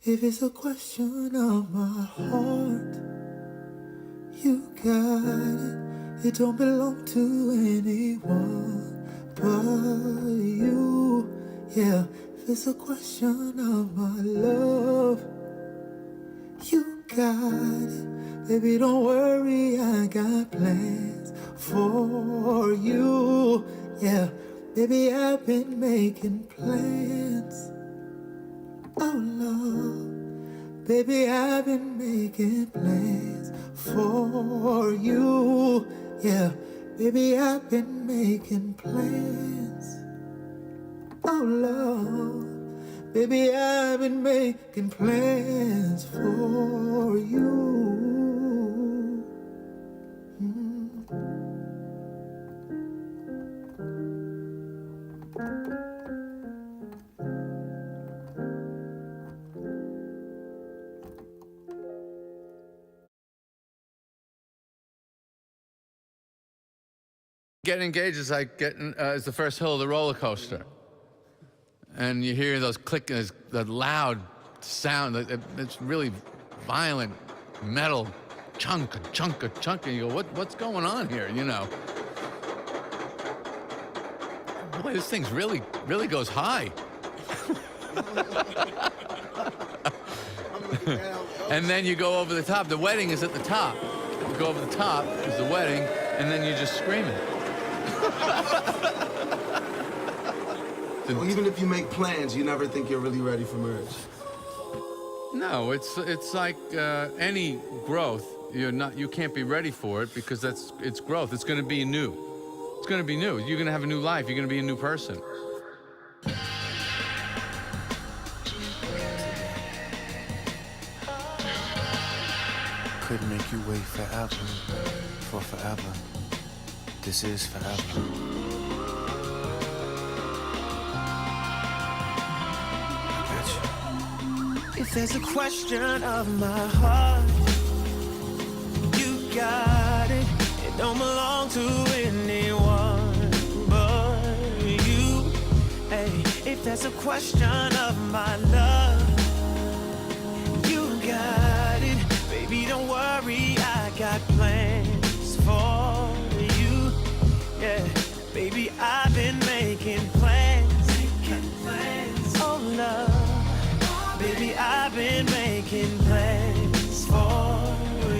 If it's a question of my heart, you got it. It don't belong to anyone but you. Yeah, if it's a question of my love, you got it. Baby, don't worry, I got plans for you. Yeah, baby, I've been making plans. Oh Lord, baby, I've been making plans for you. Yeah, baby, I've been making plans. Oh Lord, baby, I've been making plans for you. Getting engaged is like is the first hill of the roller coaster, and you hear those clicking, the loud sound. It's really violent metal, chunk, and you go, what's going on here? You know, boy, this thing's really goes high. And then you go over the top. The wedding is at the top. You go over the top is the wedding, and then you just scream it. Well, even if you make plans, you never think you're really ready for marriage. No, it's like any growth. You can't be ready for it because it's growth. It's going to be new. It's going to be new. You're going to have a new life. You're going to be a new person. Couldn't make you wait forever, for forever. This is forever. I got you. If there's a question of my heart, you got it. It don't belong to anyone but you. Hey, if there's a question of my love, you got it. Baby, don't worry, I got plans for you. Yeah, baby, I've been making plans. Oh, love, baby, I've been making plans for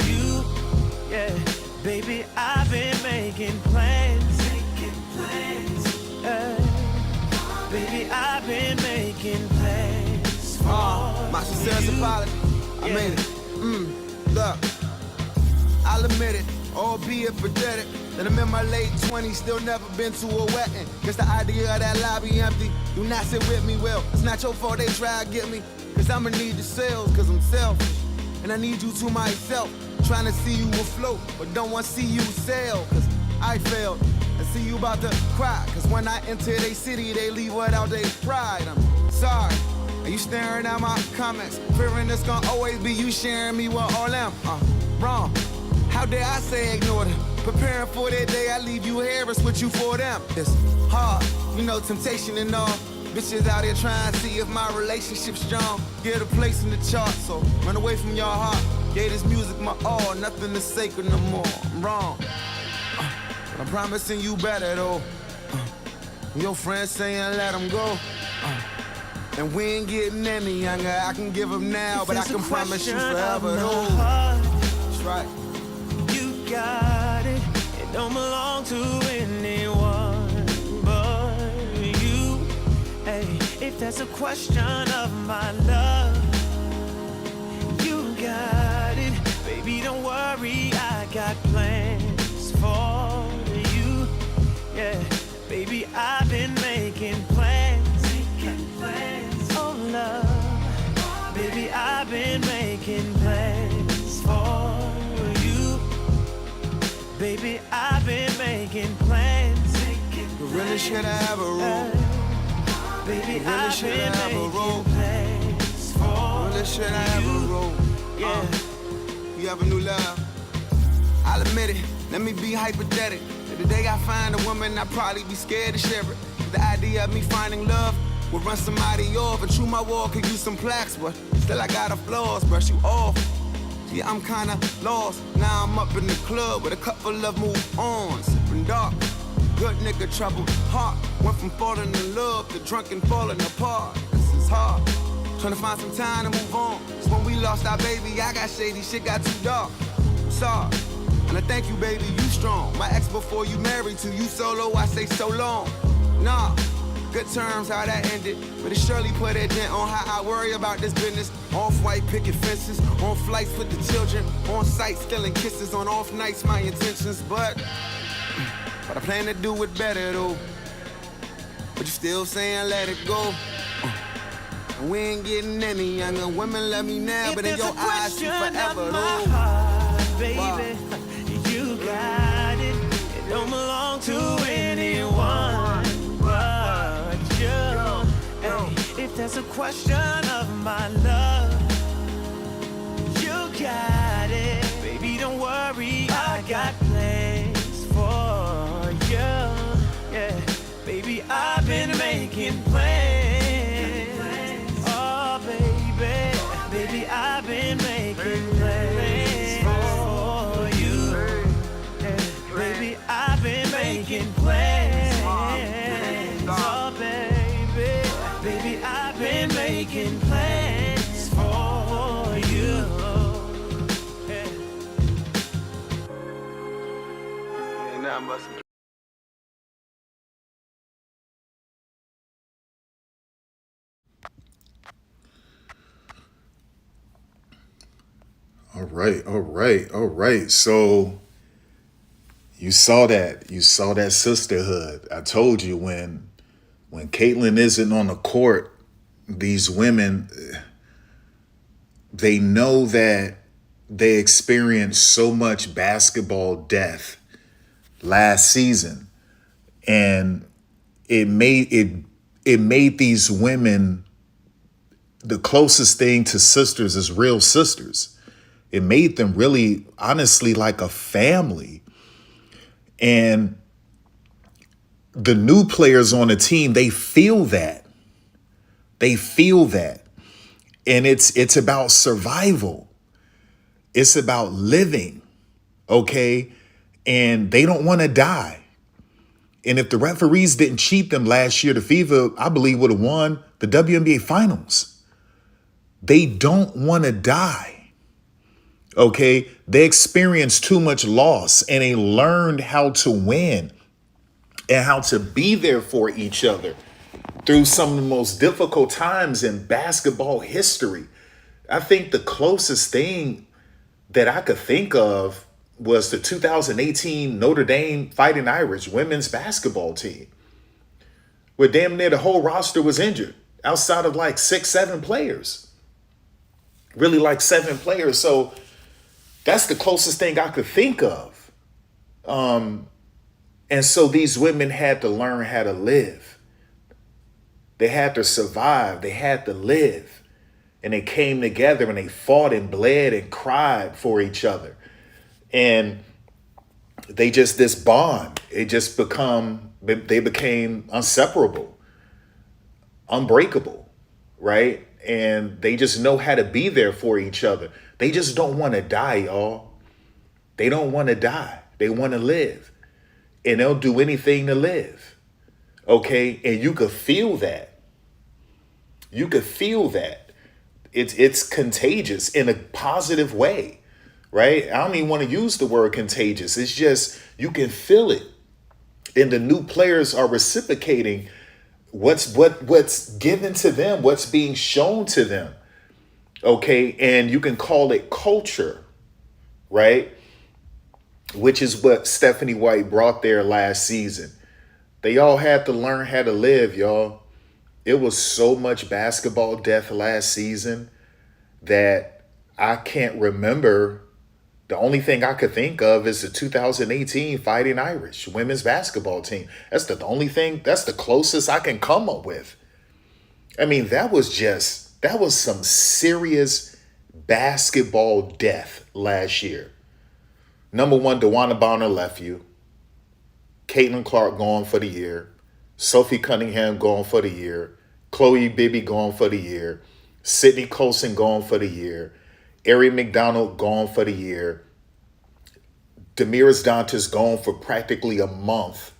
you. Yeah, baby, I've been making plans. Baby, I've been making plans for My sincerest apology. I made it. Look, I'll admit it, albeit pathetic, that I'm in my late 20s, still never been to a wedding. Guess the idea of that lobby empty, do not sit with me, well, it's not your fault they try to get me, cause I'ma need the sales, cause I'm selfish, and I need you to myself, trying to see you afloat, but don't want to see you sail, cause I failed, I see you about to cry, cause when I enter they city, they leave without their pride, I'm sorry. Are you staring at my comments? Fearing it's gonna always be you sharing me with all them. Wrong. How dare I say ignore them? Preparing for that day, I leave you here, it's what you for them. It's hard, you know, temptation and all. Bitches out here trying to see if my relationship's strong. Get a place in the chart, so run away from your heart. Gave this music my all, nothing is sacred no more. I'm wrong. But I'm promising you better though. Your friends saying let them go. And we ain't getting any younger, I can give them now, but I can promise you forever, though. That's right. You got it, it don't belong to anyone but you. Hey, if that's a question of my love, you got it. Baby, don't worry, I got plans for you. Yeah, baby, I've been making plans. Love, baby, I've been making plans for you. Baby, I've been making plans. You really should have a rule. Baby, I've been making plans for you. Really should have a rule. Yeah. You have a new love. I'll admit it. Let me be hypothetical. The day I find a woman, I'd probably be scared to share it. The idea of me finding love Would run somebody off and chew my wall, could use some plaques, but still I got a flaws, brush you off. Yeah, I'm kinda lost. Now I'm up in the club with a couple of move-ons, sipping dark. Good nigga, troubled heart. Went from falling in love to drunk and falling apart. This is hard. Trying to find some time to move on. It's when we lost our baby, I got shady, shit got too dark. Sorry. And I thank you, baby, you strong. My ex before you married to you solo, I say so long. Nah, good terms, how that ended. But it surely put a dent on how I worry about this business. Off-white picket fences, on flights with the children, on site stealing kisses, on off nights my intentions. But I plan to do it better though. But you still saying let it go. We ain't getting any younger. Women love me now, but in your eyes, you forever though. Heart, baby, wow. You got it. It don't belong to anyone but you. Hey, if there's a question of my love, you got it. Baby, don't worry, I got plans for you. Yeah, baby, I've been making plans. Oh, baby, baby, I've been making plans for you. Yeah, baby, I've been making plans. Oh, baby, baby, I've been making plans for you. Yeah. Ain't nothing but some All right. So you saw that sisterhood. I told you when Caitlyn isn't on the court, these women, they know that they experienced so much basketball death last season, and it made these women, the closest thing to sisters is real sisters. It made them really, honestly, like a family. And the new players on the team, they feel that. They feel that. And it's about survival. It's about living, okay? And they don't want to die. And if the referees didn't cheat them last year, the Fever, I believe, would have won the WNBA Finals. They don't want to die. Okay, they experienced too much loss and they learned how to win and how to be there for each other through some of the most difficult times in basketball history. I think the closest thing that I could think of was the 2018 Notre Dame Fighting Irish women's basketball team, where damn near the whole roster was injured outside of like 6-7 players. Really like 7 players. So that's the closest thing I could think of. And so these women had to learn how to live. They had to survive. They had to live. And they came together and they fought and bled and cried for each other. And they just, this bond, they became inseparable, unbreakable, right? And they just know how to be there for each other. They just don't want to die, y'all. They don't want to die. They want to live. And they'll do anything to live. Okay? And you could feel that. You could feel that. It's contagious in a positive way, right? I don't even want to use the word contagious. It's just, you can feel it. And the new players are reciprocating what's given to them, what's being shown to them. Okay, and you can call it culture, right? Which is what Stephanie White brought there last season. They all had to learn how to live, y'all. It was so much basketball death last season that I can't remember. The only thing I could think of is the 2018 Fighting Irish women's basketball team. That's the only thing, that's the closest I can come up with. I mean, that was some serious basketball death last year. Number one, DeWanna Bonner left you. Caitlin Clark gone for the year. Sophie Cunningham gone for the year. Chloe Bibby gone for the year. Sydney Colson gone for the year. Ari McDonald gone for the year. Damiris Dantas gone for practically a month.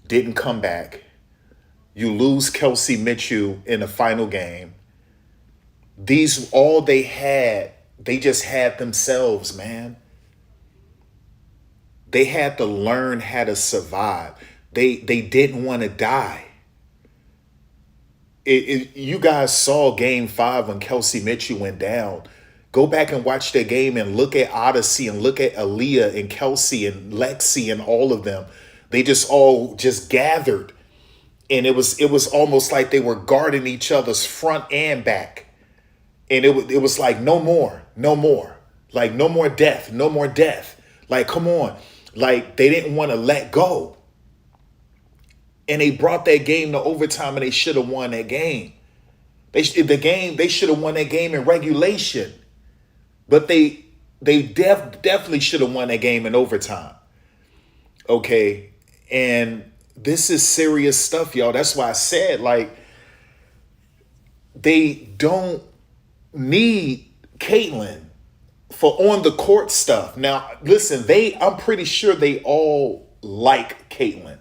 Didn't come back. You lose Kelsey Mitchell in the final game. These, all they had, they just had themselves, man. They had to learn how to survive. They didn't want to die. You guys saw game 5 when Kelsey Mitchell went down. Go back and watch that game and look at Odyssey and look at Aaliyah and Kelsey and Lexi and all of them. They just all just gathered. And it was almost like they were guarding each other's front and back. And it was like, no more. Like, no more death. Like, come on. Like, they didn't want to let go. And they brought that game to overtime, and they should have won that game. They should have won that game in regulation. But they definitely should have won that game in overtime. Okay? And this is serious stuff, y'all. That's why I said, like, they don't need Caitlyn for on the court stuff. Now, listen, I'm pretty sure they all like Caitlyn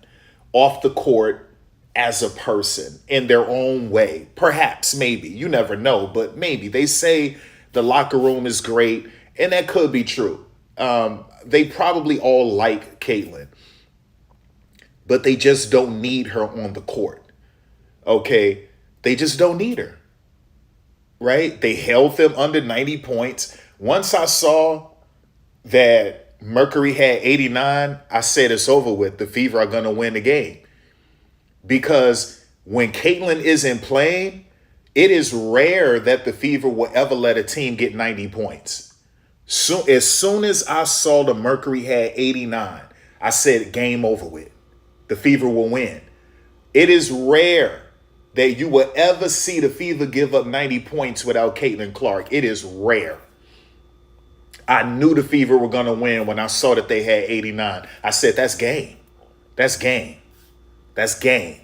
off the court as a person in their own way. Perhaps, maybe. You never know, but maybe. They say the locker room is great, and that could be true. They probably all like Caitlyn, but they just don't need her on the court. Okay? They just don't need her. Right? They held them under 90 points. Once I saw that Mercury had 89, I said it's over with. The Fever are going to win the game. Because when Caitlyn isn't playing, it is rare that the Fever will ever let a team get 90 points. So as soon as I saw the Mercury had 89, I said game over with. The Fever will win. It is rare that you will ever see the Fever give up 90 points without Caitlin Clark. It is rare. I knew the Fever were going to win when I saw that they had 89. I said, that's game. That's game. That's game.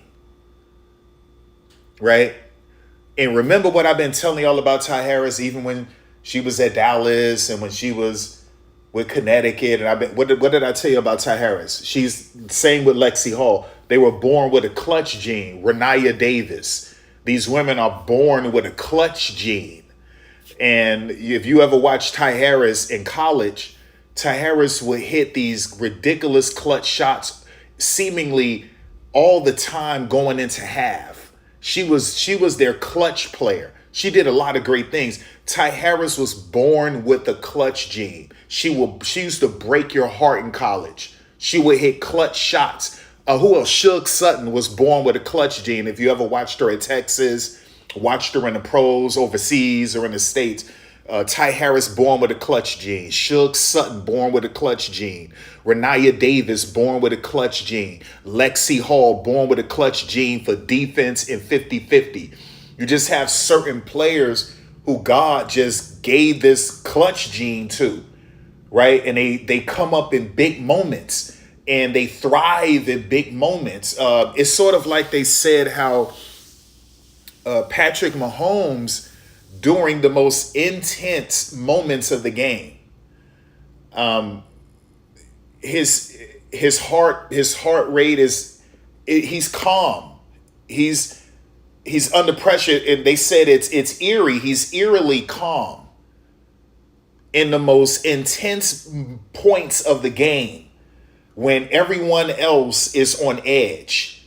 Right? And remember what I've been telling y'all about Ty Harris, even when she was at Dallas and when she was with Connecticut. And what did I tell you about Ty Harris? She's same with Lexi Hall. They were born with a clutch gene. Renaya Davis. These women are born with a clutch gene. And if you ever watched Ty Harris in college, Ty Harris would hit these ridiculous clutch shots seemingly all the time going into half. She was their clutch player. She did a lot of great things. Ty Harris was born with the clutch gene. She used to break your heart in college. She would hit clutch shots. Who else? Suge Sutton was born with a clutch gene. If you ever watched her at Texas, watched her in the pros overseas or in the States, Ty Harris born with a clutch gene. Suge Sutton born with a clutch gene. Renaya Davis born with a clutch gene. Lexi Hall born with a clutch gene for defense in 50-50. You just have certain players who God just gave this clutch gene to, right? And they come up in big moments and they thrive in big moments. It's sort of like they said how Patrick Mahomes, during the most intense moments of the game, his heart rate he's calm. He's under pressure, and they said it's eerie. He's eerily calm in the most intense points of the game when everyone else is on edge.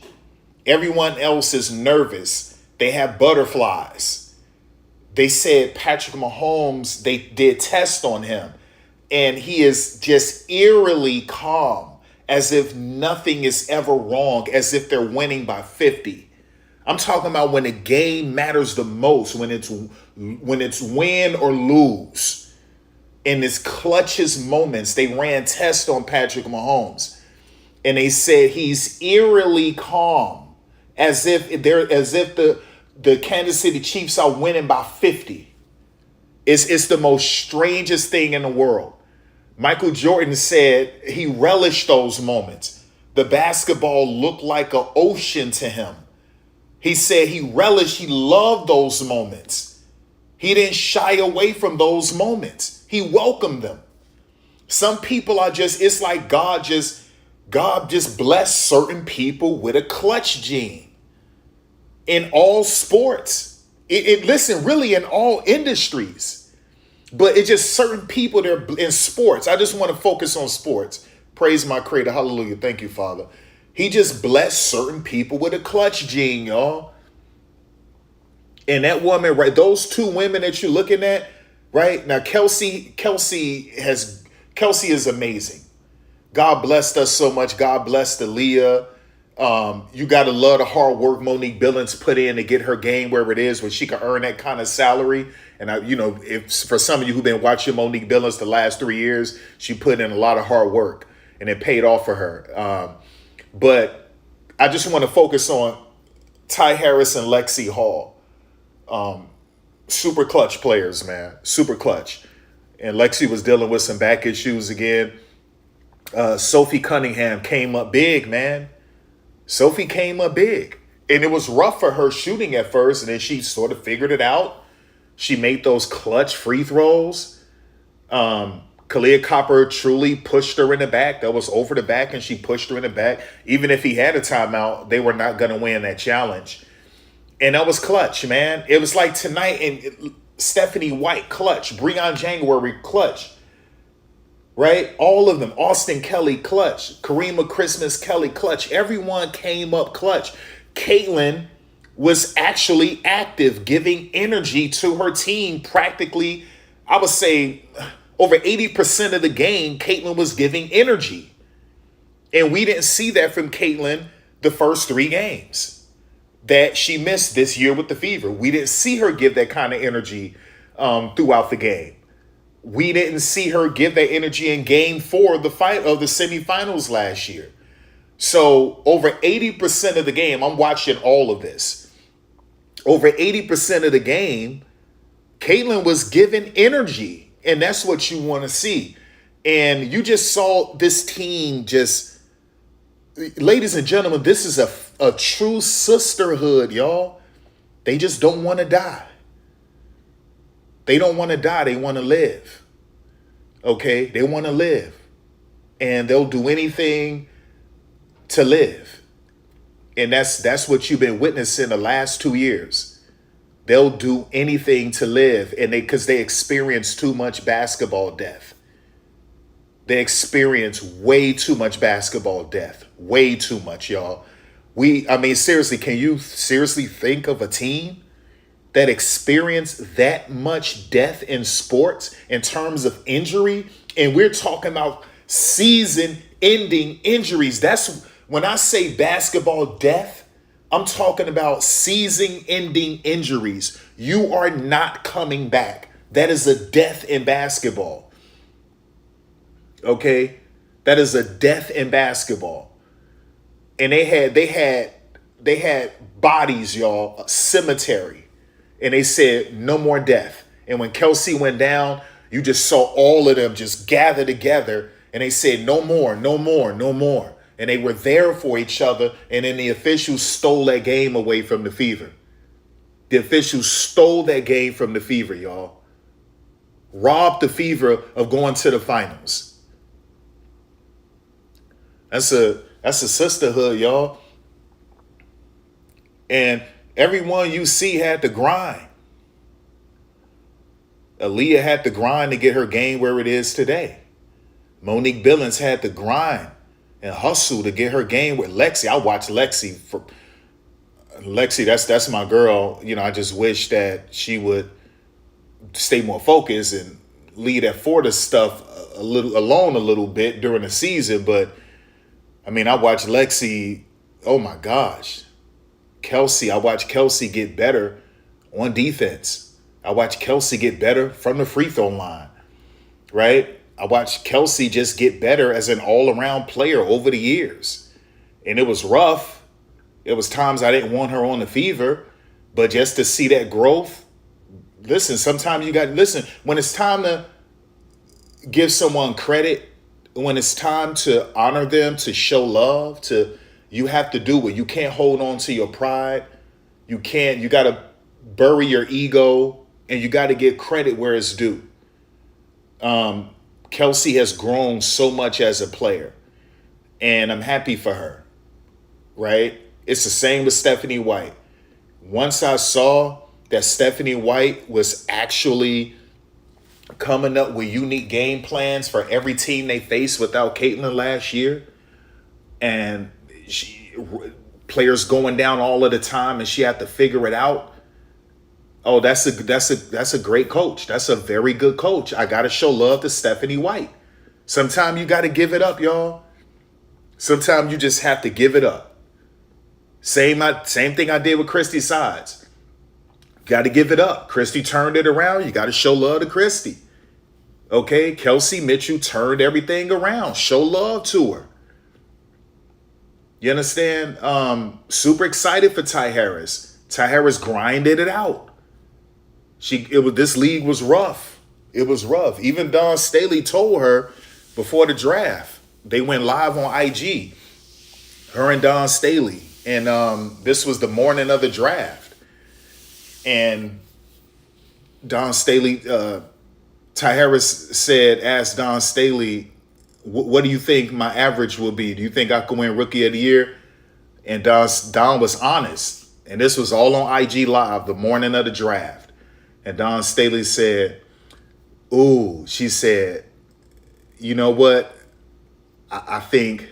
Everyone else is nervous. They have butterflies. They said Patrick Mahomes, they did tests on him, and he is just eerily calm, as if nothing is ever wrong, as if they're winning by 50. I'm talking about when the game matters the most, when it's win or lose. In this clutches moments, they ran tests on Patrick Mahomes, and they said he's eerily calm, as if the Kansas City Chiefs are winning by 50. It's the most strangest thing in the world. Michael Jordan said he relished those moments. The basketball looked like an ocean to him. He said he relished, he loved those moments. He didn't shy away from those moments. He welcomed them. Some people are just, it's like God just blessed certain people with a clutch gene in all sports. Listen, really in all industries. But it's just certain people that are in sports. I just want to focus on sports. Praise my creator. Hallelujah. Thank you, Father. He just blessed certain people with a clutch gene, y'all. And that woman, right? Those two women that you're looking at, right? Now, Kelsey is amazing. God blessed us so much. God blessed Aaliyah. You got to love the hard work Monique Billings put in to get her game where it is, where she can earn that kind of salary. And if for some of you who've been watching Monique Billings the last 3 years, she put in a lot of hard work and it paid off for her. But I just want to focus on Ty Harris and Lexi Hall. Super clutch players, man. Super clutch. And Lexi was dealing with some back issues again. Sophie Cunningham came up big, man. Sophie came up big. And it was rough for her shooting at first, and then she sort of figured it out. She made those clutch free throws. Kalia Copper truly pushed her in the back. That was over the back, and she pushed her in the back. Even if he had a timeout, they were not going to win that challenge. And that was clutch, man. It was like tonight, and Stephanie White, clutch. Breon January, clutch. Right? All of them. Austin Kelly, clutch. Karima Christmas Kelly, clutch. Everyone came up clutch. Caitlin was actually active, giving energy to her team. Practically, I would say, over 80% of the game, Caitlin was giving energy. And we didn't see that from Caitlin the first 3 games that she missed this year with the Fever. We didn't see her give that kind of energy throughout the game. We didn't see her give that energy in game 4 of the semifinals last year. So over 80% of the game, I'm watching all of this. Over 80% of the game, Caitlin was given energy, and that's what you want to see. And you just saw this team just, ladies and gentlemen, this is a true sisterhood, y'all. They just don't want to die. They don't want to die. They want to live. Okay? They want to live. And they'll do anything to live. And that's what you've been witnessing the last 2 years. They'll do anything to live. And because they experience too much basketball death. They experience way too much basketball death. Way too much, y'all. Seriously, can you seriously think of a team that experienced that much death in sports in terms of injury? And we're talking about season-ending injuries. That's when I say basketball death, I'm talking about season-ending injuries. You are not coming back. That is a death in basketball. Okay? That is a death in basketball. And they had bodies, y'all, a cemetery. And they said, no more death. And when Kelsey went down, you just saw all of them just gather together. And they said, no more, no more, no more. And they were there for each other. And then the officials stole that game away from the Fever. The officials stole that game from the Fever, y'all. Robbed the Fever of going to the finals. That's a sisterhood, y'all. And everyone you see had to grind. Aaliyah had to grind to get her game where it is today. Monique Billings had to grind and hustle to get her game with Lexi. I watch Lexi. Lexi, that's my girl. I just wish that she would stay more focused and leave that Fortis stuff alone a little bit during the season. But I watch Lexi. Oh my gosh. I watch Kelsey get better on defense. I watch Kelsey get better from the free throw line, right? I watched Kelsey just get better as an all-around player over the years. And it was rough. It was times I didn't want her on the Fever, but just to see that growth, listen, sometimes when it's time to give someone credit, when it's time to honor them, to show love, you have to do it. You can't hold on to your pride. You got to bury your ego, and you got to get credit where it's due. Kelsey has grown so much as a player, and I'm happy for her, right? It's the same with Stephanie White. Once I saw that Stephanie White was actually coming up with unique game plans for every team they faced without Caitlin last year, and players going down all of the time, and she had to figure it out. Oh, that's a great coach. That's a very good coach. I gotta show love to Stephanie White. Sometimes you gotta give it up, y'all. Sometimes you just have to give it up. Same thing I did with Christy Sides. Got to give it up. Christy turned it around. You got to show love to Christy. Okay, Kelsey Mitchell turned everything around. Show love to her. You understand? Super excited for Ty Harris. Ty Harris grinded it out. This league was rough. It was rough. Even Dawn Staley told her before the draft. They went live on IG. Her and Dawn Staley. And this was the morning of the draft. And Dawn Staley, Ty Harris asked Dawn Staley, what do you think my average will be? Do you think I can win Rookie of the Year? And Dawn was honest. And this was all on IG Live, the morning of the draft. And Dawn Staley said, ooh, she said, you know what? I think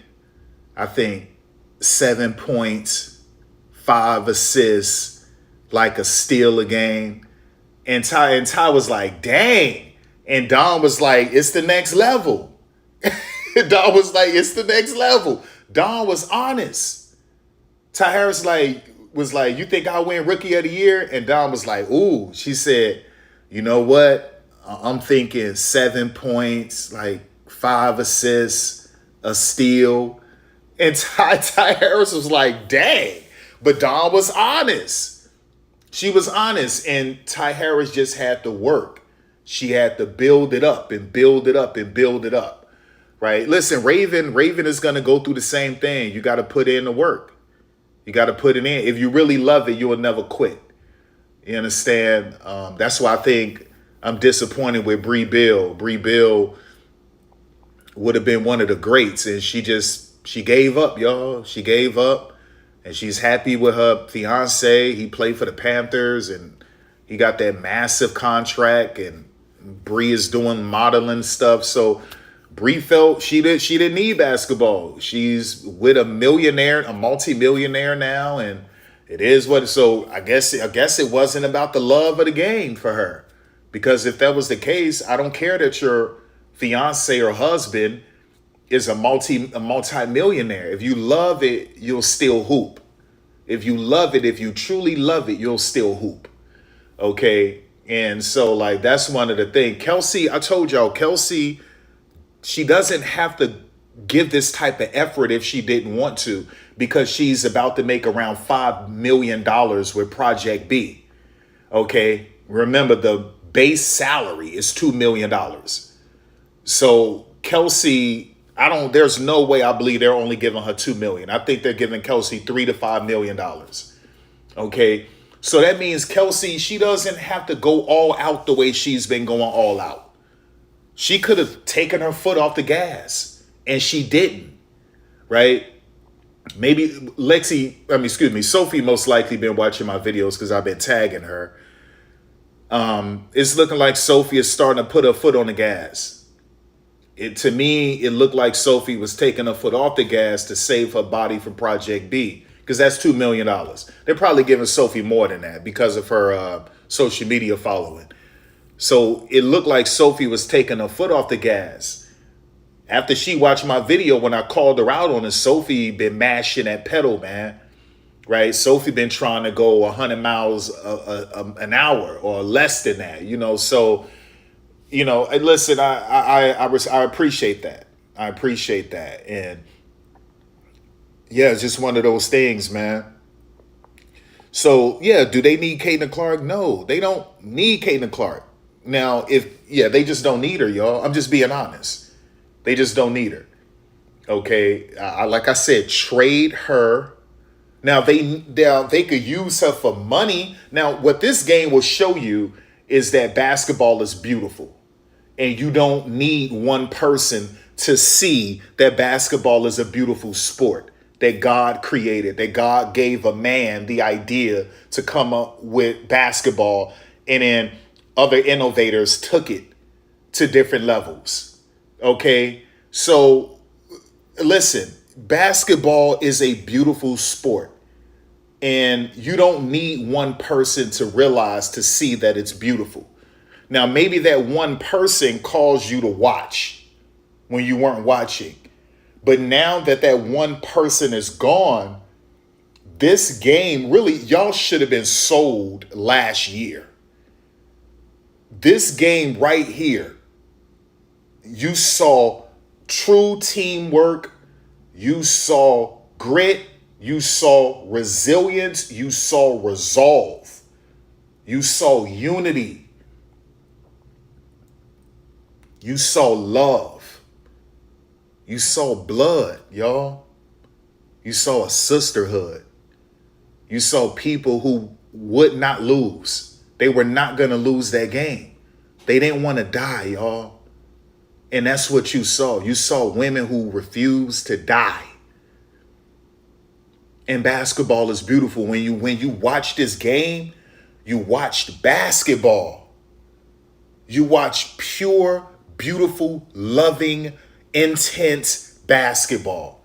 7 points, 5 assists, like a steal a game. And Ty was like, dang. And Dawn was like, it's the next level. Dawn was like, it's the next level. Dawn was honest. Ty Harris was like, you think I'll win Rookie of the Year? And Dawn was like, ooh. She said, you know what? I'm thinking 7 points, like 5 assists, a steal. And Ty Harris was like, dang. But Dawn was honest. She was honest. And Ty Harris just had to work. She had to build it up and build it up and build it up. Right? Listen, Raven is going to go through the same thing. You got to put in the work. You got to put it in. If you really love it, you will never quit. You understand? That's why I think I'm disappointed with Bree Bill. Bree Bill would have been one of the greats, and she gave up, y'all. She gave up, and she's happy with her fiance. He played for the Panthers, and he got that massive contract, and Bree is doing modeling stuff. So Bree felt she didn't need basketball. She's with a multi-millionaire now, and it is what. So I guess it wasn't about the love of the game for her, because if that was the case, I don't care that your fiance or husband is a multi-millionaire. If you love it, you'll still hoop. If you love it, if you truly love it, you'll still hoop. Okay, and so like that's one of the things. Kelsey, I told y'all, Kelsey, she doesn't have to give this type of effort if she didn't want to, because she's about to make around $5 million with Project B. Okay, remember the base salary is $2 million. So Kelsey, there's no way I believe they're only giving her $2 million. I think they're giving Kelsey $3 to $5 million. Okay, so that means Kelsey, she doesn't have to go all out the way she's been going all out. She could have taken her foot off the gas, and she didn't, right? Maybe Sophie most likely been watching my videos because I've been tagging her. It's looking like Sophie is starting to put her foot on the gas. To me, it looked like Sophie was taking her foot off the gas to save her body for Project B, because that's $2 million. They're probably giving Sophie more than that because of her social media following. So it looked like Sophie was taking her foot off the gas. After she watched my video, when I called her out on it, Sophie been mashing that pedal, man. Right? Sophie been trying to go 100 miles an hour or less than that, So, listen, I appreciate that. I appreciate that. And yeah, it's just one of those things, man. So yeah, do they need Caitlin Clark? No, they don't need Caitlin Clark. Now, they just don't need her, y'all. I'm just being honest. They just don't need her. Okay. Like I said, trade her Now they could use her for money. Now what this game will show you is that basketball is beautiful, and you don't need one person to see that basketball is a beautiful sport that God created, that God gave a man the idea to come up with basketball, and then other innovators took it to different levels. Okay, so listen, basketball is a beautiful sport, and you don't need one person to realize, to see that it's beautiful. Now, maybe that one person caused you to watch when you weren't watching. But now that that one person is gone, this game really, y'all should have been sold last year. This game right here, you saw true teamwork, you saw grit, you saw resilience, you saw resolve, you saw unity, you saw love, you saw blood, y'all. You saw a sisterhood. You saw people who would not lose. They were not going to lose that game. They didn't want to die, y'all. And that's what you saw. You saw women who refused to die. And basketball is beautiful. When you watch this game, you watched basketball. You watch pure, beautiful, loving, intense basketball.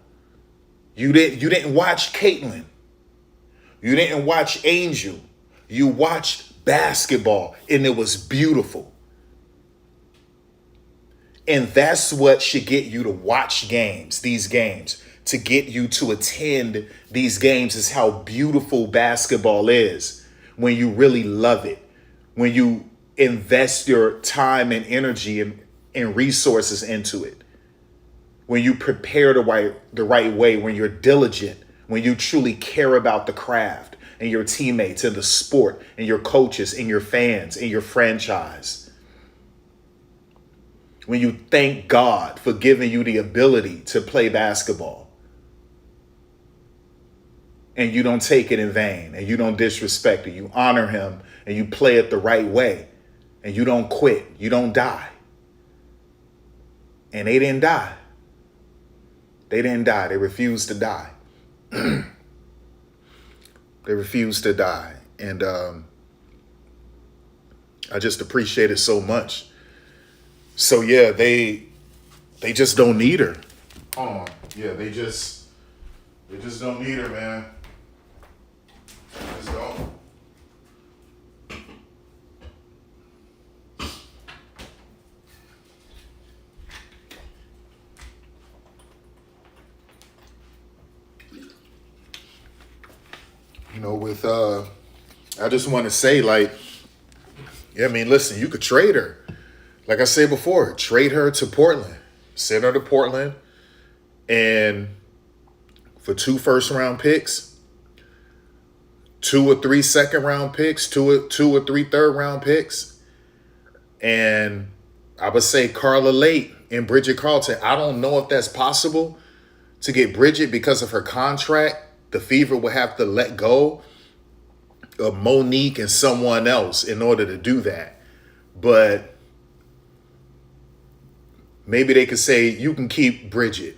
You didn't watch Caitlin. You didn't watch Angel. You watched basketball, and it was beautiful. And that's what should get you to watch games, these games, to get you to attend these games, is how beautiful basketball is when you really love it, when you invest your time and energy and resources into it, when you prepare the right way, when you're diligent, when you truly care about the craft and your teammates and the sport and your coaches and your fans and your franchise. When you thank God for giving you the ability to play basketball, and you don't take it in vain, and you don't disrespect it. You honor him, and you play it the right way, and you don't quit. You don't die. And they didn't die. They didn't die. They refused to die. They refused to die. And I just appreciate it so much. So yeah, they just don't need her. Hold on. Yeah, they just don't need her, man. They just don't. You know, with I just want to say, like, yeah, I mean, listen, you could trade her. Like I said before, trade her to Portland. Send her to Portland, and for 2 first-round picks, 2 or 3 second-round picks, 2 or 3 third-round picks, and I would say Carla Lake and Bridget Carlton. I don't know if that's possible to get Bridget because of her contract. The Fever would have to let go of Monique and someone else in order to do that. But maybe they could say, you can keep Bridget.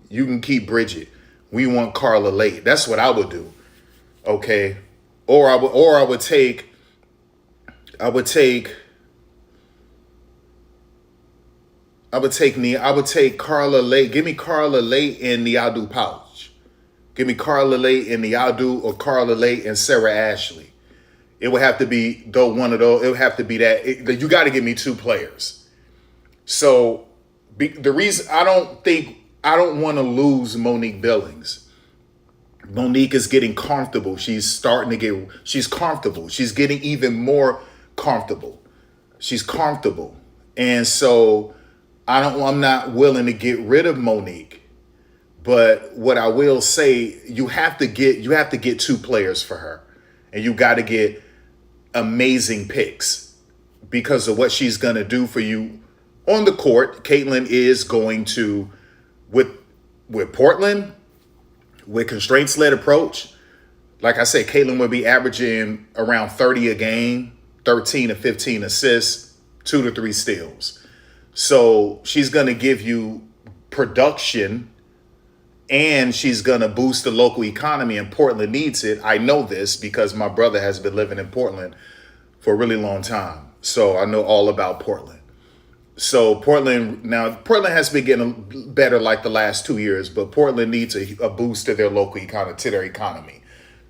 You can keep Bridget. We want Carla Lake. That's what I would do. Okay. Or I would take Carla Lake. Give me Carla Lake and Niadu Pouch. Give me Carla Lake and Niadu, or Carla Lake and Sarah Ashley. It would have to be one of those. It would have to be that. You got to give me 2 players. So the reason I don't want to lose Monique Billings. Monique is getting comfortable. She's comfortable. She's getting even more comfortable. She's comfortable. And so I'm not willing to get rid of Monique. But what I will say, you have to get 2 players for her. And you got to get amazing picks because of what she's going to do for you on the court. Caitlin is going to, with Portland, with constraints-led approach, like I said, Caitlin would be averaging around 30 a game, 13 to 15 assists, 2 to 3 steals. So she's going to give you production, and she's going to boost the local economy, and Portland needs it. I know this because my brother has been living in Portland for a really long time. So I know all about Portland. So Portland has been getting better like the last 2 years, but Portland needs a boost to their local economy, to their economy.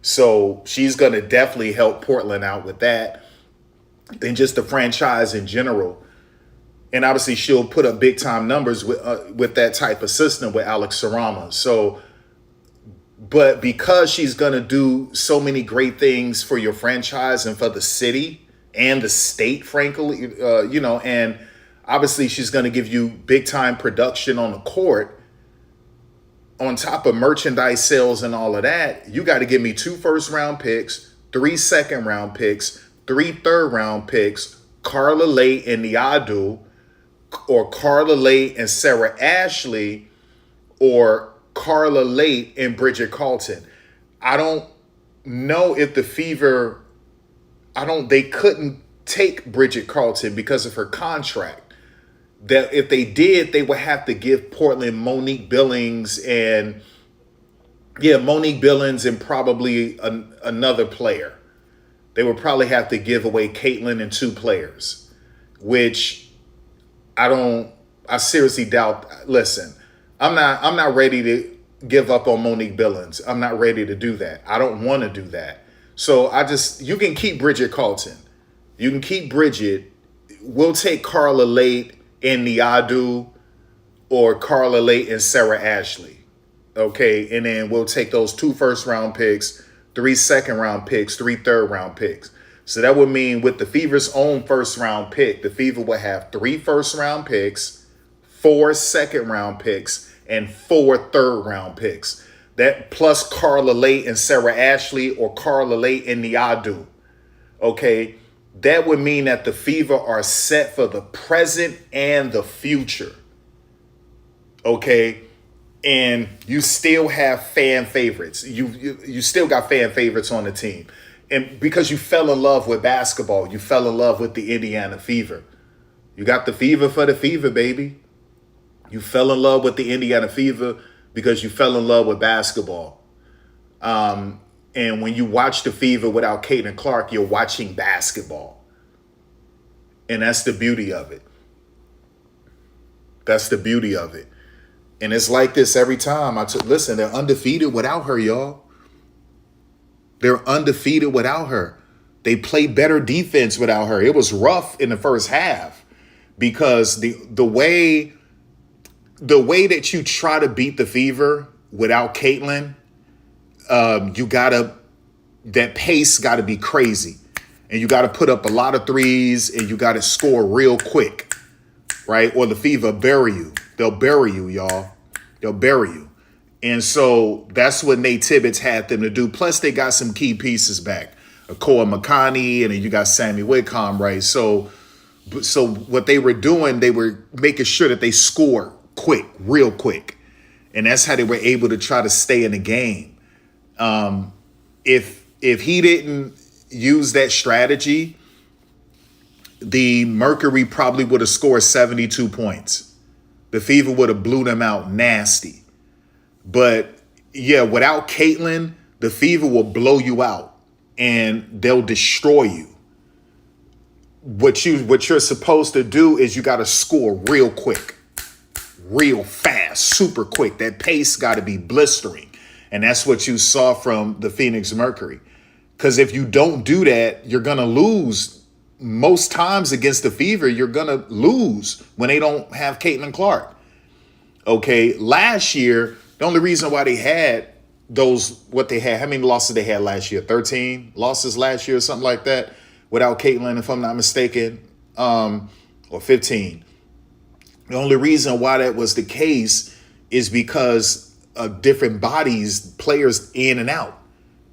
So she's going to definitely help Portland out with that, and just the franchise in general. And obviously she'll put up big time numbers with that type of system with Alex Sarama. So, but because she's going to do so many great things for your franchise and for the city and the state, frankly, and obviously she's going to give you big time production on the court on top of merchandise sales and all of that. You got to give me 2 first-round picks, 3 second-round picks, 3 third-round picks, Carla Late and Niadu, or Carla Late and Sarah Ashley, or Carla Late and Bridget Carlton. I don't know if the Fever, they couldn't take Bridget Carlton because of her contract. That if they did, they would have to give Portland Monique Billings and probably another player. They would probably have to give away Caitlin and 2 players, which I seriously doubt. Listen, I'm not ready to give up on Monique Billings. I'm not ready to do that. I don't want to do that. So you can keep Bridget Carlton. You can keep Bridget. We'll take Carla Late and Niadu, or Carla Late and Sarah Ashley. Okay, and then we'll take those 2 first-round picks, 3 second-round picks, 3 third-round picks. So that would mean with the Fever's own first-round pick, the Fever will have 3 first-round picks, 4 second-round picks, and 4 third-round picks. That plus Carla Late and Sarah Ashley, or Carla Late and Niadu. Okay, that would mean that the Fever are set for the present and the future. Okay, and you still have fan favorites. You still got fan favorites on the team. And because you fell in love with basketball, you fell in love with the Indiana Fever. You got the Fever for the Fever, baby. You fell in love with the Indiana Fever because you fell in love with basketball. And when you watch the Fever without Caitlin Clark, you're watching basketball. And that's the beauty of it. That's the beauty of it. And it's like this every time. Listen, they're undefeated without her, y'all. They're undefeated without her. They play better defense without her. It was rough in the first half because the way that you try to beat the Fever without Caitlin, that pace got to be crazy, and you got to put up a lot of threes, and you got to score real quick, right? Or the Fever bury you. They'll bury you, y'all. They'll bury you. And so that's what Nate Tibbetts had them to do. Plus, they got some key pieces back. Akoa Makani, and then you got Sammy Whitcomb, right? So what they were doing, they were making sure that they score quick, real quick. And that's how they were able to try to stay in the game. If he didn't use that strategy, the Mercury probably would have scored 72 points. The Fever would have blew them out nasty. But yeah, without Caitlin, the Fever will blow you out and they'll destroy you. What you're supposed to do is you got to score real quick, real fast, super quick. That pace got to be blistering. And that's what you saw from the Phoenix Mercury. Because if you don't do that, you're going to lose. Most times against the Fever, you're going to lose when they don't have Caitlin Clark. Okay, last year, the only reason why they had what they had, how many losses they had last year? 13 losses last year or something like that without Caitlin, if I'm not mistaken, or 15. The only reason why that was the case is because of different bodies, players in and out.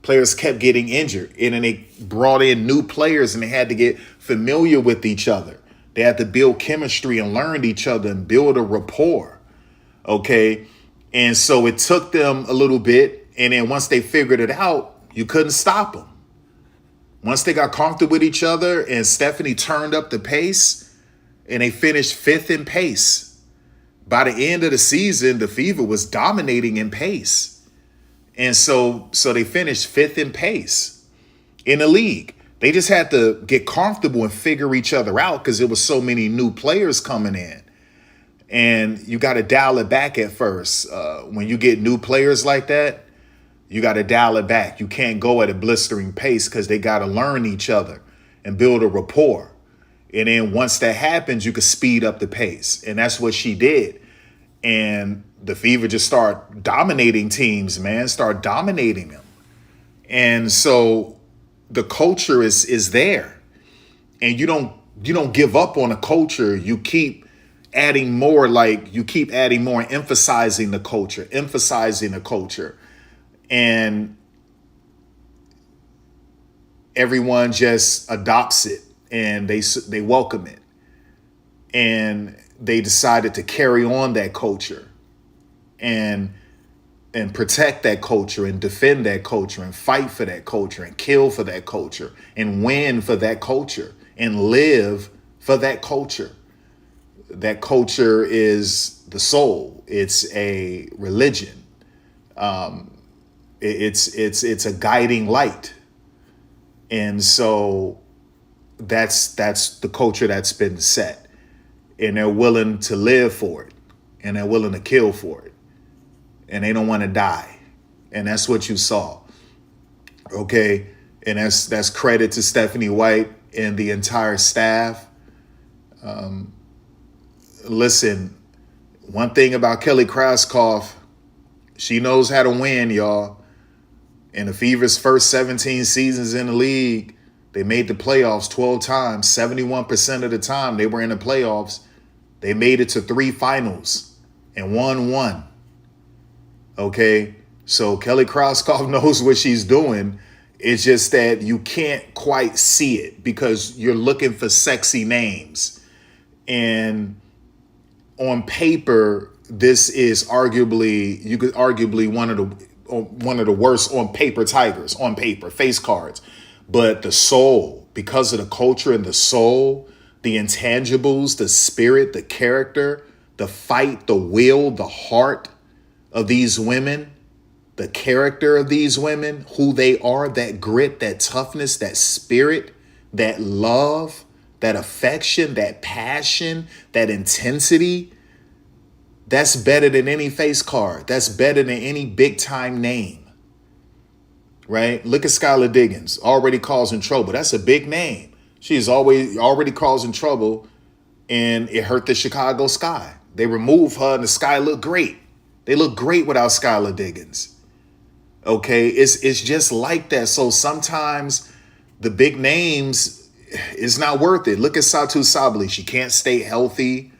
Players kept getting injured, and then they brought in new players and they had to get familiar with each other. They had to build chemistry and learn each other and build a rapport. Okay. And so it took them a little bit. And then once they figured it out, You couldn't stop them. Once they got comfortable with each other and Stephanie turned up the pace and they finished 5th in pace. By the end of the season, the Fever was dominating in pace. And so they finished 5th in pace in the league. They just had to get comfortable and figure each other out because there was so many new players coming in. And you got to dial it back at first. When you get new players like that, you got to dial it back. You can't go at a blistering pace because they got to learn each other and build a rapport. And then once that happens, you can speed up the pace. And that's what she did. And the Fever just start dominating teams, man, start dominating them. And so the culture is there. And you don't give up on a culture. You keep adding more, emphasizing the culture. And everyone just adopts it and they welcome it. And they decided to carry on that culture and protect that culture and defend that culture and fight for that culture and kill for that culture and win for that culture and live for that culture. That culture is the soul. It's a religion. It's a guiding light. And so that's the culture that's been set. And they're willing to live for it. And they're willing to kill for it. And they don't want to die. And that's what you saw. Okay? And that's credit to Stephanie White and the entire staff. Listen, one thing about Kelly Kraskoff, she knows how to win, y'all. In the Fever's first 17 seasons in the league, they made the playoffs 12 times. 71% of the time they were in the playoffs. They made it to 3 finals and won 1. Okay? So Kelly Kraskoff knows what she's doing. It's just that you can't quite see it because you're looking for sexy names. And on paper, this is arguably one of the worst on paper Tigers, on paper, face cards. But the soul, because of the culture and the soul, the intangibles, the spirit, the character, the fight, the will, the heart of these women, the character of these women, who they are, that grit, that toughness, that spirit, that love, that affection, that passion, that intensity, that's better than any face card. That's better than any big time name, right? Look at Skylar Diggins, already causing trouble. That's a big name. She is already causing trouble, and it hurt the Chicago Sky. They removed her, and the Sky looked great. They look great without Skylar Diggins. Okay, it's just like that. So sometimes the big names is not worth it. Look at Satu Sabali. She can't stay healthy.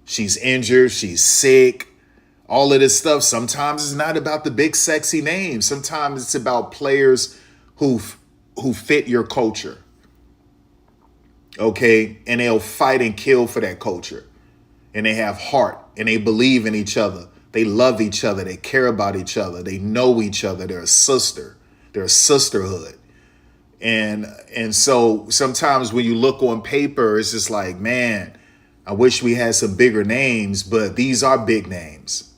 She's injured. She's sick. All of this stuff. Sometimes it's not about the big sexy names. Sometimes it's about players who fit your culture. Okay, and they'll fight and kill for that culture. And they have heart and they believe in each other. They love each other. They care about each other. They know each other. They're a sister. They're a sisterhood. And so sometimes when you look on paper, it's just like, man, I wish we had some bigger names, but these are big names.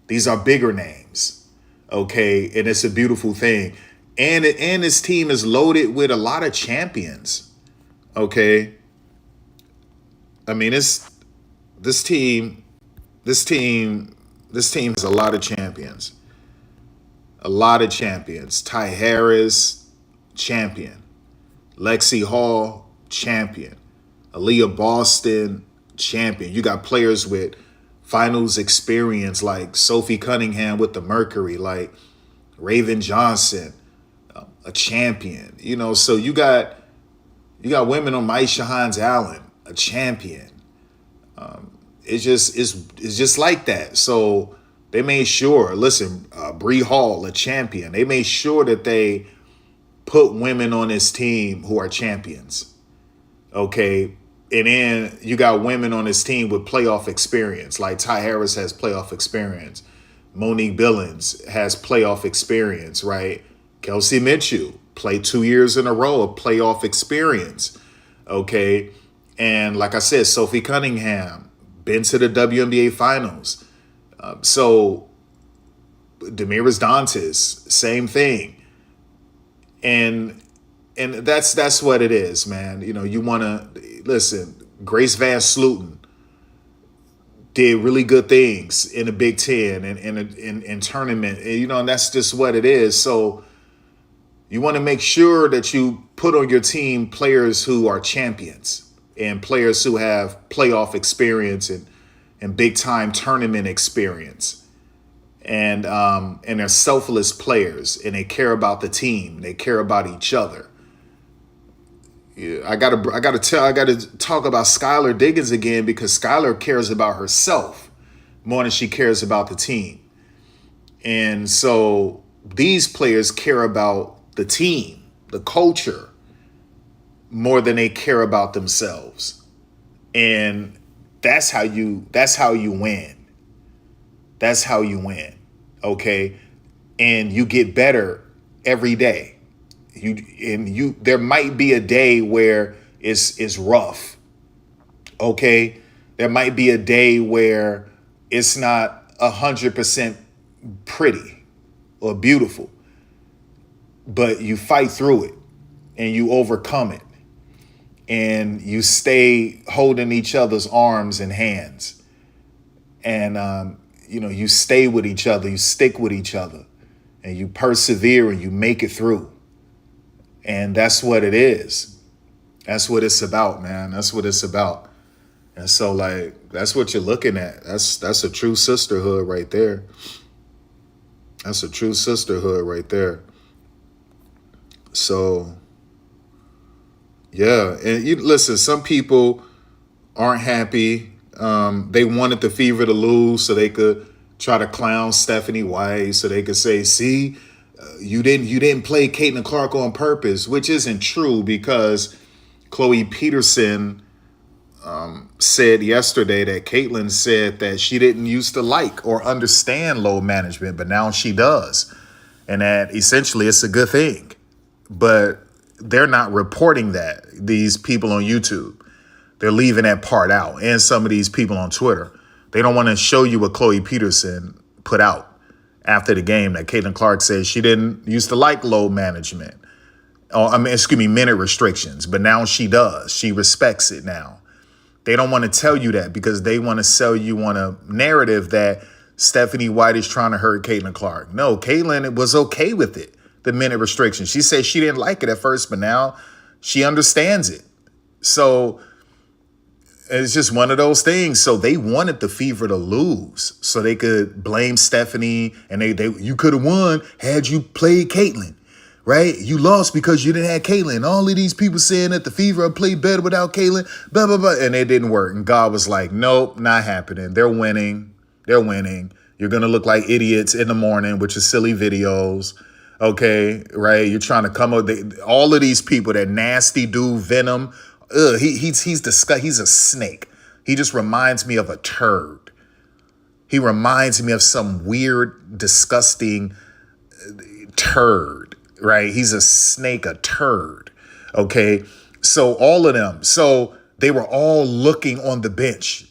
These are bigger names. Okay, and it's a beautiful thing. And this team is loaded with a lot of champions. Okay. I mean, this team has a lot of champions. A lot of champions. Ty Harris, champion. Lexi Hall, champion. Aaliyah Boston, champion. You got players with finals experience like Sophie Cunningham with the Mercury, like Raven Johnson, a champion. You know, so you got women on Maisha Hines Allen, a champion. It's just like that. So they made sure, listen, Bree Hall, a champion. They made sure that they put women on this team who are champions. Okay. And then you got women on this team with playoff experience, like Ty Harris has playoff experience. Monique Billings has playoff experience, right? Kelsey Mitchell played 2 years in a row of playoff experience. Okay. And like I said, Sophie Cunningham been to the WNBA finals. So Demiris Dantas, same thing. And that's what it is, man. You know, you want to listen. Grace Van Slooten did really good things in the Big Ten and in tournament. You know, and that's just what it is. So you want to make sure that you put on your team players who are champions and players who have playoff experience and big time tournament experience. And they're selfless players, and they care about the team. They care about each other. Yeah, I gotta talk about Skylar Diggins again, because Skylar cares about herself more than she cares about the team. And so these players care about the team, the culture, more than they care about themselves. And that's how you win. That's how you win, okay? And you get better every day. There might be a day where it's rough, okay? There might be a day where it's not 100% pretty or beautiful, but you fight through it and you overcome it, and you stay holding each other's arms and hands, and you stay with each other, you stick with each other, and you persevere and you make it through. And that's what it is. That's what it's about, man. That's what it's about. And so, like, that's what you're looking at. That's a true sisterhood right there. That's a true sisterhood right there. So, yeah. And you listen, some people aren't happy. They wanted the Fever to lose so they could try to clown Stephanie White, so they could say, see, you didn't play Caitlin Clark on purpose, which isn't true, because Chloe Peterson said yesterday that Caitlin said that she didn't used to like or understand load management, but now she does. And that essentially it's a good thing. But they're not reporting that, these people on YouTube. They're leaving that part out. And some of these people on Twitter, they don't want to show you what Chloe Peterson put out after the game, that Caitlin Clark said she didn't used to like load management. Minute restrictions, but now she does. She respects it now. They don't want to tell you that because they want to sell you on a narrative that Stephanie White is trying to hurt Caitlin Clark. No, Caitlin was okay with it, the minute restriction. She said she didn't like it at first, but now she understands it. So it's just one of those things. So they wanted the Fever to lose so they could blame Stephanie, and you could have won had you played Caitlin, right? You lost because you didn't have Caitlin. All of these people saying that the Fever played better without Caitlin, blah, blah, blah, and it didn't work. And God was like, nope, not happening. They're winning. They're winning. You're going to look like idiots in the morning with your silly videos, okay, right? You're trying to come up. All of these people, that nasty dude, Venom, he's disgusting. He's a snake. He just reminds me of a turd. He reminds me of some weird, disgusting turd, right? He's a snake, a turd. Okay. So all of them. So they were all looking on the bench.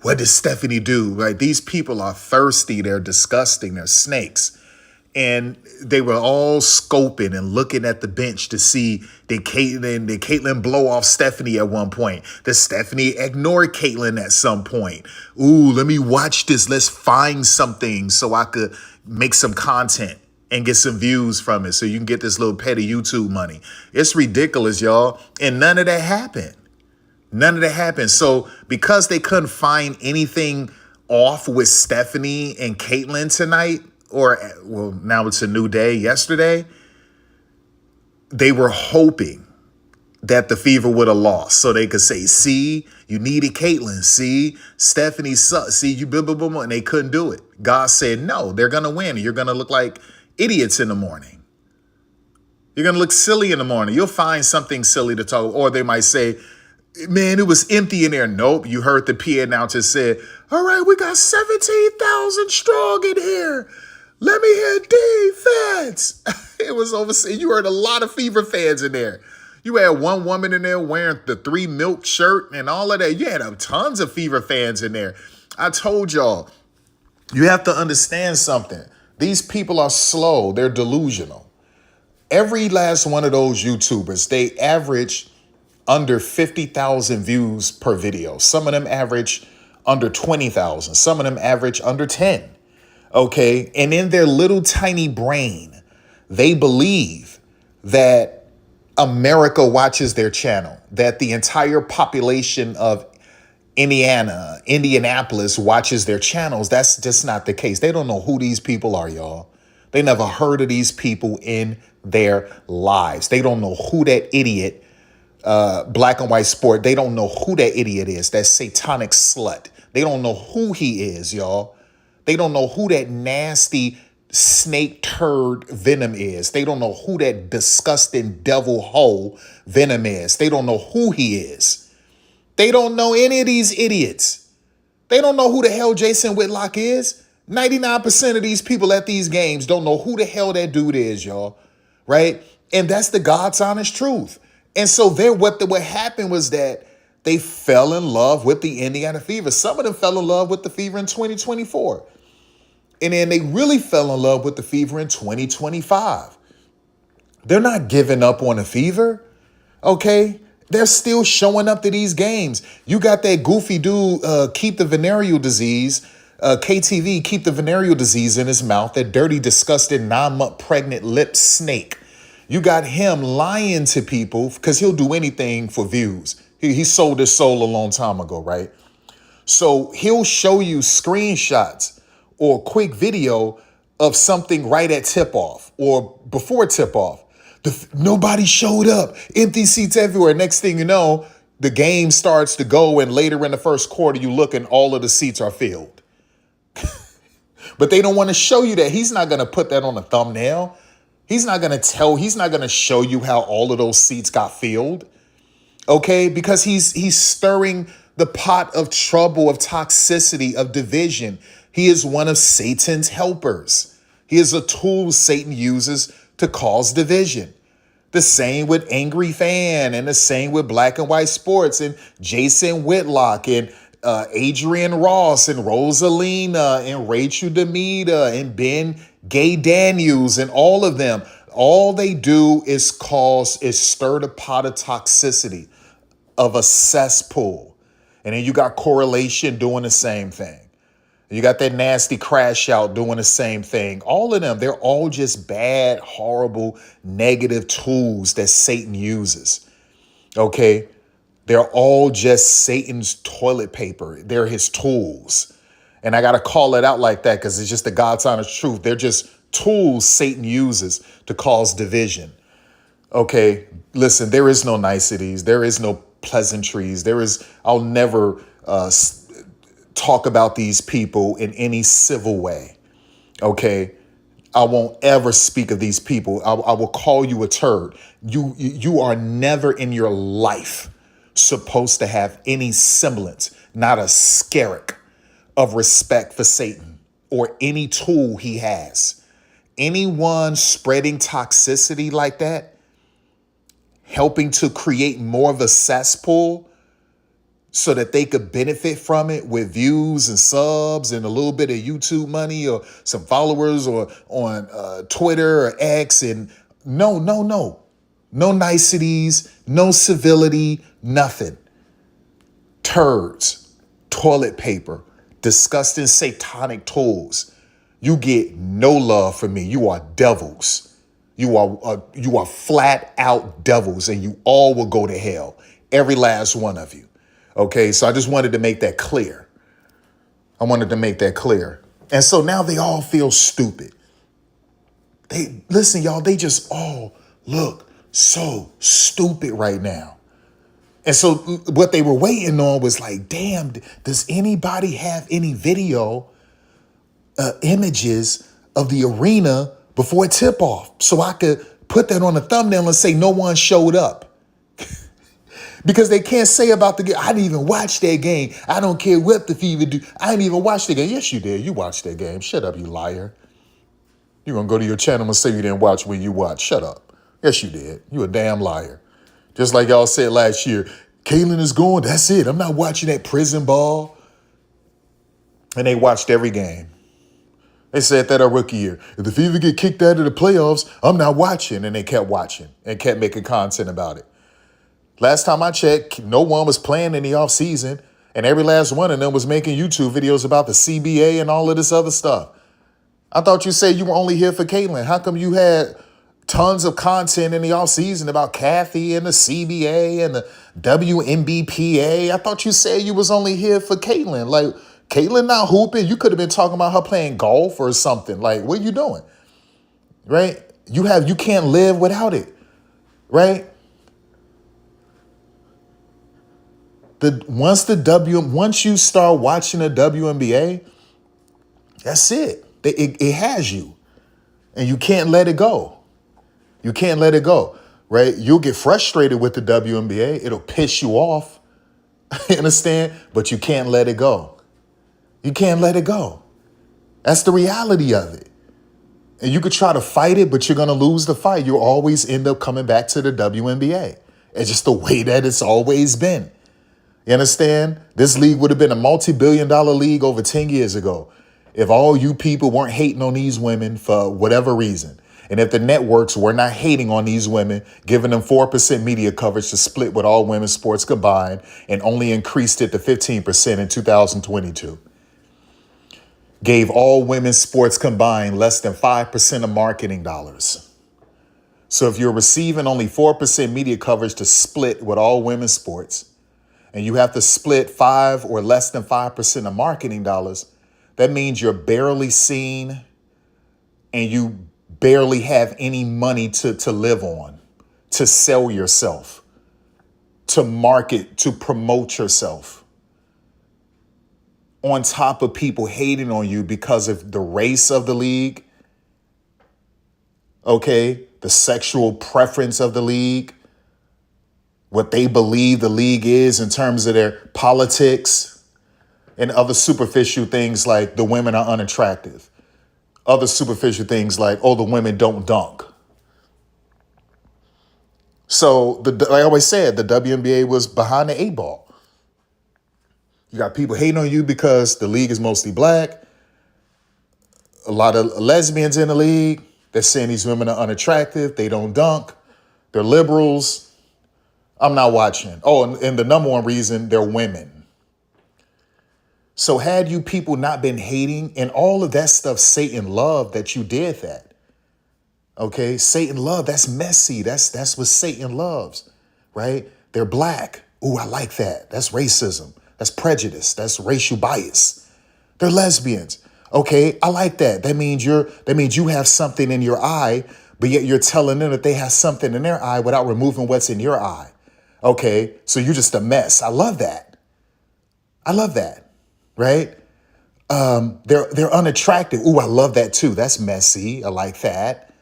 What did Stephanie do? Right? These people are thirsty. They're disgusting. They're snakes. And they were all scoping and looking at the bench to see, did Caitlin blow off Stephanie at one point? Did Stephanie ignore Caitlin at some point? Ooh, let me watch this. Let's find something so I could make some content and get some views from it so you can get this little petty YouTube money. It's ridiculous, y'all. And none of that happened. None of that happened. So because they couldn't find anything off with Stephanie and Caitlin tonight, now it's a new day, yesterday, they were hoping that the Fever would have lost so they could say, see, you needed Caitlin. See, Stephanie sucks. See, you blah, blah, blah, blah. And they couldn't do it. God said, no, they're going to win. You're going to look like idiots in the morning. You're going to look silly in the morning. You'll find something silly to talk. Or they might say, man, it was empty in there. Nope. You heard the PA announcer said, all right, we got 17,000 strong in here. Let me hear defense. It was overseas. You heard a lot of Fever fans in there. You had one woman in there wearing the 3 Milk shirt and all of that. You had tons of Fever fans in there. I told y'all, you have to understand something. These people are slow. They're delusional. Every last one of those YouTubers, they average under 50,000 views per video. Some of them average under 20,000. Some of them average under 10. Okay. And in their little tiny brain, they believe that America watches their channel, that the entire population of Indianapolis watches their channels. That's just not the case. They don't know who these people are, y'all. They never heard of these people in their lives. They don't know who that idiot, black and white sport. They don't know who that idiot is, that satanic slut. They don't know who he is, y'all. They don't know who that nasty snake turd Venom is. They don't know who that disgusting devil hole Venom is. They don't know who he is. They don't know any of these idiots. They don't know who the hell Jason Whitlock is. 99% of these people at these games don't know who the hell that dude is, y'all. Right? And that's the God's honest truth. And so what happened was that they fell in love with the Indiana Fever. Some of them fell in love with the Fever in 2024. And then they really fell in love with the Fever in 2025. They're not giving up on the Fever. Okay? They're still showing up to these games. You got that goofy dude, keep the venereal disease, KTV, keep the venereal disease in his mouth, that dirty, disgusting, 9-month pregnant lip snake. You got him lying to people because he'll do anything for views. He sold his soul a long time ago, right? So he'll show you screenshots or a quick video of something right at tip-off or before tip-off. Nobody showed up. Empty seats everywhere. Next thing you know, the game starts to go, and later in the first quarter, you look and all of the seats are filled. But they don't want to show you that. He's not going to put that on a thumbnail. He's not going to show you how all of those seats got filled. Okay? Because he's stirring the pot of trouble, of toxicity, of division. He is one of Satan's helpers. He is a tool Satan uses to cause division. The same with Angry Fan, and the same with Black and White Sports, and Jason Whitlock, and Adrian Ross, and Rosalina, and Rachel Demita, and Ben Gay Daniels, and all of them. All they do is stir the pot of toxicity of a cesspool. And then you got Correlation doing the same thing. You got that nasty Crash Out doing the same thing. All of them, they're all just bad, horrible, negative tools that Satan uses. Okay? They're all just Satan's toilet paper. They're his tools. And I got to call it out like that because it's just the God's honest truth. They're just tools Satan uses to cause division. Okay? Listen, there is no niceties. There is no pleasantries. I'll never talk about these people in any civil way. Okay? I won't ever speak of these people. I will call you a turd. You are never in your life supposed to have any semblance, not a skerrick of respect for Satan or any tool he has. Anyone spreading toxicity like that, helping to create more of a cesspool so that they could benefit from it with views and subs and a little bit of YouTube money or some followers or on Twitter or X. And no niceties, no civility, nothing. Turds, toilet paper, disgusting satanic tools. You get no love from me. You are devils. You are flat out devils, and you all will go to hell. Every last one of you. Okay, so I just wanted to make that clear. And so now they all feel stupid. Listen, y'all, they just all look so stupid right now. And so what they were waiting on was like, damn, does anybody have any video images of the arena before tip off so I could put that on a thumbnail and say no one showed up? Because they can't say about the game, I didn't even watch that game. I don't care what the Fever do. I didn't even watch the game. Yes, you did. You watched that game. Shut up, you liar. You're going to go to your channel and say you didn't watch when you watched. Shut up. Yes, you did. You a damn liar. Just like y'all said last year, Caitlyn is going, that's it. I'm not watching that prison ball. And they watched every game. They said that our rookie year. If the Fever get kicked out of the playoffs, I'm not watching. And they kept watching and kept making content about it. Last time I checked, no one was playing in the offseason. And every last one of them was making YouTube videos about the CBA and all of this other stuff. I thought you said you were only here for Caitlyn. How come you had tons of content in the offseason about Kathy and the CBA and the WNBPA? I thought you said you was only here for Caitlyn. Like, Caitlyn not hooping. You could have been talking about her playing golf or something. Like, what are you doing? Right? You can't live without it. Right? Once you start watching the WNBA, that's it. It has you. And you can't let it go. You can't let it go. Right? You'll get frustrated with the WNBA. It'll piss you off. You understand? But you can't let it go. You can't let it go. That's the reality of it. And you could try to fight it, but you're going to lose the fight. You'll always end up coming back to the WNBA. It's just the way that it's always been. You understand? This league would have been a multi-billion-dollar league over 10 years ago if all you people weren't hating on these women for whatever reason. And if the networks were not hating on these women, giving them 4% media coverage to split with all women's sports combined and only increased it to 15% in 2022. Gave all women's sports combined less than 5% of marketing dollars. So if you're receiving only 4% media coverage to split with all women's sports, and you have to split 5 or less than 5% of marketing dollars, that means you're barely seen and you barely have any money to live on, to sell yourself, to market, to promote yourself. On top of people hating on you because of the race of the league, okay, the sexual preference of the league, what they believe the league is in terms of their politics, and other superficial things like the women are unattractive. Other superficial things like, oh, the women don't dunk. So, like I always said, the WNBA was behind the 8 ball. You got people hating on you because the league is mostly black. A lot of lesbians in the league. They're saying these women are unattractive. They don't dunk. They're liberals. I'm not watching. Oh, and the number one reason, they're women. So had you people not been hating and all of that stuff, Satan loved that you did that. Okay, Satan loved, that's messy. That's what Satan loves, right? They're black. Ooh, I like that. That's racism. That's prejudice. That's racial bias. They're lesbians. Okay, I like that. That means you have something in your eye, but yet you're telling them that they have something in their eye without removing what's in your eye. Okay, so you're just a mess. I love that. I love that, right? They're unattractive. Ooh, I love that too. That's messy. I like that.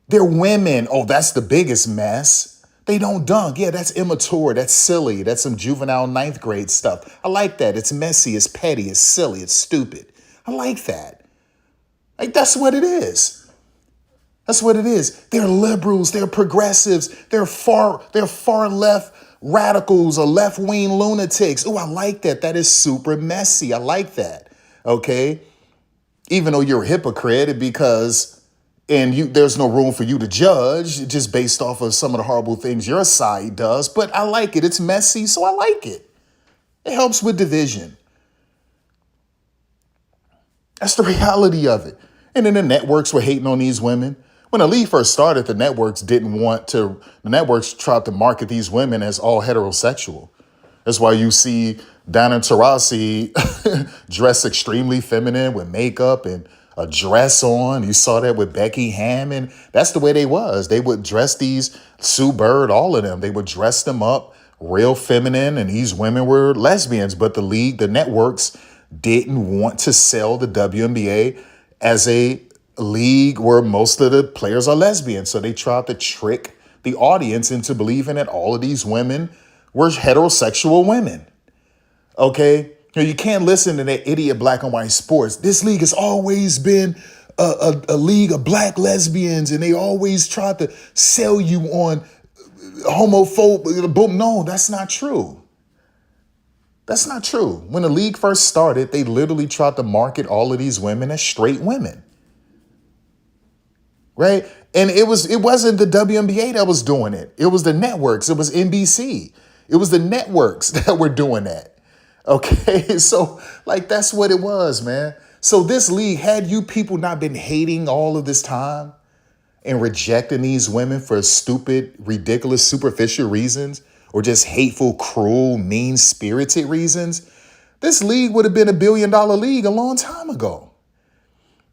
They're women. Oh, that's the biggest mess. They don't dunk. Yeah, that's immature. That's silly. That's some juvenile 9th grade stuff. I like that. It's messy. It's petty. It's silly. It's stupid. I like that. Like, that's what it is. That's what it is. They're liberals. They're progressives. They're far left radicals or left-wing lunatics. Oh, I like that. That is super messy. I like that. Okay? Even though you're a hypocrite because there's no room for you to judge just based off of some of the horrible things your side does. But I like it. It's messy, so I like it. It helps with division. That's the reality of it. And then the networks were hating on these women. When the league first started, the networks tried to market these women as all heterosexual. That's why you see Diana Taurasi dressed extremely feminine with makeup and a dress on. You saw that with Becky Hammond. That's the way they was. They would dress these, Sue Bird, all of them. They would dress them up real feminine, and these women were lesbians. But the league, the networks, didn't want to sell the WNBA as a league where most of the players are lesbians. So they tried to trick the audience into believing that all of these women were heterosexual women. Okay? You can't listen to that idiot black and white sports. This league has always been a league of black lesbians, and they always tried to sell you on homophobe. Boom. No, that's not true. That's not true. When the league first started, they literally tried to market all of these women as straight women. Right? And it wasn't the WNBA that was doing it. It was the networks. It was NBC. It was the networks that were doing that. Okay? So, like, that's what it was, man. So this league, had you people not been hating all of this time and rejecting these women for stupid, ridiculous, superficial reasons, or just hateful, cruel, mean-spirited reasons, this league would have been $1 billion league a long time ago.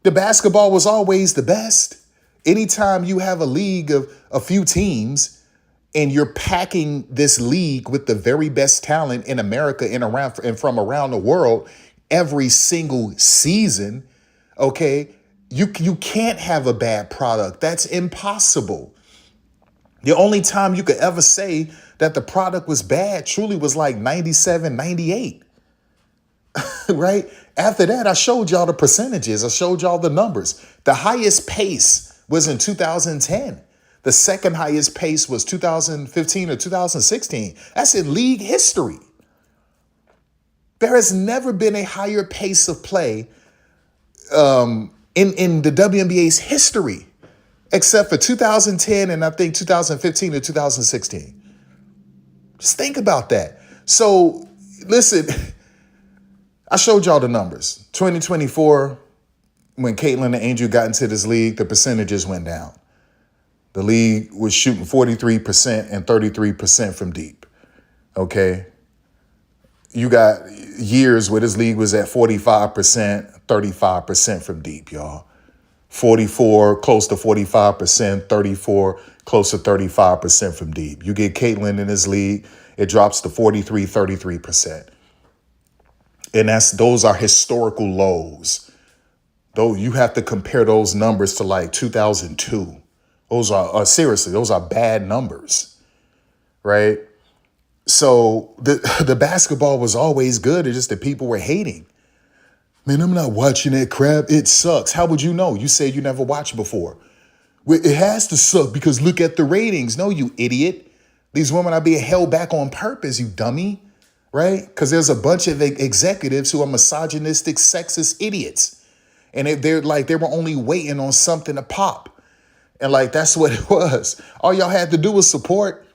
The basketball was always the best. Anytime you have a league of a few teams and you're packing this league with the very best talent in America and from around the world every single season, okay, you can't have a bad product. That's impossible. The only time you could ever say that the product was bad truly was like 97, 98. Right? After that, I showed y'all the percentages. I showed y'all the numbers. The highest pace was in 2010. The second highest pace was 2015 or 2016. That's in league history. There has never been a higher pace of play in the WNBA's history, except for 2010 and I think 2015 or 2016. Just think about that. So, listen, I showed y'all the numbers. 2024, when Caitlin and Angel got into this league, the percentages went down. The league was shooting 43% and 33% from deep. Okay? You got years where this league was at 45%, 35% from deep, y'all. 44, close to 45%, 34, close to 35% from deep. You get Caitlin in this league, it drops to 43, 33%. And those are historical lows. Though you have to compare those numbers to like 2002. Those are seriously, those are bad numbers, right? So the basketball was always good. It's just that people were hating. Man, I'm not watching that crap. It sucks. How would you know? You said you never watched before. Well, it has to suck because look at the ratings. No, you idiot. These women are being held back on purpose, you dummy, right? Because there's a bunch of executives who are misogynistic, sexist idiots. And they're like, they were only waiting on something to pop. And like, that's what it was. All y'all had to do was support.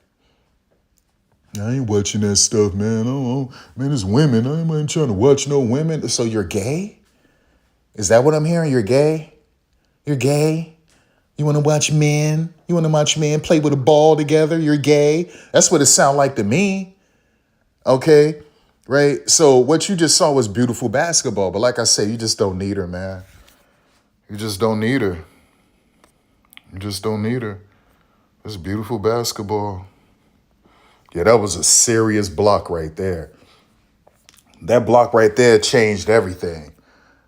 I ain't watching that stuff, man. Oh, man, it's women. I ain't trying to watch no women. So you're gay? Is that what I'm hearing? You're gay? You're gay? You want to watch men? You want to watch men play with a ball together? You're gay? That's what it sounds like to me. Okay? Right? So what you just saw was beautiful basketball. But like I said, you just don't need her, man. You just don't need her. You just don't need her. It's beautiful basketball. Yeah, that was a serious block right there. That block right there changed everything.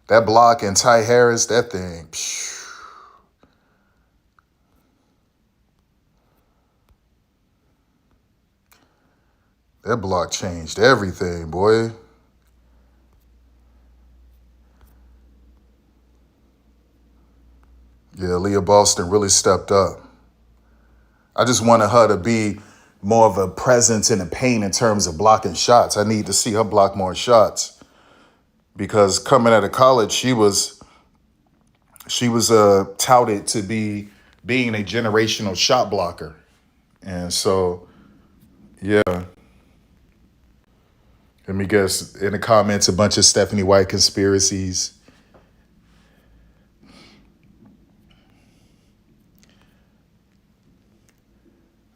That block and Ty Harris, that thing. Phew. That block changed everything, boy. Yeah, Leah Boston really stepped up. I just wanted her to be more of a presence in the paint in terms of blocking shots. I need to see her block more shots because coming out of college, she was touted to be being a generational shot blocker. And so, yeah. Let me guess, in the comments, a bunch of Stephanie White conspiracies.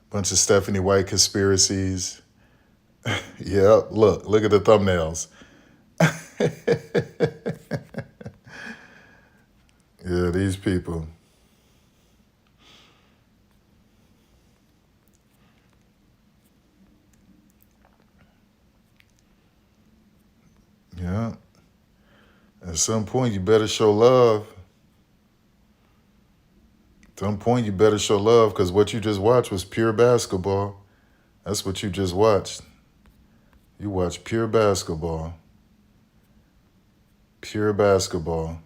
Bunch of Stephanie White conspiracies. Yeah, look at the thumbnails. Yeah, these people. Yeah. At some point, you better show love. At some point, you better show love because what you just watched was pure basketball. That's what you just watched. You watched pure basketball. Pure basketball.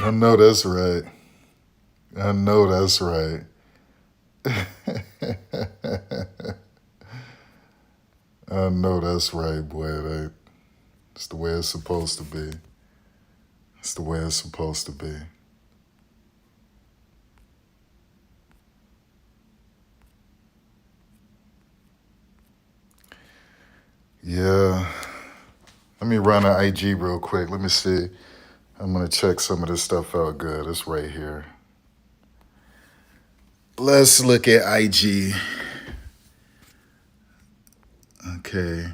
I know that's right. I know that's right. I know that's right, boy. It's the way it's supposed to be. It's the way it's supposed to be. Yeah. Let me run an IG real quick. Let me see. I'm going to check some of this stuff out good. It's right here. Let's look at IG. Okay.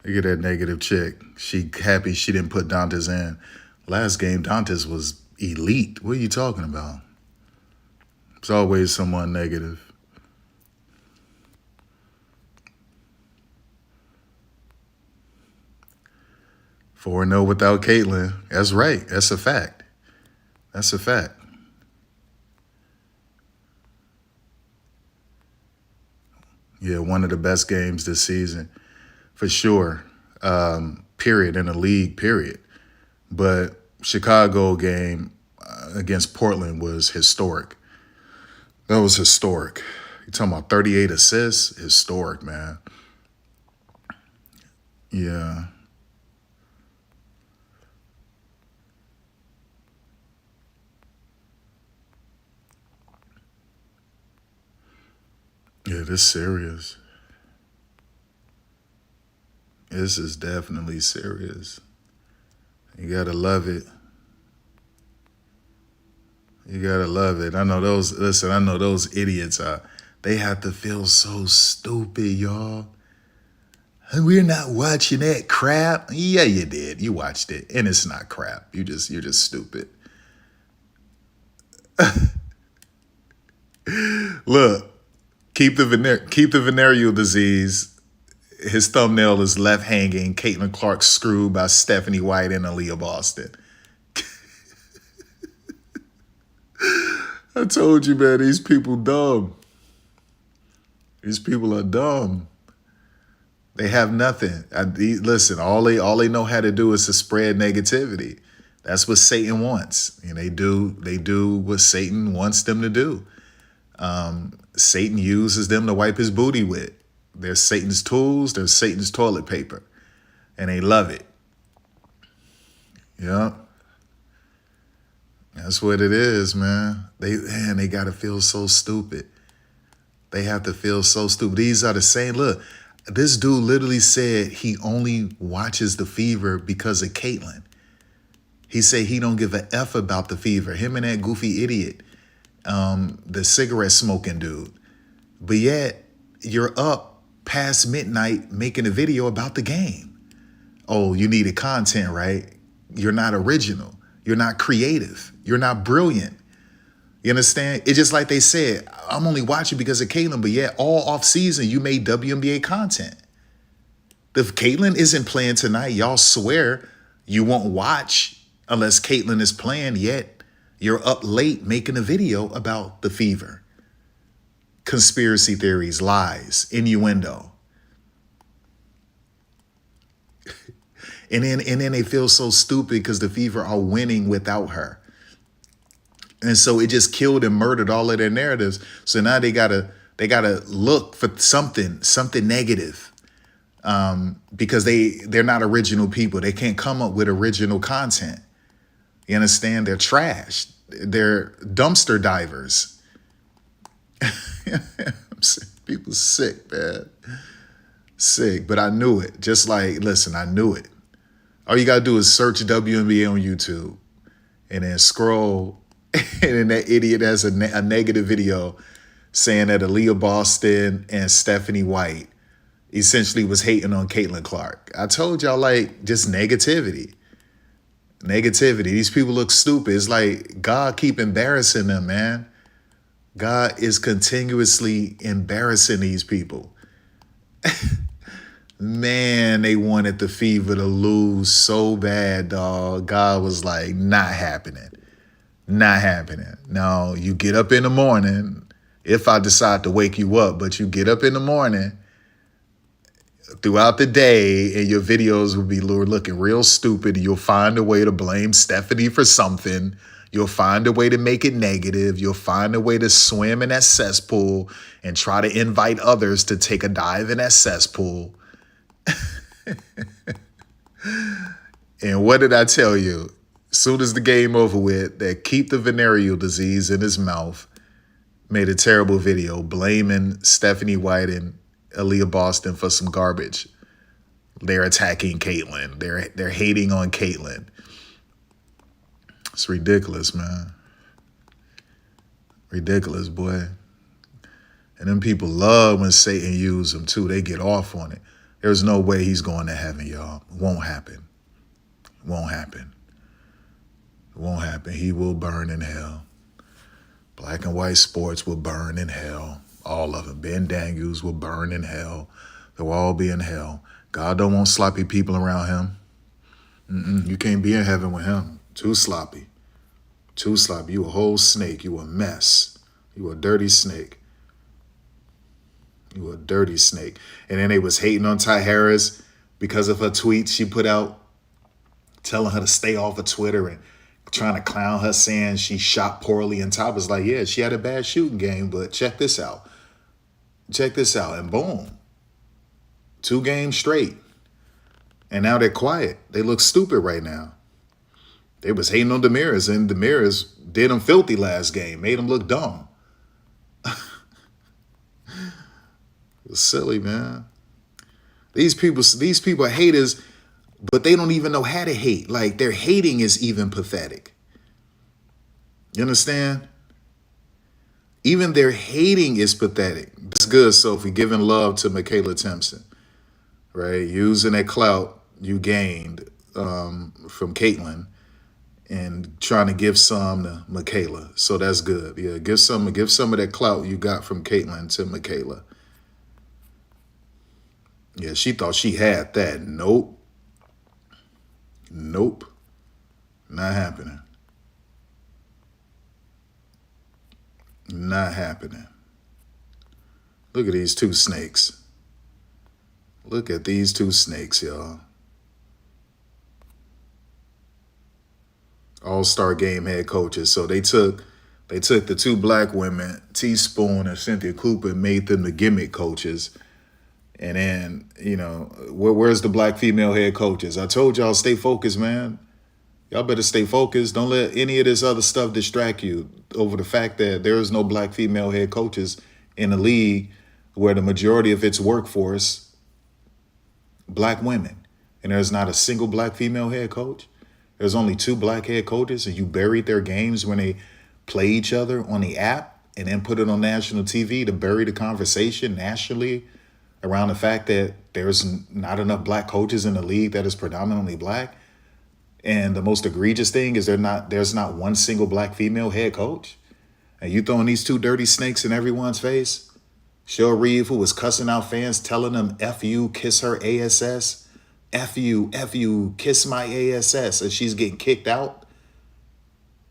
Look at that negative chick. She happy she didn't put Dantes in. Last game, Dantes was elite. What are you talking about? It's always someone negative. Four no without Caitlyn. That's right. That's a fact. That's a fact. Yeah, one of the best games this season, for sure. Period, in the league, period. But Chicago game against Portland was historic. That was historic. You're talking about 38 assists? Historic, man. Yeah. Yeah, this is serious. This is definitely serious. You gotta love it. You gotta love it. I know those idiots they have to feel so stupid, y'all. We're not watching that crap. Yeah, you did. You watched it. And it's not crap. You're just stupid. Look, keep the venereal disease. His thumbnail is left hanging. Caitlin Clark screwed by Stephanie White and Aaliyah Boston. I told you, man, these people dumb. These people are dumb. They have nothing. Listen, all they know how to do is to spread negativity. That's what Satan wants. And they do what Satan wants them to do. Satan uses them to wipe his booty with. They're Satan's tools. They're Satan's toilet paper. And they love it. Yeah. That's what it is, man. They got to feel so stupid. They have to feel so stupid. These are the same. Look, this dude literally said he only watches The Fever because of Caitlyn. He said he don't give a F about The Fever. Him and that goofy idiot, the cigarette smoking dude. But yet, you're up past midnight making a video about the game. Oh, you needed content, right? You're not original. You're not creative. You're not brilliant. You understand? It's just like they said, I'm only watching because of Caitlyn, but yet all off season you made WNBA content. If Caitlyn isn't playing tonight, y'all swear you won't watch unless Caitlyn is playing, yet you're up late making a video about The Fever. Conspiracy theories, lies, innuendo. And then they feel so stupid because The Fever are winning without her. And so it just killed and murdered all of their narratives. So now they gotta look for something negative. Because they're not original people. They can't come up with original content. You understand? They're trash. They're dumpster divers. People sick, man. Sick. But I knew it. Just like, listen, I knew it. All you gotta do is search WNBA on YouTube and then scroll, and then that idiot has a negative video saying that Aaliyah Boston and Stephanie White essentially was hating on Caitlin Clark. I told y'all, like, just negativity. Negativity. These people look stupid. It's like God keep embarrassing them, man. God is continuously embarrassing these people. Man, they wanted the Fever to lose so bad, dog. God was like, not happening. Not happening. No, you get up in the morning, if I decide to wake you up, but you get up in the morning throughout the day and your videos will be looking real stupid. You'll find a way to blame Stephanie for something. You'll find a way to make it negative. You'll find a way to swim in that cesspool and try to invite others to take a dive in that cesspool. And what did I tell you? As soon as the game over with, that keep the venereal disease in his mouth made a terrible video blaming Stephanie White and Aaliyah Boston for some garbage. They're attacking Caitlyn. They're hating on Caitlyn. It's ridiculous, man. Ridiculous, boy. And then people love when Satan uses them too. They get off on it. There's no way he's going to heaven, y'all. It won't happen. It won't happen. It won't happen. He will burn in hell. Black and white sports will burn in hell. All of them. Ben Daniels will burn in hell. They'll all be in hell. God don't want sloppy people around him. You can't be in heaven with him. Too sloppy. Too sloppy. You a whole snake. You a mess. You a dirty snake. You a dirty snake. And then they was hating on Ty Harris because of her tweets she put out telling her to stay off of Twitter and trying to clown her, saying she shot poorly. And Ty was like, yeah, she had a bad shooting game, but check this out. Check this out. And boom. 2 games straight. And now they're quiet. They look stupid right now. They was hating on Damaris, and Damaris did them filthy last game, made them look dumb. It was silly, man. These people are haters, but they don't even know how to hate. Like, their hating is even pathetic. You understand? Even their hating is pathetic. That's good, Sophie, giving love to Michaela Timpson, right? Using that clout you gained from Caitlyn and trying to give some to Michaela. So that's good. Yeah, give some of that clout you got from Caitlyn to Michaela. Yeah, she thought she had that. Nope. Nope. Not happening. Not happening. Look at these 2 snakes. Look at these 2 snakes, y'all. All-Star Game head coaches. So they took the 2 black women, Teaspoon and Cynthia Cooper, and made them the gimmick coaches. And then, you know, where's the black female head coaches? I told y'all, stay focused, man. Y'all better stay focused. Don't let any of this other stuff distract you over the fact that there is no black female head coaches in a league where the majority of its workforce, black women, and there's not a single black female head coach. There's only 2 black head coaches, and you buried their games when they play each other on the app and then put it on national TV to bury the conversation nationally around the fact that there's not enough black coaches in the league that is predominantly black. And the most egregious thing is there's not one single black female head coach. And you throwing these 2 dirty snakes in everyone's face? Cheryl Reeve, who was cussing out fans, telling them, F you, kiss her ASS. F you, kiss my ASS. And she's getting kicked out,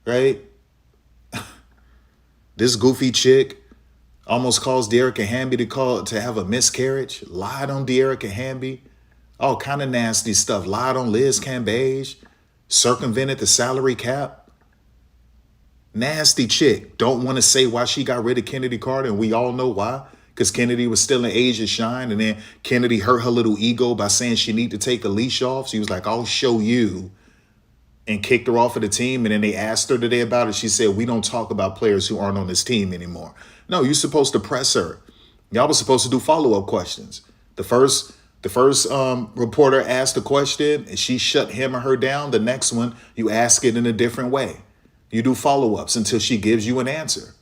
right? This goofy chick almost caused De'Erica Hamby to have a miscarriage, lied on De'Erica Hamby, all kind of nasty stuff, lied on Liz Cambage, circumvented the salary cap. Nasty chick. Don't want to say why she got rid of Kennedy Carter, and we all know why. Because Kennedy was still in age of shine, and then Kennedy hurt her little ego by saying she need to take a leash off. She was like, I'll show you, and kicked her off of the team. And then they asked her today about it. She said, we don't talk about players who aren't on this team anymore. No, you're supposed to press her Y'all was supposed to do follow-up questions. The first reporter asked a question and she shut him or her down. The next one, you ask it in a different way. You do follow-ups until she gives you an answer.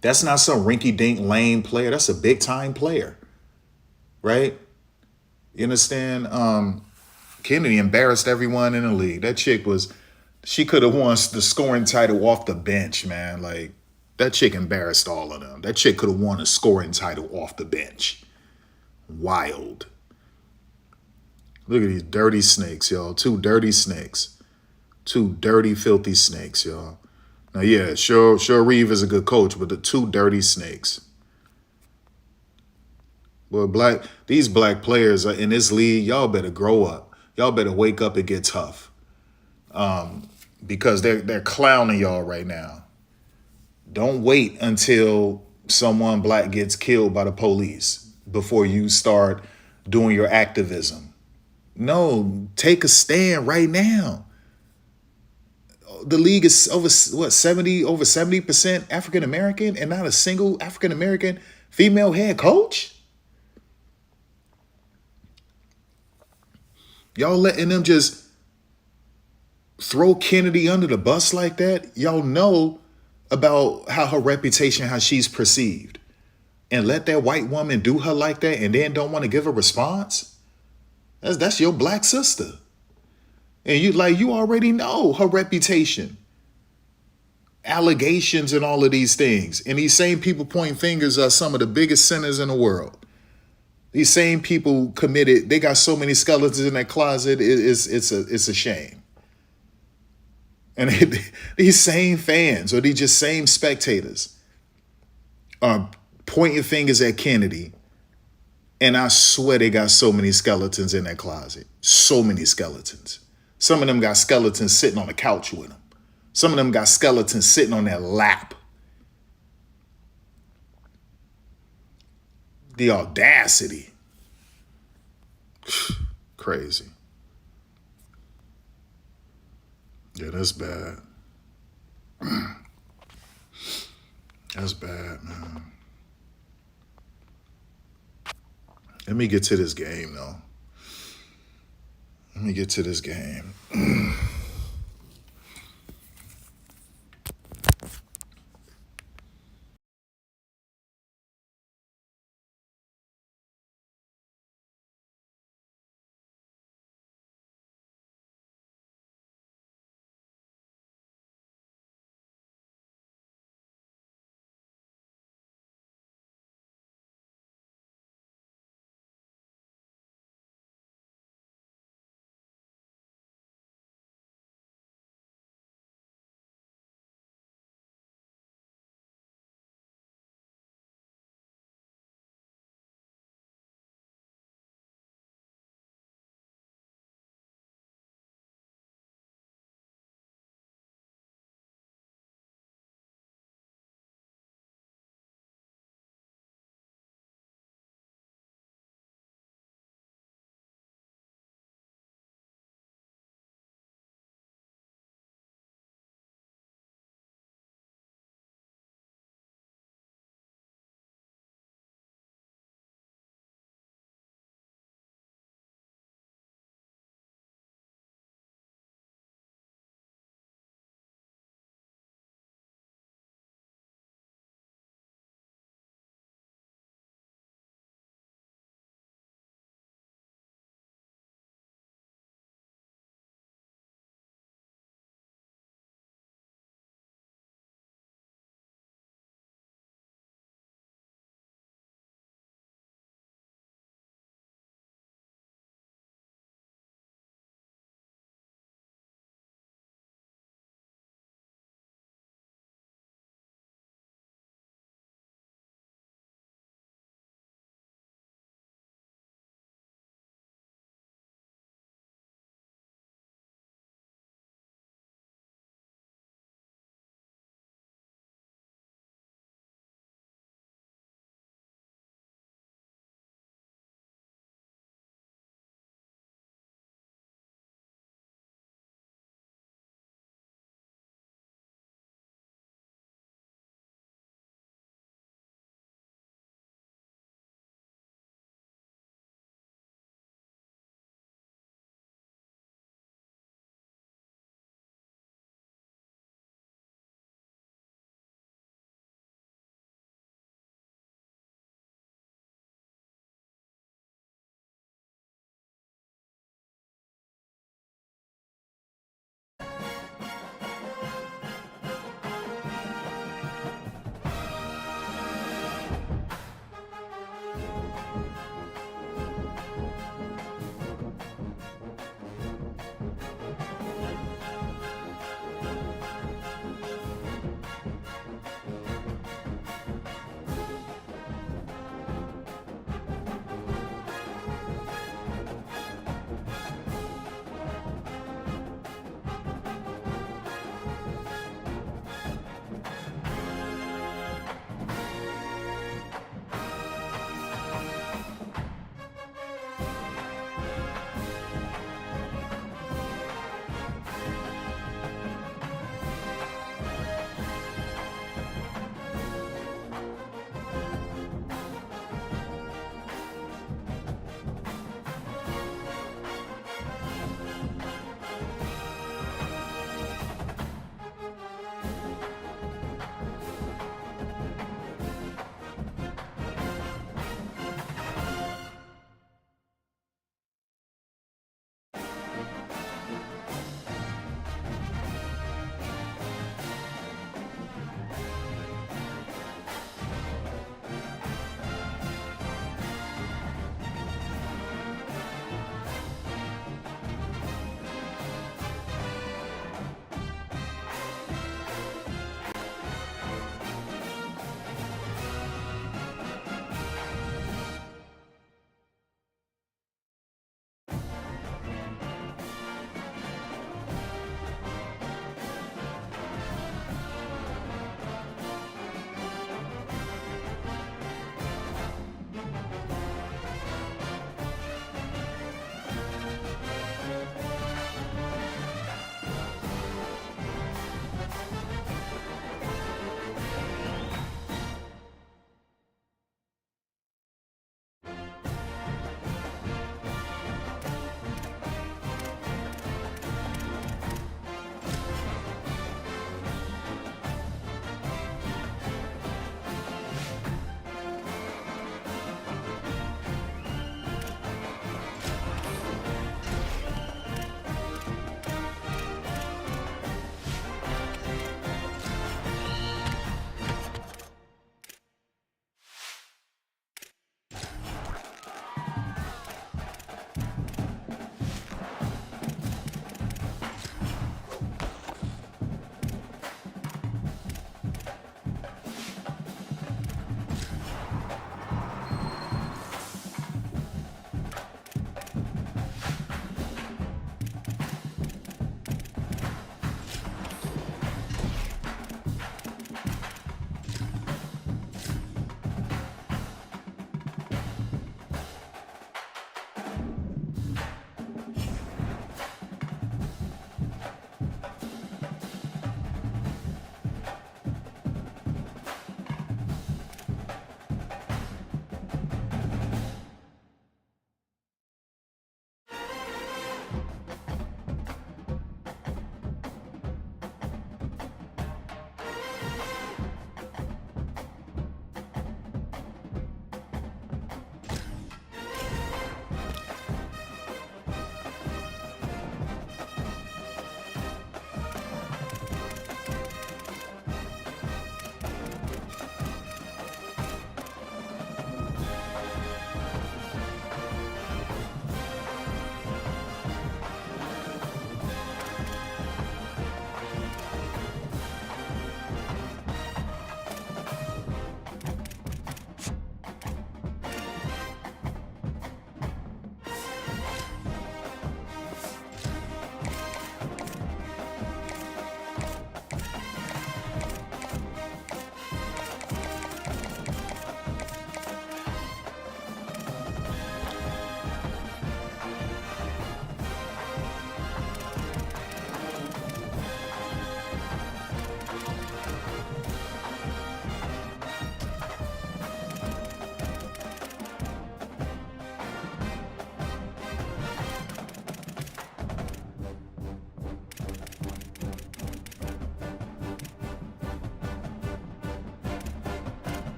That's not some rinky-dink lame player. That's a big-time player, right? You understand? Kennedy embarrassed everyone in the league. That chick she could have won the scoring title off the bench, man. Like, that chick embarrassed all of them. That chick could have won a scoring title off the bench. Wild. Look at these dirty snakes, y'all. Two dirty snakes. Two dirty, filthy snakes, y'all. Now, yeah, sure, Reeve is a good coach, but the two dirty snakes. Boy, these black players are in this league. Y'all better grow up. Y'all better wake up and get tough. Because they're clowning y'all right now. Don't wait until someone black gets killed by the police before you start doing your activism. No, take a stand right now. The league is over 70% African American and not a single African American female head coach. Y'all letting them just throw Kennedy under the bus like that? Y'all know about how her reputation, how she's perceived. And let that white woman do her like that and then don't want to give a response? That's your black sister. And you already know her reputation. Allegations and all of these things. And these same people pointing fingers are some of the biggest sinners in the world. These same people committed, they got so many skeletons in their closet, it's a shame. And these same fans or these just same spectators are pointing fingers at Kennedy. And I swear they got so many skeletons in their closet. So many skeletons. Some of them got skeletons sitting on the couch with them. Some of them got skeletons sitting on their lap. The audacity. Crazy. Yeah, that's bad. That's bad, man. Let me get to this game, though. Let me get to this game.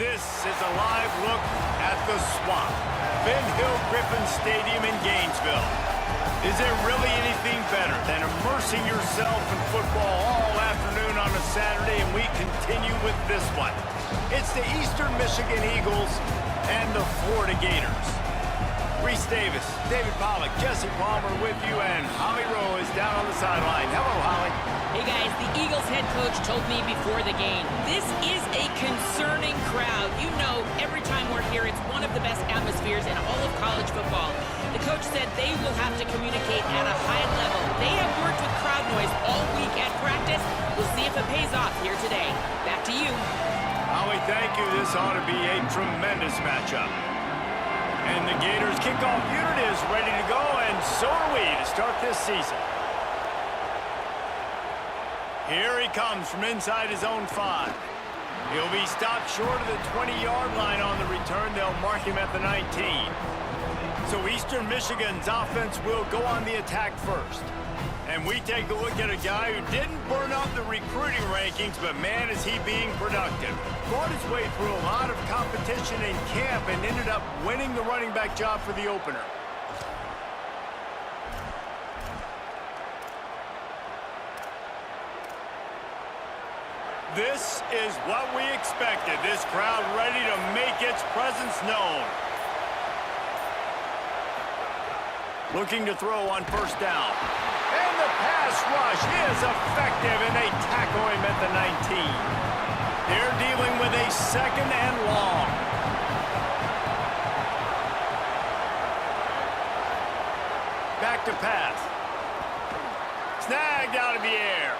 This is a live look at the Swamp, Ben Hill Griffin Stadium in Gainesville. Is there really anything better than immersing yourself in football all afternoon on a Saturday, and we continue with this one. It's the Eastern Michigan Eagles and the Florida Gators. Reese Davis, David Pollack, Jesse Palmer with you, and Holly Rowe is down on the sideline. Hello, Holly. Hey guys, the Eagles head coach told me before the game, this is a concerning crowd. You know, every time we're here, it's one of the best atmospheres in all of college football. The coach said they will have to communicate at a high level. They have worked with crowd noise all week at practice. We'll see if it pays off here today. Back to you. Holly, thank you. This ought to be a tremendous matchup. And the Gators kickoff unit is ready to go, and so are we to start this season. Here he comes from inside his own 5. He'll be stopped short of the 20-yard line on the return. They'll mark him at the 19. So Eastern Michigan's offense will go on the attack first. And we take a look at a guy who didn't burn up the recruiting rankings, but man, is he being productive. Fought his way through a lot of competition in camp and ended up winning the running back job for the opener. This is what we expected. This crowd ready to make its presence known. Looking to throw on first down. And the pass rush is effective, and they tackle him at the 19. They're dealing with a 2nd and long. Back to pass. Snagged out of the air.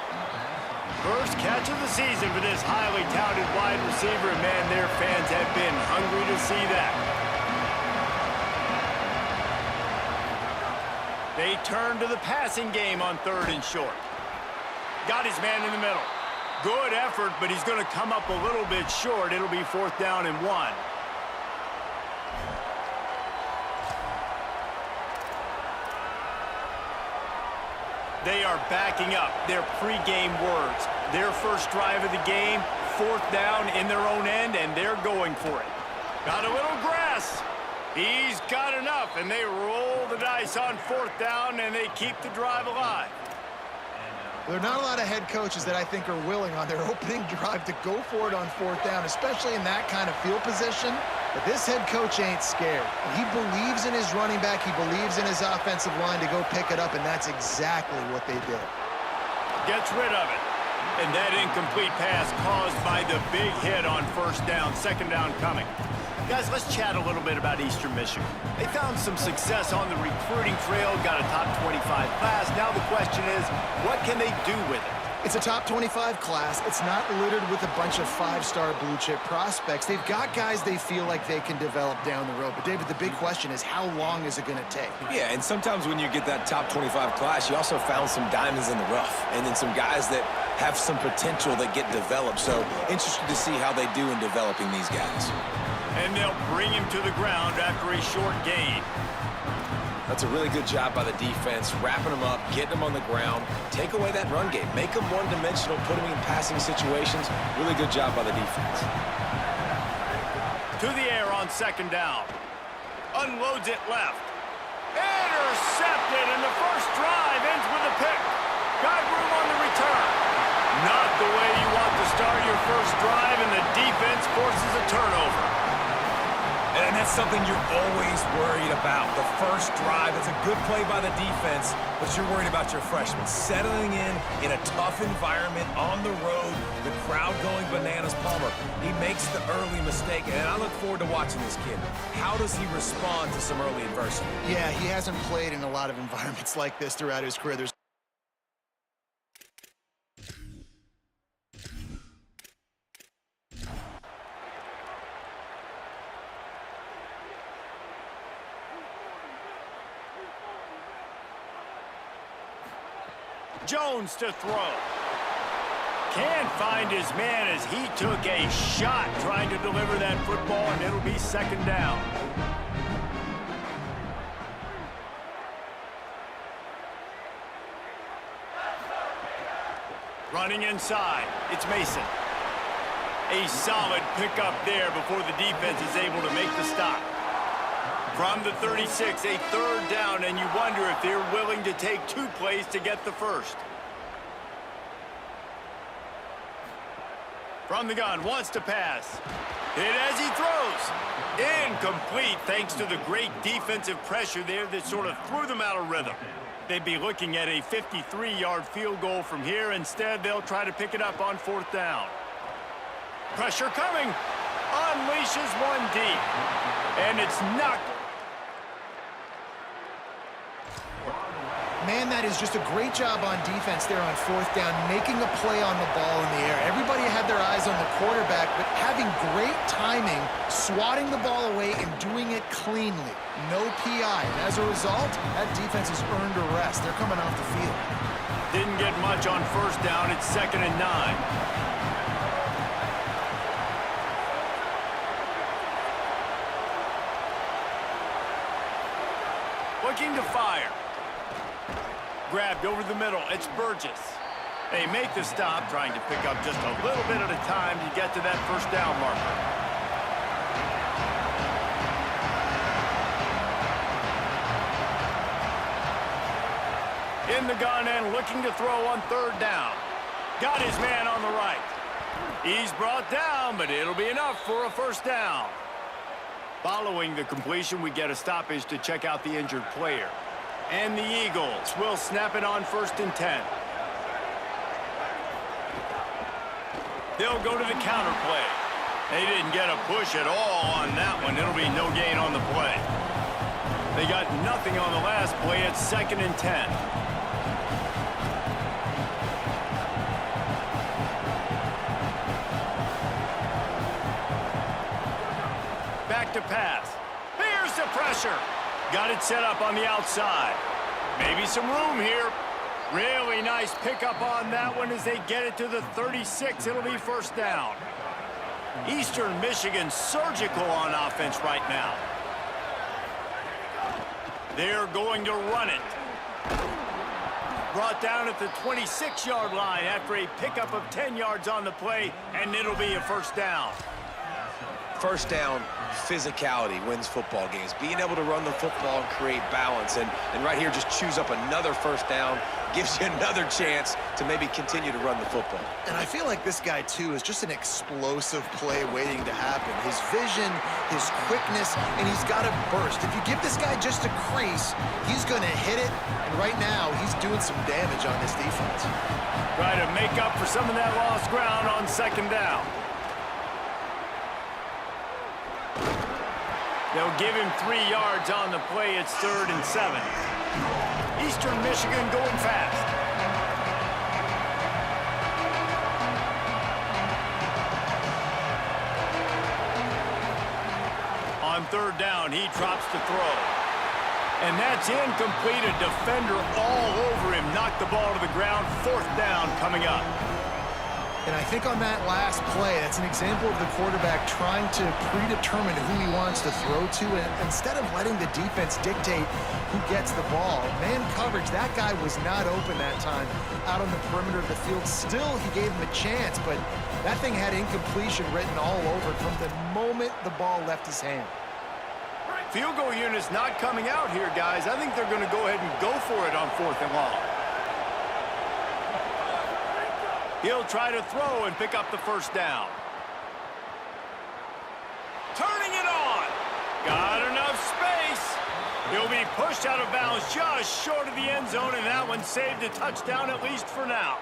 First catch of the season for this highly touted wide receiver, and man, their fans have been hungry to see that. They turn to the passing game on 3rd and short. Got his man in the middle. Good effort, but he's going to come up a little bit short. It'll be 4th down and 1. They are backing up their pregame words. Their first drive of the game, 4th down in their own end, and they're going for it. Got a little grass. He's got enough, and they roll the dice on 4th down, and they keep the drive alive. There are not a lot of head coaches that I think are willing on their opening drive to go for it on 4th down, especially in that kind of field position. But this head coach ain't scared. He believes in his running back. He believes in his offensive line to go pick it up, and that's exactly what they did. Gets rid of it. And that incomplete pass caused by the big hit on 1st down, 2nd down coming. Guys, let's chat a little bit about Eastern Michigan. They found some success on the recruiting trail, got a top 25 class. Now the question is, what can they do with it? It's a top 25 class. It's not littered with a bunch of 5-star blue-chip prospects. They've got guys they feel like they can develop down the road. But, David, the big question is, how long is it going to take? Yeah, and sometimes when you get that top 25 class, you also found some diamonds in the rough. And then some guys that have some potential that get developed. So, interested to see how they do in developing these guys. And they'll bring him to the ground after a short gain. That's a really good job by the defense, wrapping them up, getting them on the ground, take away that run game, make them one-dimensional, put them in passing situations. Really good job by the defense. To the air on 2nd down. Unloads it left. Intercepted, and the first drive ends with a pick. Got room on the return. Not the way you want to start your first drive, and the defense forces a turnover. And that's something you're always worried about. The first drive, it's a good play by the defense, but you're worried about your freshmen settling in a tough environment on the road, the crowd going bananas. Palmer, he makes the early mistake, and I look forward to watching this kid. How does he respond to some early adversity? Yeah, he hasn't played in a lot of environments like this throughout his career. Jones to throw. Can't find his man as he took a shot trying to deliver that football, and it'll be 2nd down. Running inside, it's Mason. A solid pickup there before the defense is able to make the stop. From the 36, a 3rd down, and you wonder if they're willing to take 2 plays to get the first. From the gun, wants to pass. Hit as he throws. Incomplete, thanks to the great defensive pressure there that sort of threw them out of rhythm. They'd be looking at a 53-yard field goal from here. Instead, they'll try to pick it up on 4th down. Pressure coming. Unleashes one deep. And it's knocked. Man, that is just a great job on defense there on 4th down, making a play on the ball in the air. Everybody had their eyes on the quarterback, but having great timing, swatting the ball away, and doing it cleanly. No PI. And as a result, that defense has earned a rest. They're coming off the field. Didn't get much on 1st down. It's 2nd and 9. Looking to fire. Grabbed over the middle. It's Burgess. They make the stop, trying to pick up just a little bit at a time to get to that 1st down marker. In the gun and looking to throw on 3rd down. Got his man on the right. He's brought down, but it'll be enough for a 1st down. Following the completion, we get a stoppage to check out the injured player. And the Eagles will snap it on 1st and 10. They'll go to the counter play. They didn't get a push at all on that one. It'll be no gain on the play. They got nothing on the last play. It's 2nd and 10. back to pass. Here's the pressure. Got it set up on the outside. Maybe some room here. Really nice pickup on that one as they get it to the 36. It'll be first down. Eastern Michigan surgical on offense right now. They're going to run it. Brought down at the 26-yard line after a pickup of 10 yards on the play, and it'll be a first down. First down, physicality wins football games. Being able to run the football and create balance. And right here, just choose up another first down, gives you another chance to maybe continue to run the football. And I feel like this guy, too, is just an explosive play waiting to happen. His vision, his quickness, and he's got a burst. If you give this guy just a crease, he's going to hit it. And right now, he's doing some damage on this defense. Try to make up for some of that lost ground on second down. They'll give him 3 yards on the play. It's 3rd and 7. Eastern Michigan going fast. On 3rd down, he drops to throw. And that's incomplete. A defender all over him. Knocked the ball to the ground. 4th down coming up. And I think on that last play, that's an example of the quarterback trying to predetermine who he wants to throw to, and instead of letting the defense dictate who gets the ball. Man coverage, that guy was not open that time out on the perimeter of the field. Still, he gave him a chance, but that thing had incompletion written all over it from the moment the ball left his hand. Field goal unit's not coming out here, guys. I think they're going to go ahead and go for it on 4th and long. He'll try to throw and pick up the first down. Turning it on. Got enough space. He'll be pushed out of bounds just short of the end zone, and that one saved a touchdown at least for now.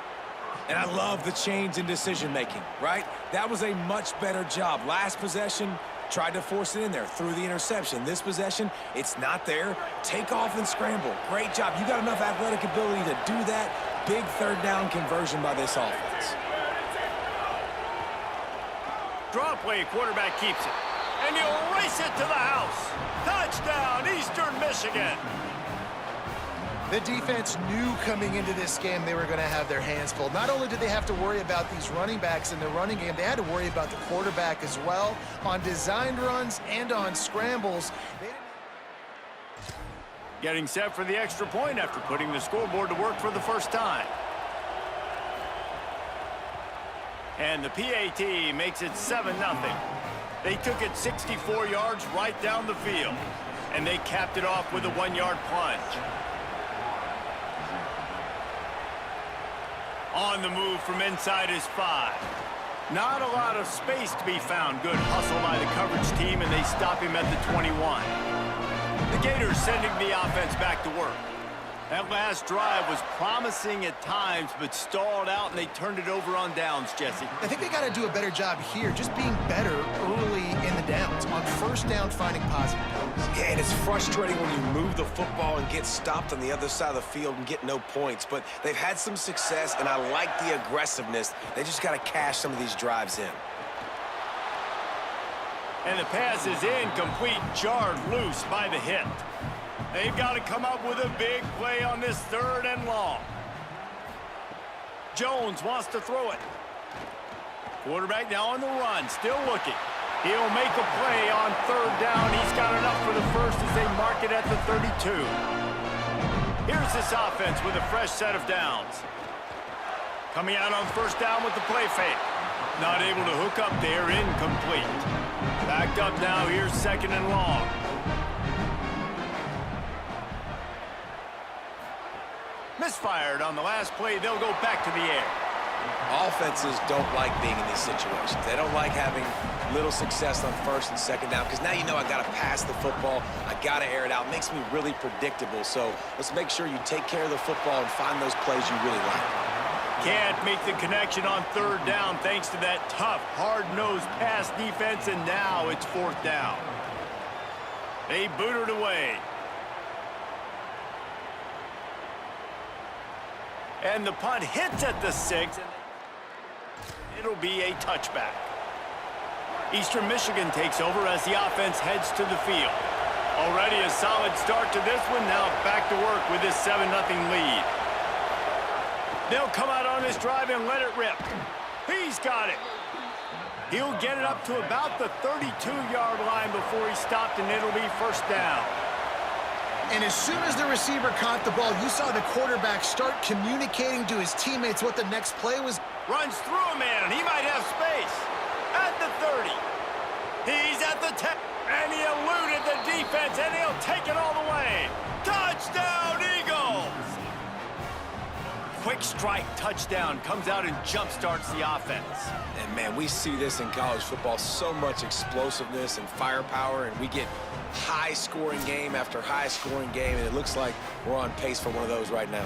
And I love the change in decision-making, right? That was a much better job. Last possession, tried to force it in there, threw the interception. This possession, it's not there. Take off and scramble. Great job. You got enough athletic ability to do that. Big 3rd down conversion by this offense. Draw play, quarterback keeps it. And he'll race it to the house. Touchdown, Eastern Michigan. The defense knew coming into this game they were going to have their hands full. Not only did they have to worry about these running backs in the running game, they had to worry about the quarterback as well. On designed runs and on scrambles, getting set for the extra point after putting the scoreboard to work for the first time. And the PAT makes it 7-0. They took it 64 yards right down the field. And they capped it off with a 1-yard plunge. On the move from inside his 5. Not a lot of space to be found. Good hustle by the coverage team, and they stop him at the 21. The Gators sending the offense back to work. That last drive was promising at times, but stalled out, and they turned it over on downs, Jesse. I think they got to do a better job here, just being better early in the downs. On 1st down, finding positive plays. Yeah, and it's frustrating when you move the football and get stopped on the other side of the field and get no points. But they've had some success, and I like the aggressiveness. They just got to cash some of these drives in. And the pass is incomplete, jarred loose by the hit. They've got to come up with a big play on this 3rd and long. Jones wants to throw it. Quarterback now on the run, still looking. He'll make a play on 3rd down. He's got enough for the first as they mark it at the 32. Here's this offense with a fresh set of downs. Coming out on 1st down with the play fake. Not able to hook up there, incomplete. Backed up now, here's 2nd and long. Misfired on the last play, they'll go back to the air. Offenses don't like being in these situations. They don't like having little success on 1st and 2nd down, because now you know I got to pass the football. I got to air it out. It makes me really predictable. So let's make sure you take care of the football and find those plays you really like. Can't make the connection on 3rd down thanks to that tough, hard-nosed pass defense, and now it's 4th down. They boot it away. And the punt hits at the 6, and it'll be a touchback. Eastern Michigan takes over as the offense heads to the field. Already a solid start to this one. Now back to work with this 7-0 lead. They'll come out on this drive and let it rip. He's got it. He'll get it up to about the 32-yard line before he stopped, and it'll be first down. And as soon as the receiver caught the ball, you saw the quarterback start communicating to his teammates what the next play was. Runs through a man, and he might have space. At the 30. He's at the 10. And he eluded the defense, and he'll take it all the way. Touchdown, Eagles! Quick strike touchdown comes out and jump-starts the offense. And, man, we see this in college football, so much explosiveness and firepower, and we get high-scoring game after high-scoring game, and it looks like we're on pace for one of those right now.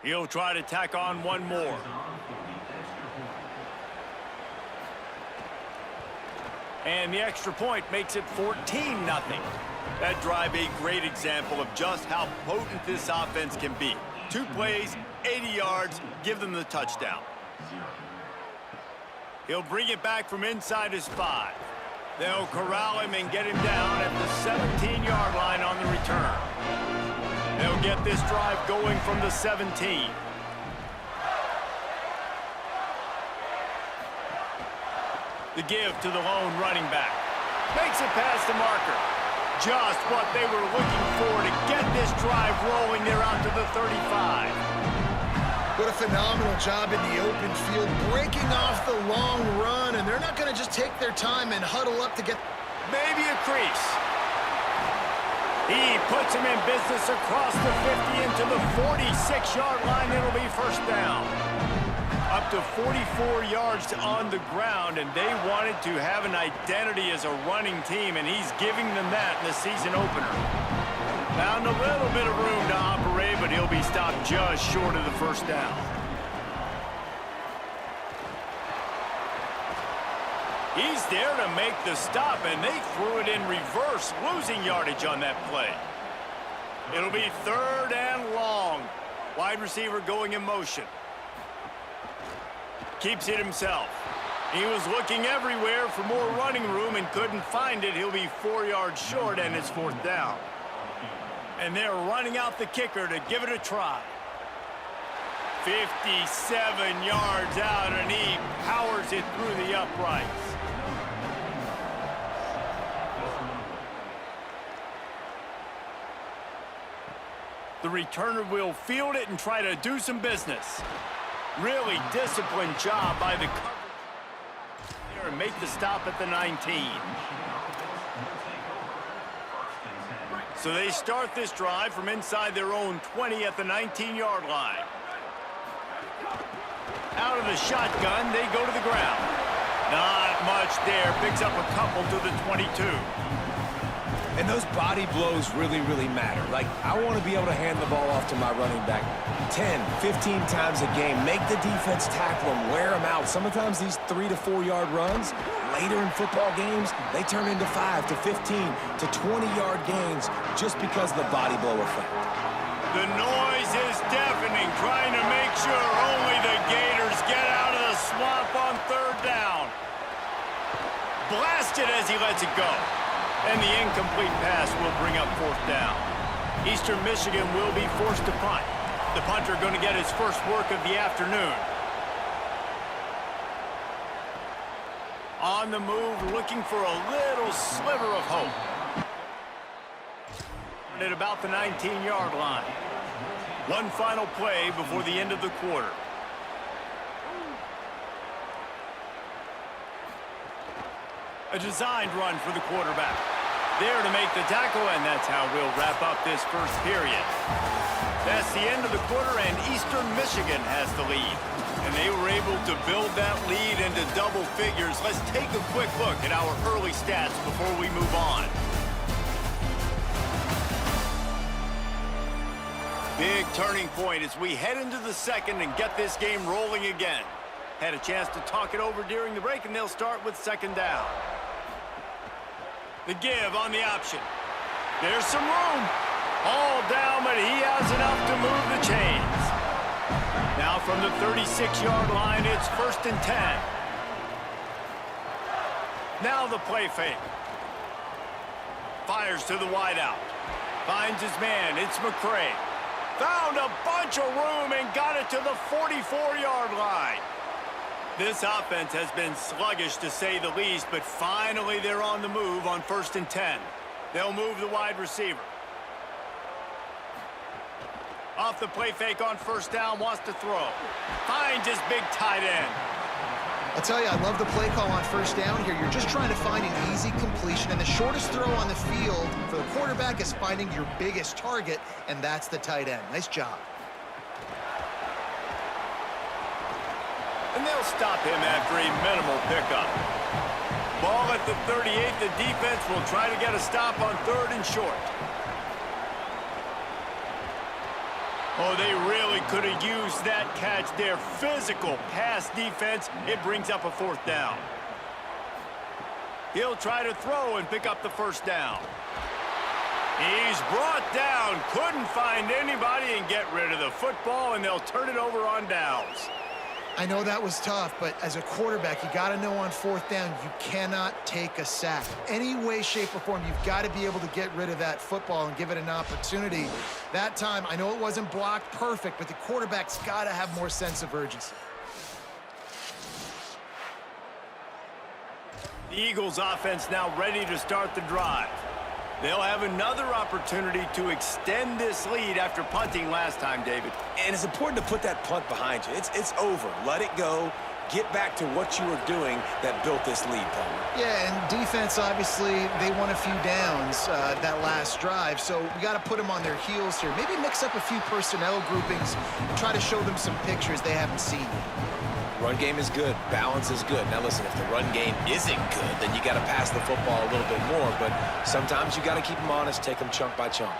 He'll try to tack on one more. And the extra point makes it 14-0. That drive a great example of just how potent this offense can be. 2 plays, 80 yards, give them the touchdown. He'll bring it back from inside his 5. They'll corral him and get him down at the 17-yard line on the return. They'll get this drive going from the 17. The give to the lone running back. Makes it past the marker. Just what they were looking for to get this drive rolling there out to the 35. What a phenomenal job in the open field, breaking off the long run, and they're not going to just take their time and huddle up to get maybe a crease. He puts him in business across the 50 into the 46-yard line. It'll be first down. Up to 44 yards on the ground, and they wanted to have an identity as a running team, and he's giving them that in the season opener. Found a little bit of room to operate, but he'll be stopped just short of the first down. He's there to make the stop, and they threw it in reverse, losing yardage on that play. It'll be 3rd and long. Wide receiver going in motion. Keeps it himself. He was looking everywhere for more running room and couldn't find it. He'll be 4 yards short, and it's 4th down. And they're running out the kicker to give it a try. 57 yards out, and he powers it through the uprights. The returner will field it and try to do some business. Really disciplined job by the coverage there and make the stop at the 19. So they start this drive from inside their own 20 at the 19-yard line. Out of the shotgun, they go to the ground. Not much there. Picks up a couple to the 22. And those body blows really, really matter. Like, I want to be able to hand the ball off to my running back 10, 15 times a game. Make the defense tackle them, wear them out. Sometimes these 3 to 4 yard runs, later in football games, they turn into 5 to 15 to 20-yard gains just because of the body blow effect. The noise is deafening, trying to make sure only the Gators get out of the swamp on 3rd down. Blasted as he lets it go. And the incomplete pass will bring up 4th down. Eastern Michigan will be forced to punt. The punter going to get his first work of the afternoon. On the move, looking for a little sliver of hope. At about the 19-yard line. One final play before the end of the quarter. A designed run for the quarterback. There to make the tackle, and that's how we'll wrap up this first period. That's the end of the quarter, and Eastern Michigan has the lead. And they were able to build that lead into double figures. Let's take a quick look at our early stats before we move on. Big turning point as we head into the second and get this game rolling again. Had a chance to talk it over during the break, and they'll start with second down. The give on the option. There's some room. All down, but he has enough to move the chains. Now from the 36-yard line, it's 1st and 10. Now the play fake. Fires to the wideout. Finds his man. It's McCray. Found a bunch of room and got it to the 44-yard line. This offense has been sluggish to say the least, but finally they're on the move on 1st and 10. They'll move the wide receiver. Off the play fake on 1st down, wants to throw. Finds his big tight end. I'll tell you, I love the play call on 1st down here. You're just trying to find an easy completion, and the shortest throw on the field for the quarterback is finding your biggest target, and that's the tight end. Nice job. And they'll stop him after a minimal pickup. Ball at the 38. The defense will try to get a stop on 3rd and short. Oh, they really could have used that catch there. Physical pass defense. It brings up a 4th down. He'll try to throw and pick up the 1st down. He's brought down. Couldn't find anybody and get rid of the football, and they'll turn it over on downs. I know that was tough, but as a quarterback, you got to know on 4th down, you cannot take a sack. Any way, shape, or form, you've got to be able to get rid of that football and give it an opportunity. That time, I know it wasn't blocked perfect, but the quarterback's got to have more sense of urgency. The Eagles offense now ready to start the drive. They'll have another opportunity to extend this lead after punting last time, David. And it's important to put that punt behind you. It's over. Let it go. Get back to what you were doing that built this lead, Palmer. Yeah, and defense, obviously, they won a few downs that last drive, so we got to put them on their heels here. Maybe mix up a few personnel groupings and try to show them some pictures they haven't seen yet. Run game is good. Balance is good. Now, listen, if the run game isn't good, then you got to pass the football a little bit more, but sometimes you got to keep them honest, take them chunk by chunk.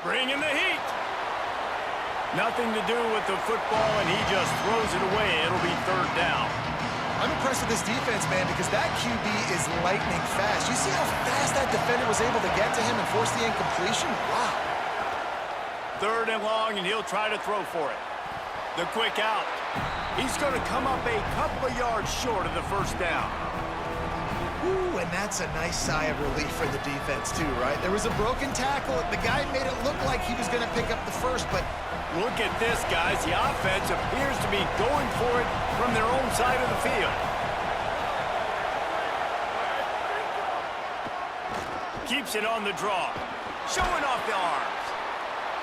Bring in the heat. Nothing to do with the football, and he just throws it away. It'll be 3rd down. I'm impressed with this defense, man, because that QB is lightning fast. You see how fast that defender was able to get to him and force the incompletion? Wow. 3rd and long, and he'll try to throw for it. The quick out. He's going to come up a couple of yards short of the 1st down. Ooh, and that's a nice sigh of relief for the defense, too, right? There was a broken tackle. The guy made it look like he was going to pick up the 1st, but look at this, guys. The offense appears to be going for it from their own side of the field. Keeps it on the draw. Showing off the arms.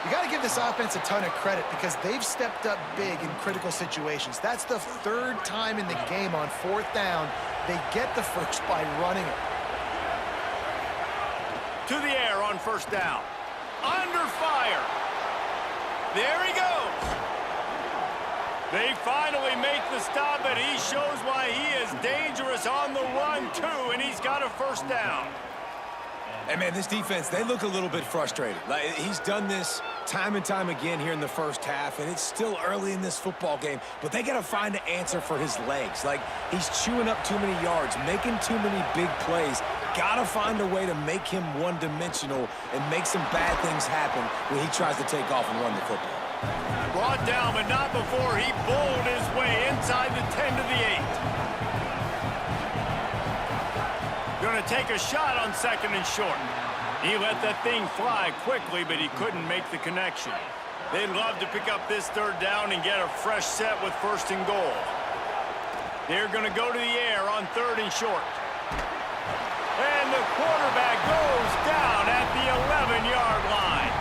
you got to give this offense a ton of credit because they've stepped up big in critical situations. That's the 3rd time in the game on 4th down. They get the first by running it. To the air on 1st down. Under fire. There he goes. They finally make the stop, and he shows why he is dangerous on the run, too, and he's got a 1st down. And, man, this defense, they look a little bit frustrated. Like, he's done this time and time again here in the first half, and it's still early in this football game, but they got to find an answer for his legs. Like, he's chewing up too many yards, making too many big plays. Got to find a way to make him one-dimensional and make some bad things happen when he tries to take off and run the football. Brought down, but not before he bowled his way inside the 10 to the 8. Going to take a shot on 2nd and short. He let that thing fly quickly, but he couldn't make the connection. They'd love to pick up this 3rd down and get a fresh set with 1st and goal. They're going to go to the air on 3rd and short. And the quarterback goes down at the 11-yard line.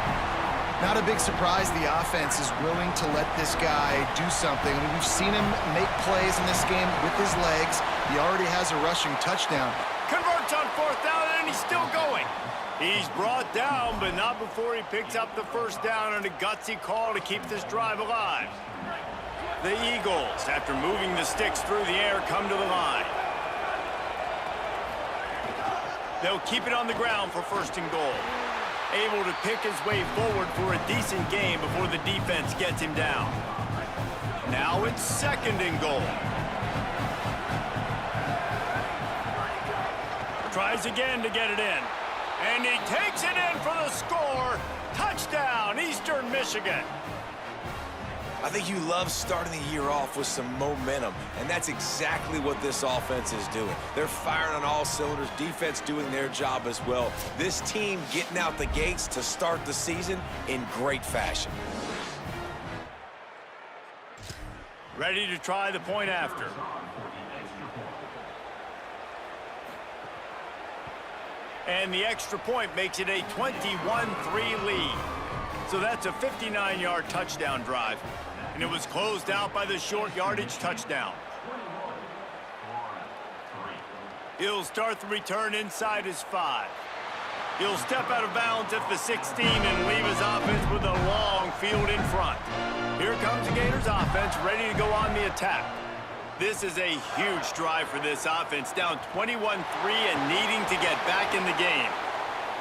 Not a big surprise the offense is willing to let this guy do something. I mean, we've seen him make plays in this game with his legs. He already has a rushing touchdown. Converts on 4th down, and he's still going. He's brought down, but not before he picks up the 1st down and a gutsy call to keep this drive alive. The Eagles, after moving the sticks through the air, come to the line. They'll keep it on the ground for 1st and goal. Able to pick his way forward for a decent game before the defense gets him down. Now it's 2nd and goal. Tries again to get it in. And he takes it in for the score. Touchdown, Eastern Michigan. I think you love starting the year off with some momentum, and that's exactly what this offense is doing. They're firing on all cylinders, defense doing their job as well. This team getting out the gates to start the season in great fashion. Ready to try the point after. And the extra point makes it a 21-3 lead. So that's a 59-yard touchdown drive. And it was closed out by the short yardage touchdown. He'll start the return inside his 5. He'll step out of bounds at the 16 and leave his offense with a long field in front. Here comes the Gators offense ready to go on the attack. This is a huge drive for this offense, down 21-3 and needing to get back in the game.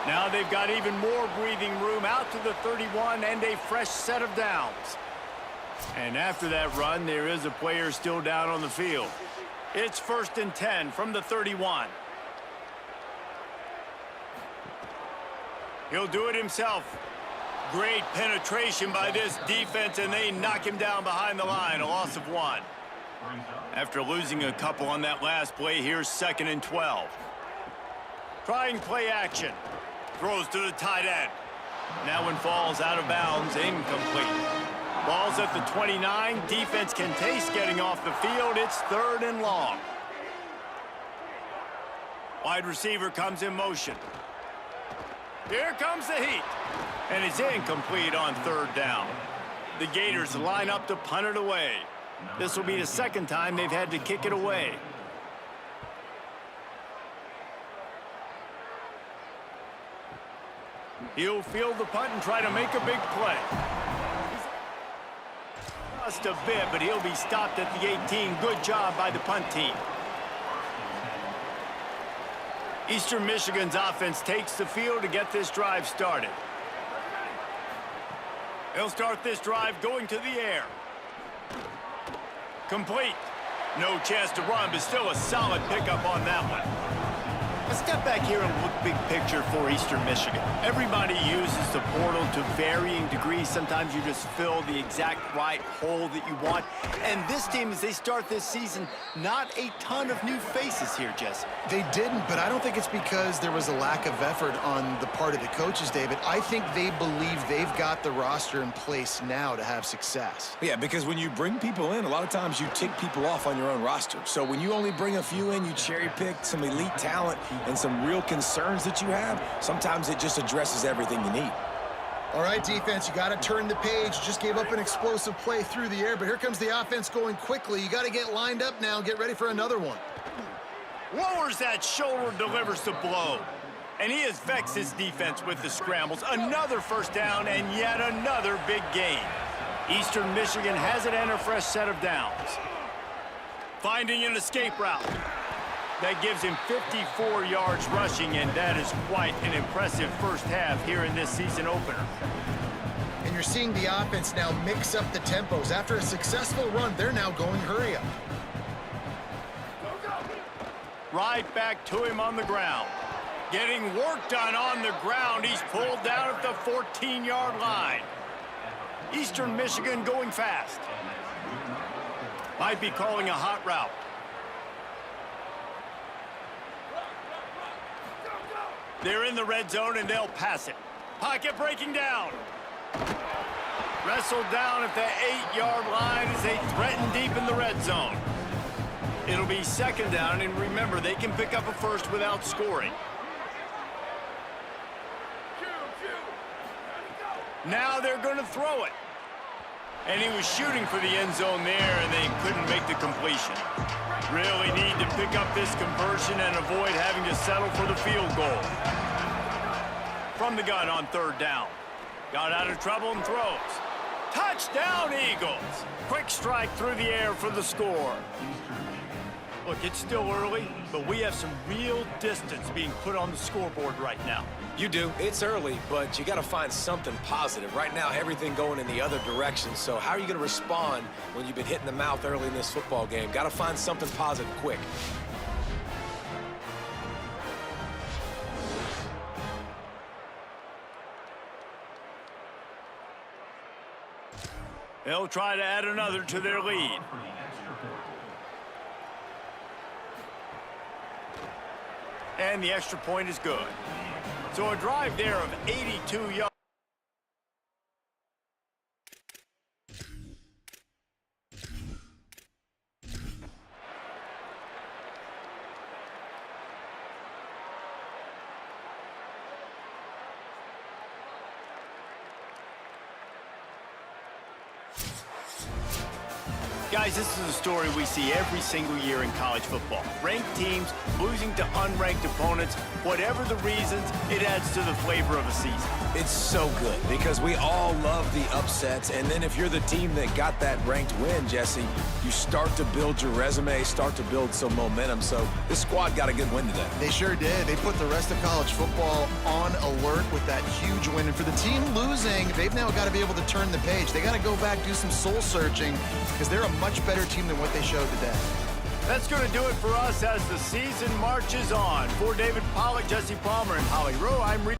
Now they've got even more breathing room out to the 31 and a fresh set of downs. And after that run, there is a player still down on the field. It's 1st and 10 from the 31. He'll do it himself. Great penetration by this defense, and they knock him down behind the line, a loss of 1. After losing a couple on that last play, here's 2nd and 12. Trying play action. Throws to the tight end. That one falls out of bounds, incomplete. Ball's at the 29. Defense can taste getting off the field. It's 3rd and long. Wide receiver comes in motion. Here comes the heat. And it's incomplete on 3rd down. The Gators line up to punt it away. This will be the 2nd time they've had to kick it away. He'll field the punt and try to make a big play. Just a bit, but he'll be stopped at the 18. Good job by the punt team. Eastern Michigan's offense takes the field to get this drive started. He'll start this drive going to the air. Complete. No chance to run, but still a solid pickup on that one. Let's step back here and look big picture for Eastern Michigan. Everybody uses the portal to varying degrees. Sometimes you just fill the exact right hole that you want. And this team, as they start this season, not a ton of new faces here, Jesse. They didn't, but I don't think it's because there was a lack of effort on the part of the coaches, David. I think they believe they've got the roster in place now to have success. Yeah, because when you bring people in, a lot of times you tick people off on your own roster. So when you only bring a few in, you cherry-pick some elite talent and some real concerns that you have, sometimes it just addresses everything you need. All right, defense, you got to turn the page. Just gave up an explosive play through the air, but here comes the offense going quickly. You got to get lined up now, get ready for another one. Lowers that shoulder, delivers the blow. And he has vexed his defense with the scrambles. Another 1st down and yet another big gain. Eastern Michigan has it and a fresh set of downs. Finding an escape route. That gives him 54 yards rushing, and that is quite an impressive first half here in this season opener. And you're seeing the offense now mix up the tempos. After a successful run, they're now going hurry up. Right back to him on the ground. Getting work done on the ground. He's pulled down at the 14-yard line. Eastern Michigan going fast. Might be calling a hot route. They're in the red zone, and they'll pass it. Pocket breaking down. Wrestled down at the 8-yard line as they threaten deep in the red zone. It'll be 2nd down, and remember, they can pick up a first without scoring. Now they're going to throw it. And he was shooting for the end zone there, and they couldn't make the completion. Really need to pick up this conversion and avoid having to settle for the field goal. From the gun on 3rd down. Got out of trouble and throws. Touchdown, Eagles! Quick strike through the air for the score. Look, it's still early, but we have some real distance being put on the scoreboard right now. You do. It's early, but you got to find something positive. Right now, everything going in the other direction. So how are you going to respond when you've been hit in the mouth early in this football game? Got to find something positive quick. They'll try to add another to their lead. And the extra point is good. So a drive there of 82 yards. Guys, this is a story we see every single year in college football. Ranked teams losing to unranked opponents. Whatever the reasons, it adds to the flavor of a season. It's so good because we all love the upsets. And then if you're the team that got that ranked win, Jesse, you start to build your resume, start to build some momentum. So this squad got a good win today. They sure did. They put the rest of college football on alert with that huge win. And for the team losing, they've now got to be able to turn the page. They got to go back, do some soul searching, because they're a much better team than what they showed today. That's going to do it for us as the season marches on. For David Pollack, Jesse Palmer, and Holly Rowe, I'm Reed.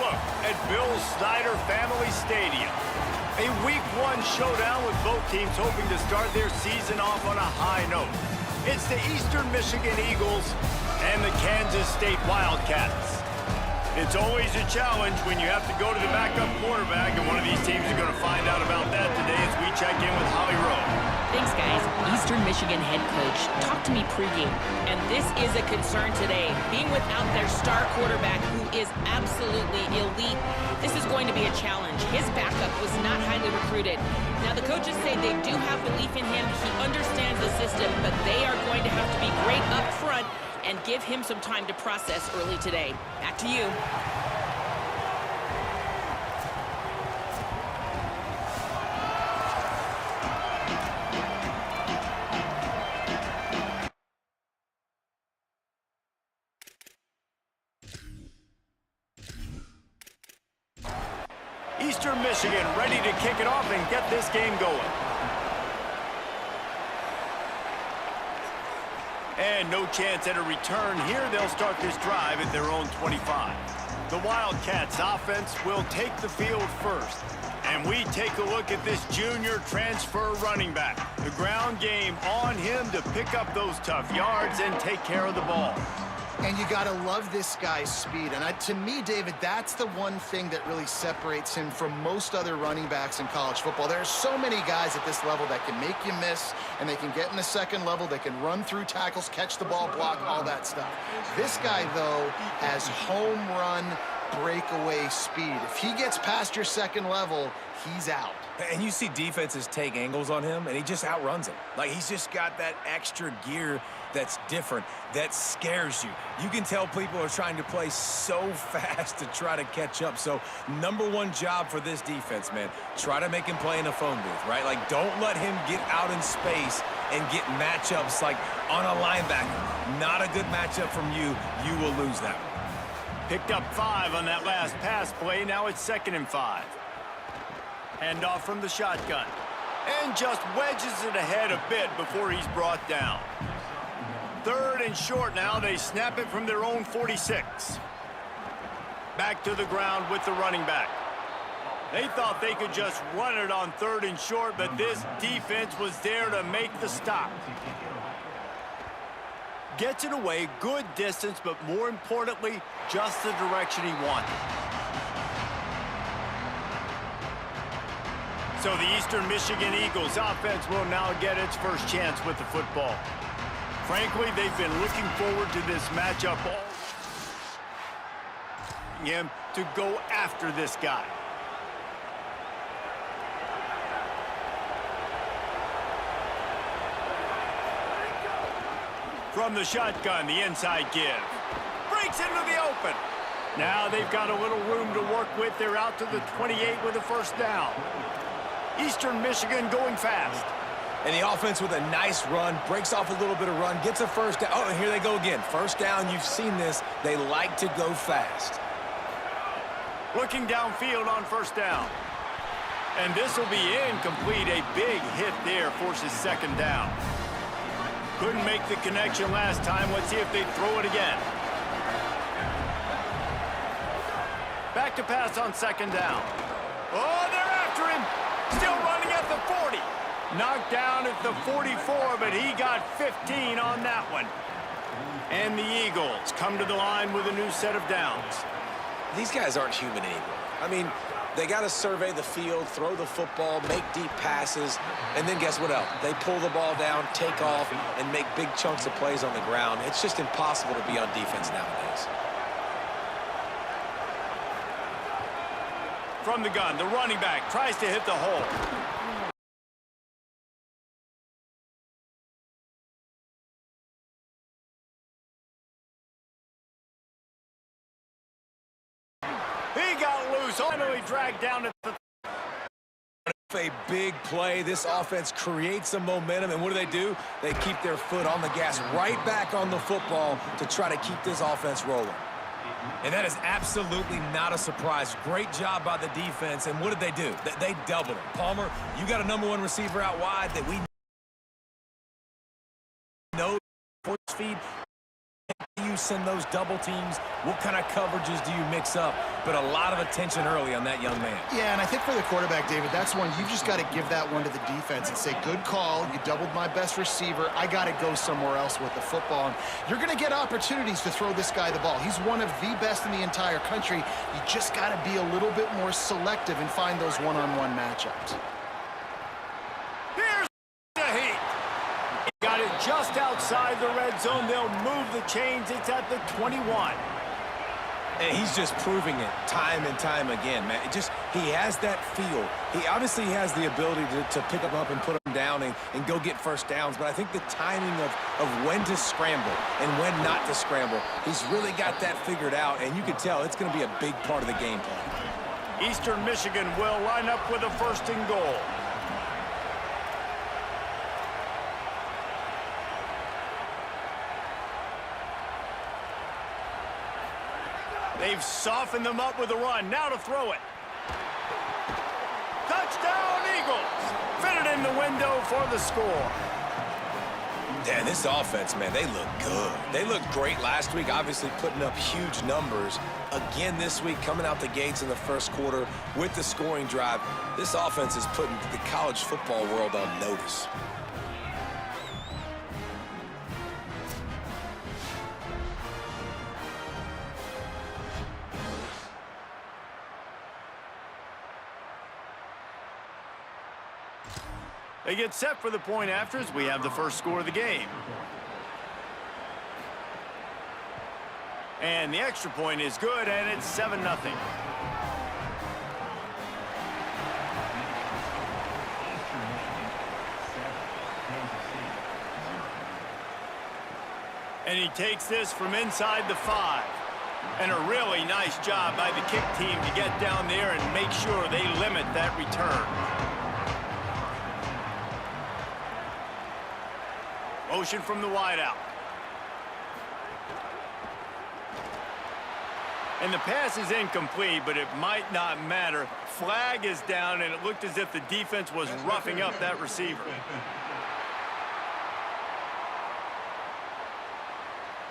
look at Bill Snyder Family Stadium. A Week 1 showdown with both teams hoping to start their season off on a high note. It's the Eastern Michigan Eagles and the Kansas State Wildcats. It's always a challenge when you have to go to the backup quarterback, and one of these teams is going to find out about that today as we check in with Holly Rowe. Thanks, guys. Eastern Michigan head coach talked to me pregame, and this is a concern today. Being without their star quarterback, who is absolutely elite, this is going to be a challenge. His backup was not highly recruited. Now, the coaches say they do have belief in him. He understands the system, but they are going to have to be great up front and give him some time to process early today. Back to you. Eastern Michigan ready to kick it off and get this game going. And no chance at a return here. They'll start this drive at their own 25. The Wildcats offense will take the field first. And we take a look at this junior transfer running back. The ground game on him to pick up those tough yards and take care of the ball. And you got to love this guy's speed. And to me, David, that's the one thing that really separates him from most other running backs in college football. There are so many guys at this level that can make you miss, and they can get in the second level. They can run through tackles, catch the ball, block, all that stuff. This guy, though, has home run breakaway speed. If he gets past your second level, he's out. And you see defenses take angles on him, and he just outruns them. Like, he's just got that extra gear that's different, that scares you. You can tell people are trying to play so fast to try to catch up. So, #1 job for this defense, man. Try to make him play in a phone booth, right? Like, don't let him get out in space and get matchups like on a linebacker. Not a good matchup from you. You will lose that one. Picked up 5 on that last pass play. Now it's 2nd and 5. Handoff from the shotgun. And just wedges it ahead a bit before he's brought down. 3rd and short now. They snap it from their own 46. Back to the ground with the running back. They thought they could just run it on 3rd and short, but this defense was there to make the stop. Gets it away, good distance, but more importantly, just the direction he wanted. So the Eastern Michigan Eagles offense will now get its first chance with the football. Frankly, they've been looking forward to this matchup all him to go after this guy. From the shotgun, the inside give. Breaks into the open. Now they've got a little room to work with. They're out to the 28 with a first down. Eastern Michigan going fast. And the offense with a nice run, breaks off a little bit of run, gets a first down. Oh, and here they go again. First down, you've seen this. They like to go fast. Looking downfield on first down. And this will be incomplete. A big hit there forces 2nd down. Couldn't make the connection last time. Let's see if they throw it again. Back to pass on 2nd down. Oh, they're after him. Still running at the 40. Knocked down at the 44, but he got 15 on that one. And the Eagles come to the line with a new set of downs. These guys aren't human anymore. I mean, they got to survey the field, throw the football, make deep passes, and then guess what else? They pull the ball down, take off, and make big chunks of plays on the ground. It's just impossible to be on defense nowadays. From the gun, the running back tries to hit the hole. He got loose, finally dragged down at the... A big play. This offense creates some momentum, and what do? They keep their foot on the gas, right back on the football to try to keep this offense rolling. And that is absolutely not a surprise. Great job by the defense, and what did they do? They doubled him. Palmer, you got a #1 receiver out wide that we know force feed. You you send those double teams? What kind of coverages do you mix up? But a lot of attention early on that young man. Yeah, and I think for the quarterback, David, that's one you just got to give that one to the defense and say, good call. You doubled my best receiver. I got to go somewhere else with the football. And you're going to get opportunities to throw this guy the ball. He's one of the best in the entire country. You just got to be a little bit more selective and find those one-on-one matchups. Here's the heat. Got it just outside the red zone. They'll move the chains. It's at the 21. And he's just proving it time and time again, man. He has that feel. He obviously has the ability to pick him up and put him down and go get first downs. But I think the timing of when to scramble and when not to scramble, he's really got that figured out. And you can tell it's going to be a big part of the game plan. Eastern Michigan will line up with a 1st and goal. They've softened them up with a run. Now to throw it. Touchdown, Eagles. Fit it in the window for the score. Yeah, this offense, man, they look good. They looked great last week, obviously putting up huge numbers. Again this week, coming out the gates in the first quarter with the scoring drive. This offense is putting the college football world on notice. They get set for the point after as we have the first score of the game. And the extra point is good, and it's 7-0. And he takes this from inside the 5. And a really nice job by the kick team to get down there and make sure they limit that return. Motion from the wideout. And the pass is incomplete, but it might not matter. Flag is down, and it looked as if the defense was roughing up that receiver.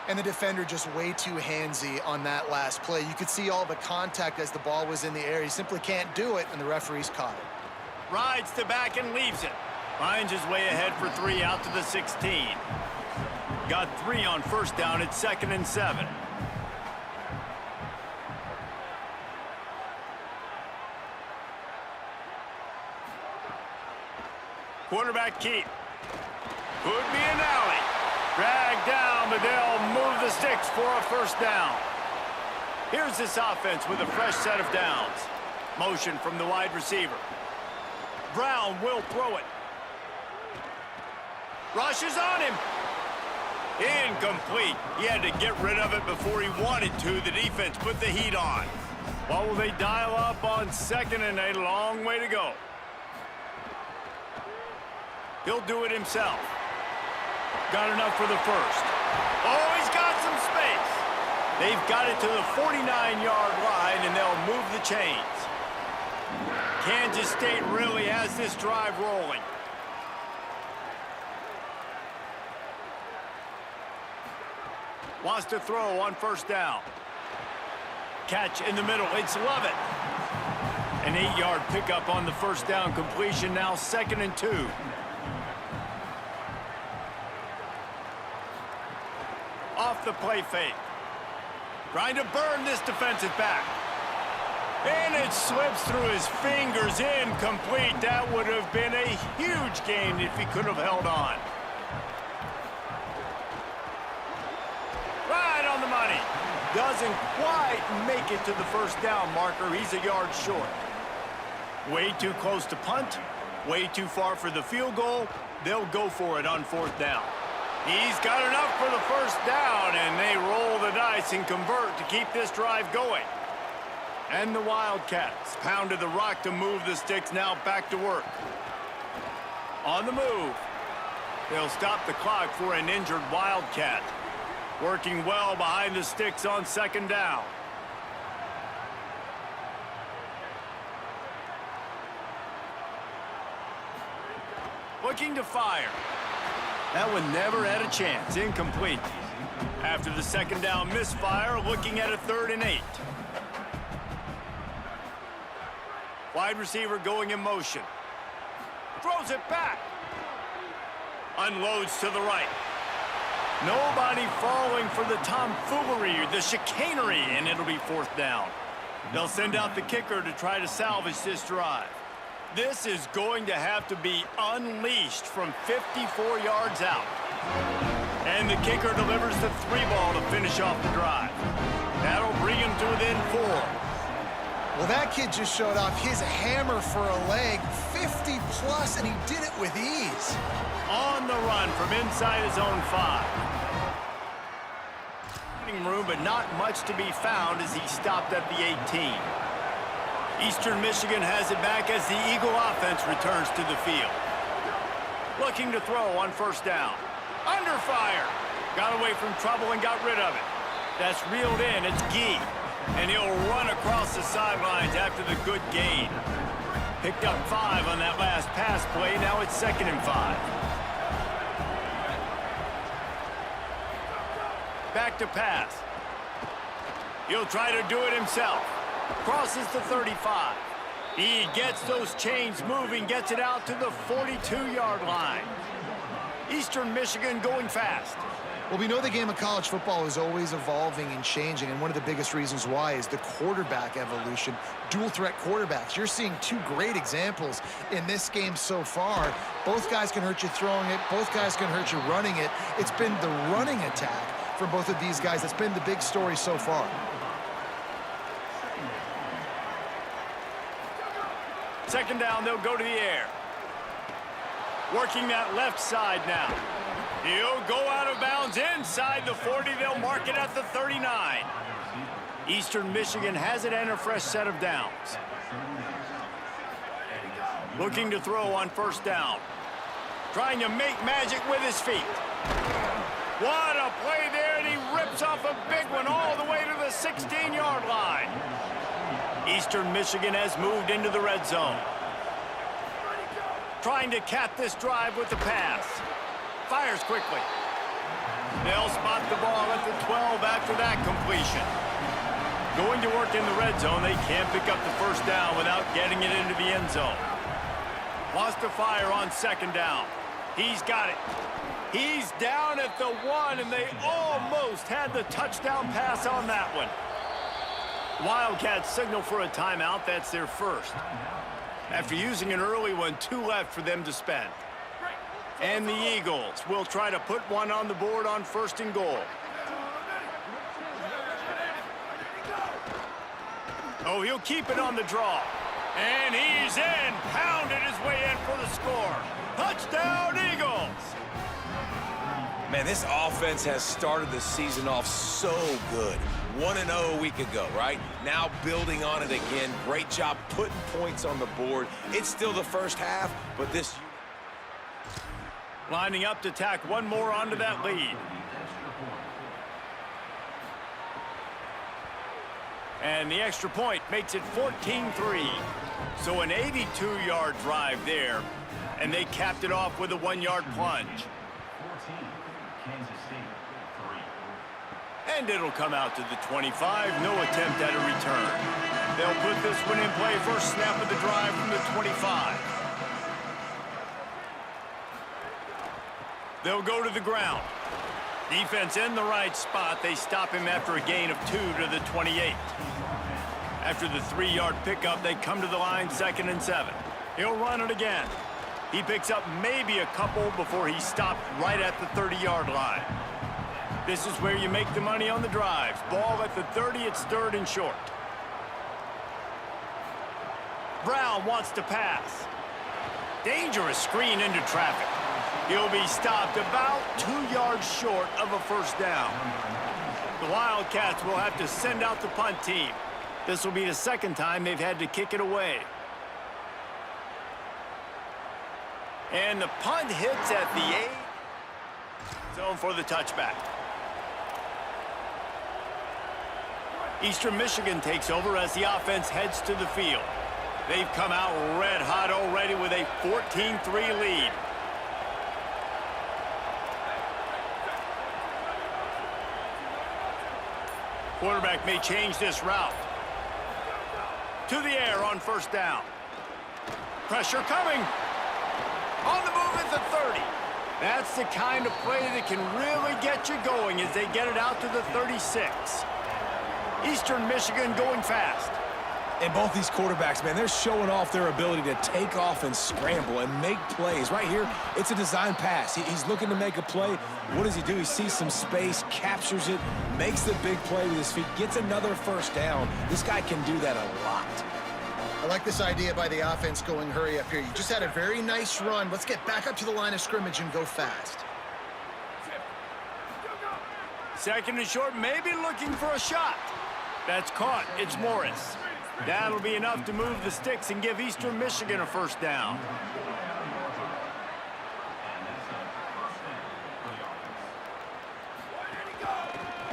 And the defender just way too handsy on that last play. You could see all the contact as the ball was in the air. He simply can't do it, and the referee's caught it. Rides to back and leaves it. Finds his way ahead for 3 out to the 16. Got 3 on 1st down. It's 2nd and 7. Quarterback keep. Could be an alley. Dragged down, but they'll move the sticks for a 1st down. Here's this offense with a fresh set of downs. Motion from the wide receiver. Brown will throw it. Rushes on him. Incomplete. He had to get rid of it before he wanted to. The defense put the heat on. Well, will they dial up on 2nd and a long way to go? He'll do it himself. Got enough for the 1st. Oh, he's got some space. They've got it to the 49-yard line, and they'll move the chains. Kansas State really has this drive rolling. Wants to throw on 1st down. Catch in the middle. It's Lovett. An 8-yard pickup on the 1st down completion. Now 2nd and 2. Off the play fake. Trying to burn this defensive back. And it slips through his fingers. Incomplete. That would have been a huge gain if he could have held on. Right on the money. Doesn't quite make it to the 1st down marker. He's a yard short. Way too close to punt. Way too far for the field goal. They'll go for it on 4th down. He's got enough for the 1st down, and they roll the dice and convert to keep this drive going. And the Wildcats pounded the rock to move the sticks. Now back to work. On the move. They'll stop the clock for an injured Wildcat. Working well behind the sticks on 2nd down. Looking to fire. That one never had a chance. Incomplete. After the second down misfire, looking at a 3rd and 8. Wide receiver going in motion. Throws it back. Unloads to the right. Nobody falling for the tomfoolery, the chicanery, and it'll be 4th down. They'll send out the kicker to try to salvage this drive. This is going to have to be unleashed from 54 yards out. And the kicker delivers the 3-ball to finish off the drive. That'll bring him to within 4. Well, that kid just showed off his hammer for a leg, 50-plus, and he did it with ease. On the run from inside his own 5. Room, but not much to be found as he stopped at the 18. Eastern Michigan has it back as the Eagle offense returns to the field. Looking to throw on 1st down. Under fire. Got away from trouble and got rid of it. That's reeled in. It's Gee. And he'll run across the sidelines after the good gain. Picked up 5 on that last pass play. Now it's 2nd and 5. Back to pass. He'll try to do it himself. Crosses the 35. He gets those chains moving, gets it out to the 42-yard line. Eastern Michigan going fast. Well, we know the game of college football is always evolving and changing, and one of the biggest reasons why is the quarterback evolution, dual-threat quarterbacks. You're seeing 2 great examples in this game so far. Both guys can hurt you throwing it. Both guys can hurt you running it. It's been the running attack for both of these guys. That's been the big story so far. Second down, they'll go to the air. Working that left side now. He'll go out of bounds inside the 40. They'll mark it at the 39. Eastern Michigan has it and a fresh set of downs. Looking to throw on 1st down. Trying to make magic with his feet. What a play there, and he rips off a big one all the way to the 16-yard line. Eastern Michigan has moved into the red zone. Trying to cap this drive with the pass. Fires quickly. They'll spot the ball at the 12 after that completion. Going to work in the red zone, they can't pick up the 1st down without getting it into the end zone. Lost a fire on 2nd down. He's got it. He's down at the 1, and they almost had the touchdown pass on that one. Wildcats signal for a timeout. That's their 1st. After using an early one, 2 left for them to spend. And the Eagles will try to put one on the board on 1st and goal. Oh, he'll keep it on the draw. And he's in. Pounded his way in for the score. Touchdown, Eagles! Man, this offense has started the season off so good. 1-0 a week ago, right? Now building on it again. Great job putting points on the board. It's still the 1st half, but this... Lining up to tack one more onto that lead. And the extra point makes it 14-3. So an 82-yard drive there, and they capped it off with a 1-yard plunge. And it'll come out to the 25. No attempt at a return. They'll put this one in play. First snap of the drive from the 25. They'll go to the ground. Defense in the right spot. They stop him after a gain of 2 to the 28. After the 3-yard pickup, they come to the line 2nd and 7. He'll run it again. He picks up maybe a couple before he's stopped right at the 30-yard line. This is where you make the money on the drives. Ball at the 30, it's 3rd and short. Brown wants to pass. Dangerous screen into traffic. He'll be stopped about 2 yards short of a 1st down. The Wildcats will have to send out the punt team. This will be the 2nd time they've had to kick it away. And the punt hits at the 8. Zone for the touchback. Eastern Michigan takes over as the offense heads to the field. They've come out red hot already with a 14-3 lead. Quarterback may change this route. To the air on first down. Pressure coming. On the move at the 30. That's the kind of play that can really get you going as they get it out to the 36. Eastern Michigan going fast. And both these quarterbacks, man, they're showing off their ability to take off and scramble and make plays. Right here, it's a design pass. He's looking to make a play. What does he do? He sees some space, captures it, makes the big play with his feet, gets another first down. This guy can do that a lot. I like this idea by the offense going hurry up here. You just had a very nice run. Let's get back up to the line of scrimmage and go fast. Second and short, maybe looking for a shot. That's caught. It's Morris. That'll be enough to move the sticks and give Eastern Michigan a first down.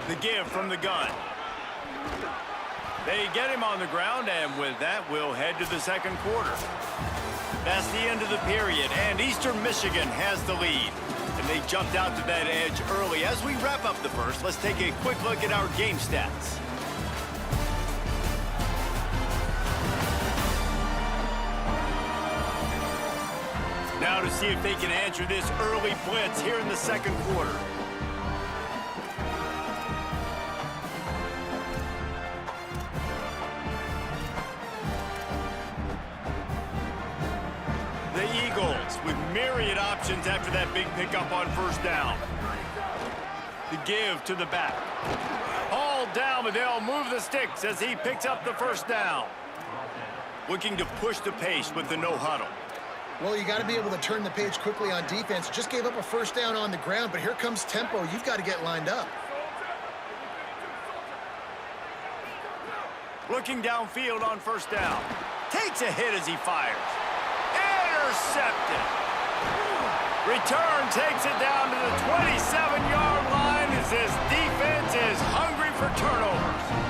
The give from the gun. They get him on the ground, and with that, we'll head to the second quarter. That's the end of the period, and Eastern Michigan has the lead. And they jumped out to that edge early. As we wrap up the first, let's take a quick look at our game stats. Now to see if they can answer this early blitz here in the second quarter. The Eagles with myriad options after that big pickup on first down. The give to the back. Hauled down, but they'll move the sticks as he picks up the first down. Looking to push the pace with the no huddle. Well, you got to be able to turn the page quickly on defense. Just gave up a first down on the ground, but here comes tempo. You've got to get lined up. Looking downfield on first down. Takes a hit as he fires. Intercepted. Return takes it down to the 27-yard line as this defense is hungry for turnovers.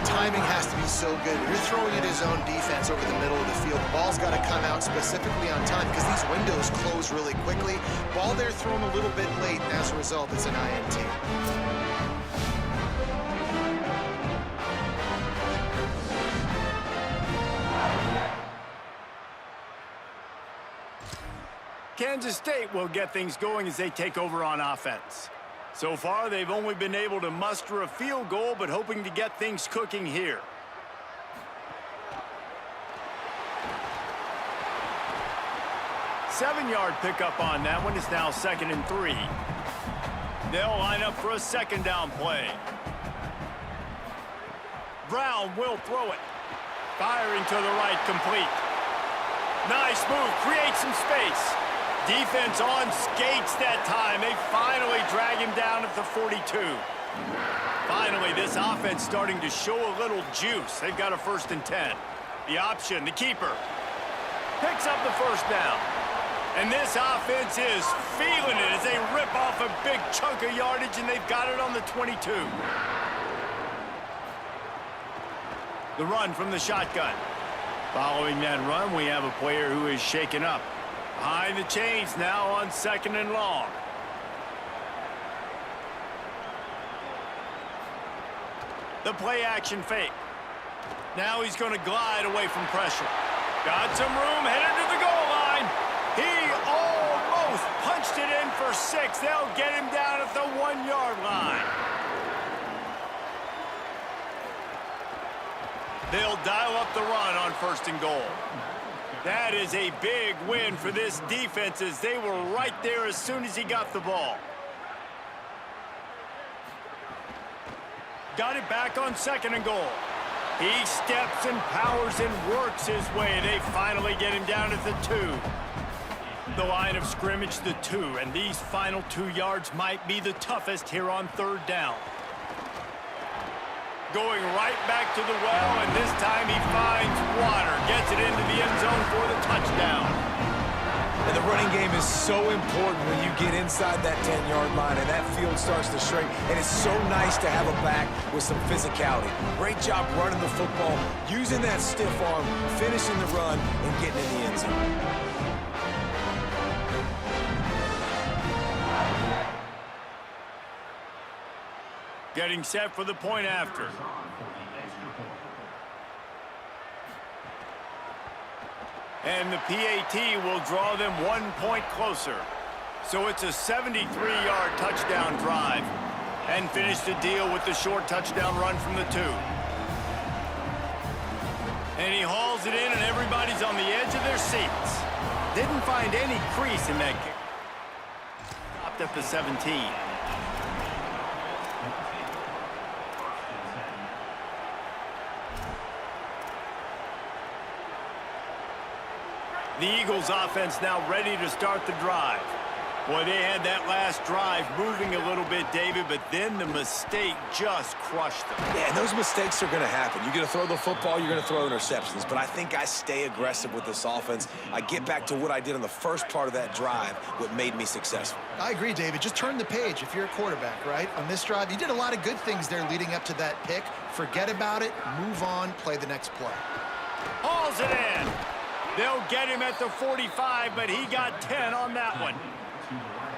Timing has to be so good. You're throwing it his own defense over the middle of the field. The ball's got to come out specifically on time because these windows close really quickly. Ball there thrown a little bit late, and as a result, it's an INT. Kansas State will get things going as they take over on offense. So far, they've only been able to muster a field goal, but hoping to get things cooking here. Seven-yard pickup on that one. It's now 2nd and 3. They'll line up for a second down play. Brown will throw it. Firing to the right, complete. Nice move, creates some space. Defense on skates that time. They finally drag him down at the 42. Finally, this offense starting to show a little juice. They've got a 1st and 10. The option, the keeper, picks up the first down. And this offense is feeling it as they rip off a big chunk of yardage, and they've got it on the 22. The run from the shotgun. Following that run, we have a player who is shaken up. Behind the chains now on 2nd and long. The play action fake. Now he's going to glide away from pressure. Got some room, headed to the goal line. He almost punched it in for 6. They'll get him down at the 1-yard line. They'll dial up the run on 1st and goal. That is a big win for this defense as they were right there as soon as he got the ball. Got it back on 2nd and goal. He steps and powers and works his way. They finally get him down at the 2. The line of scrimmage, the 2, and these final 2 yards might be the toughest here on 3rd down. Going right back to the well, and this time he finds water. Gets it into the end zone for the touchdown. And the running game is so important when you get inside that 10-yard line and that field starts to shrink. And it's so nice to have a back with some physicality. Great job running the football, using that stiff arm, finishing the run, and getting in the end zone. Getting set for the point after. And the PAT will draw them 1 point closer. So it's a 73-yard touchdown drive. And finish the deal with the short touchdown run from the 2. And he hauls it in, and everybody's on the edge of their seats. Didn't find any crease in that kick. Stopped at the 17. The Eagles offense now ready to start the drive. Boy, they had that last drive moving a little bit, David, but then the mistake just crushed them. Yeah, and those mistakes are going to happen. You're going to throw the football, you're going to throw interceptions. But I think I stay aggressive with this offense. I get back to what I did on the first part of that drive, what made me successful. I agree, David. Just turn the page if you're a quarterback, right? On this drive, you did a lot of good things there leading up to that pick. Forget about it, move on, play the next play. Hauls it in. They'll get him at the 45, but he got 10 on that one.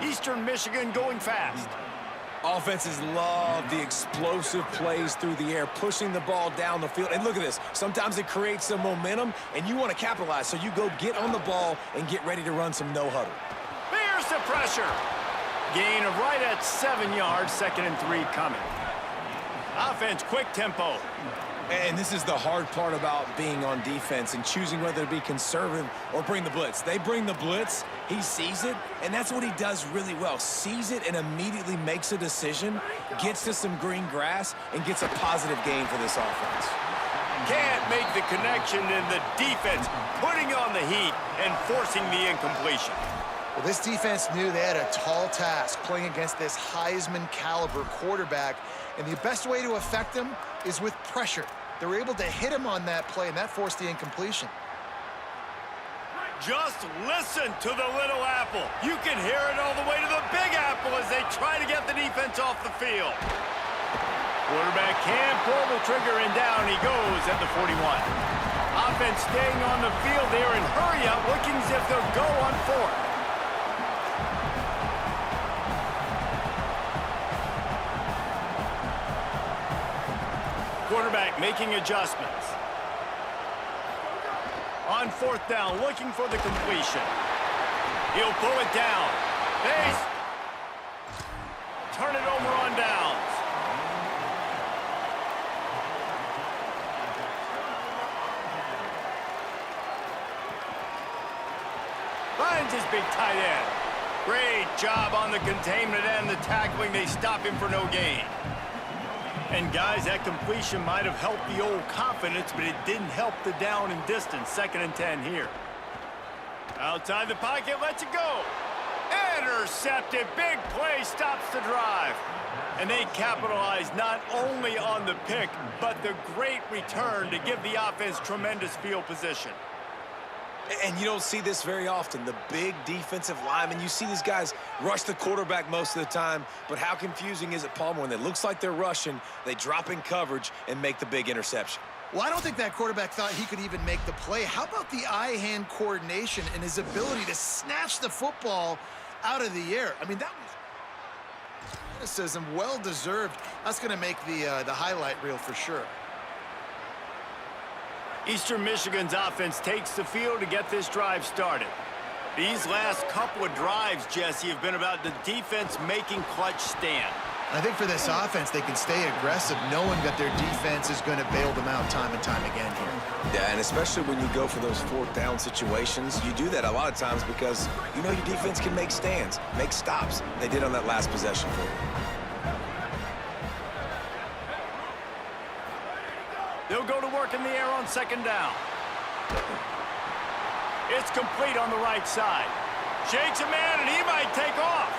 Eastern Michigan going fast. Offenses love the explosive plays through the air, pushing the ball down the field. And look at this. Sometimes it creates some momentum, and you want to capitalize. So you go get on the ball and get ready to run some no-huddle. There's the pressure. Gain of right at 7 yards, 2nd and 3 coming. Offense, quick tempo. And this is the hard part about being on defense and choosing whether to be conservative or bring the blitz. They bring the blitz, he sees it, and that's what he does really well. Sees it and immediately makes a decision, gets to some green grass, and gets a positive gain for this offense. Can't make the connection, and the defense putting on the heat and forcing the incompletion. Well, this defense knew they had a tall task playing against this Heisman caliber quarterback, and the best way to affect him is with pressure. They were able to hit him on that play, and that forced the incompletion. Just listen to the little apple. You can hear it all the way to the big apple as they try to get the defense off the field. Quarterback can't pull the trigger, and down he goes at the 41. Offense staying on the field there and hurry up, looking as if they'll go on 4th. Quarterback making adjustments. On 4th down, looking for the completion. He'll pull it down. Base. Turn it over on downs. Finds his big tight end. Great job on the containment and the tackling. They stop him for no gain. And guys, that completion might have helped the old confidence, but it didn't help the down and distance. 2nd and 10 here. Outside the pocket, lets it go. Intercepted, big play, stops the drive. And they capitalize not only on the pick, but the great return to give the offense tremendous field position. And you don't see this very often. The big defensive linemen, you see these guys rush the quarterback most of the time, but how confusing is it, Palmer, when it looks like they're rushing, they drop in coverage and make the big interception? Well, I don't think that quarterback thought he could even make the play. How about the eye-hand coordination and his ability to snatch the football out of the air? I mean, that was criticism, well-deserved. That's going to make the highlight reel for sure. Eastern Michigan's offense takes the field to get this drive started. These last couple of drives, Jesse, have been about the defense making clutch stand. I think for this offense, they can stay aggressive, knowing that their defense is going to bail them out time and time again here. Yeah, and especially when you go for those 4th down situations, you do that a lot of times because you know your defense can make stands, make stops. They did on that last possession for you. They'll go to work in the air on 2nd down. It's complete on the right side. Shakes a man, and he might take off.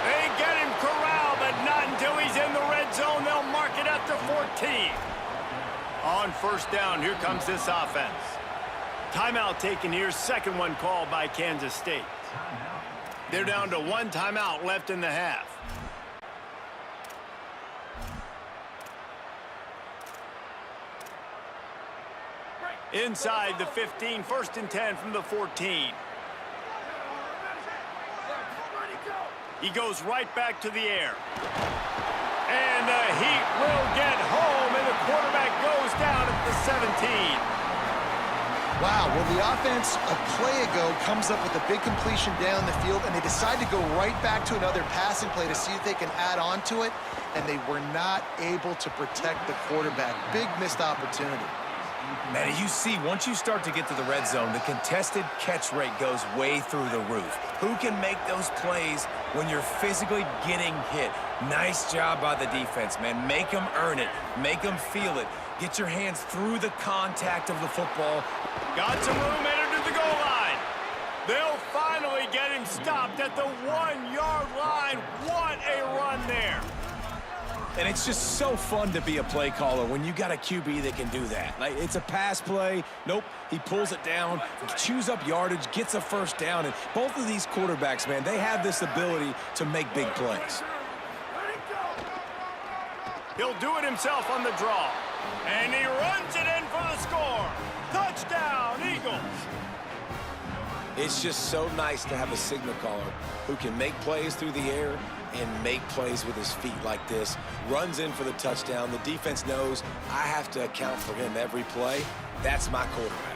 They get him corralled, but not until he's in the red zone. They'll mark it at the 14. On 1st down, here comes this offense. Timeout taken here, 2nd one called by Kansas State. They're down to 1 timeout left in the half. Inside the 15, 1st and 10 from the 14. He goes right back to the air. And the Heat will get home, and the quarterback goes down at the 17. Wow, well, the offense a play ago comes up with a big completion down the field, and they decide to go right back to another passing play to see if they can add on to it, and they were not able to protect the quarterback. Big missed opportunity. Man, you see, once you start to get to the red zone, the contested catch rate goes way through the roof. Who can make those plays when you're physically getting hit? Nice job by the defense, man. Make them earn it. Make them feel it. Get your hands through the contact of the football. Got some room entered to the goal line. They'll finally get him stopped at the 1-yard line. What a run there. And it's just so fun to be a play caller when you got a QB that can do that. Like, it's a pass play. Nope, he pulls it down, chews up yardage, gets a first down. And both of these quarterbacks, man, they have this ability to make big plays. He'll do it himself on the draw. And he runs it in for the score. Touchdown, Eagles. It's just so nice to have a signal caller who can make plays through the air and make plays with his feet like this. Runs in for the touchdown. The defense knows I have to account for him every play. That's my quarterback.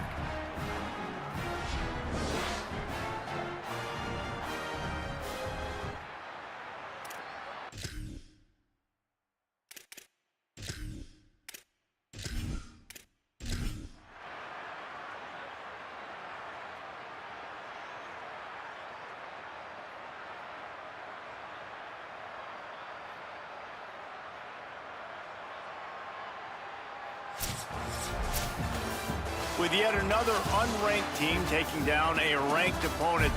With yet another unranked team taking down a ranked opponent,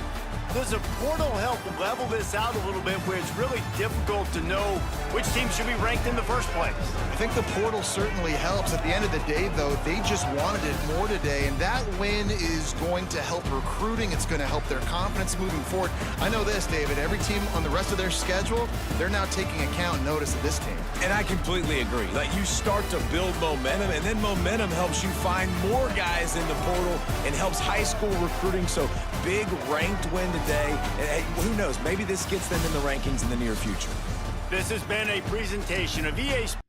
does a portal help level this out a little bit where it's really difficult to know which team should be ranked in the first place? I think the portal certainly helps. At the end of the day, though, they just wanted it more today, and that win is going to help recruiting. It's going to help their confidence moving forward. I know this, David, every team on the rest of their schedule, they're now taking account and notice of this team. And I completely agree. Like, you start to build momentum, and then momentum helps you find more guys in the portal and helps high school recruiting. So big ranked win today. And who knows, maybe this gets them in the rankings in the near future. This has been a presentation of EA Sports.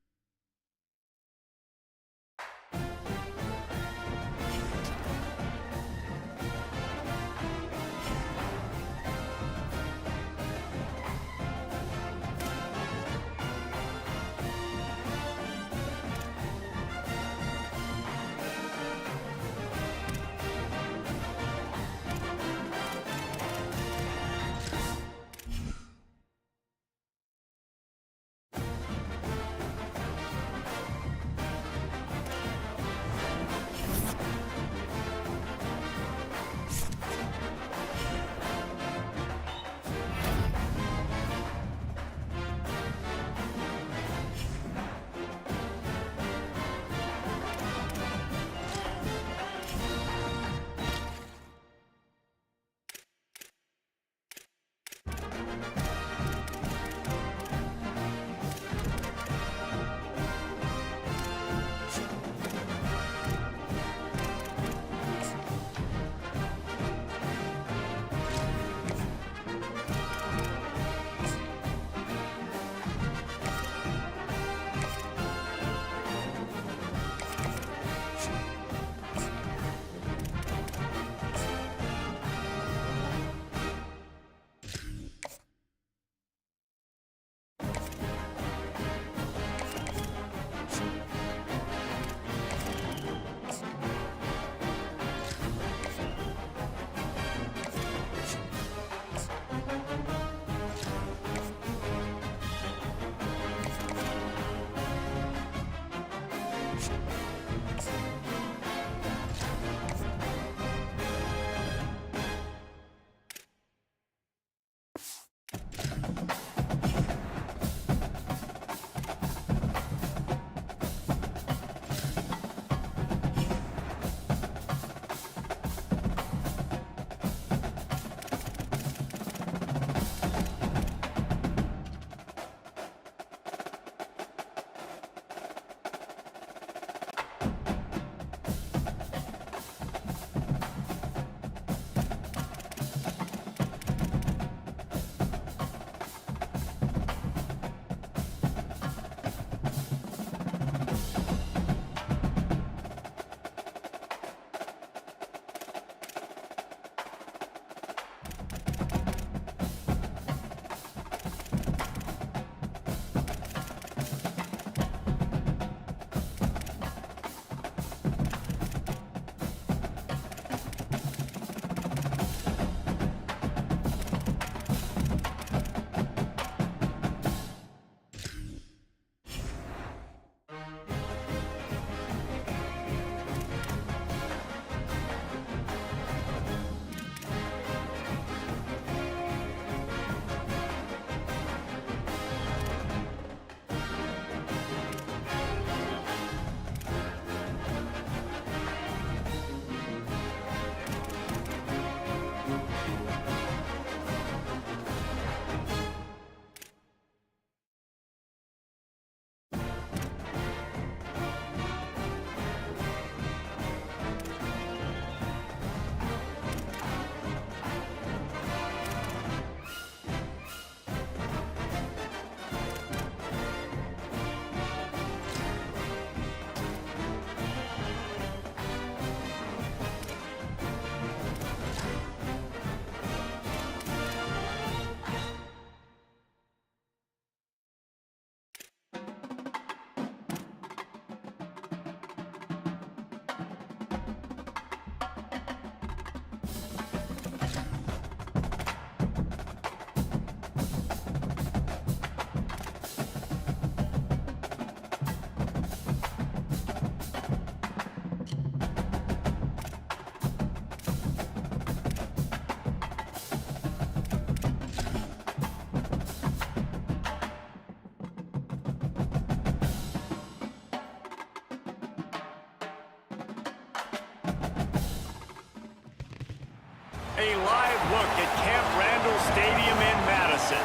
A live look at Camp Randall Stadium in Madison.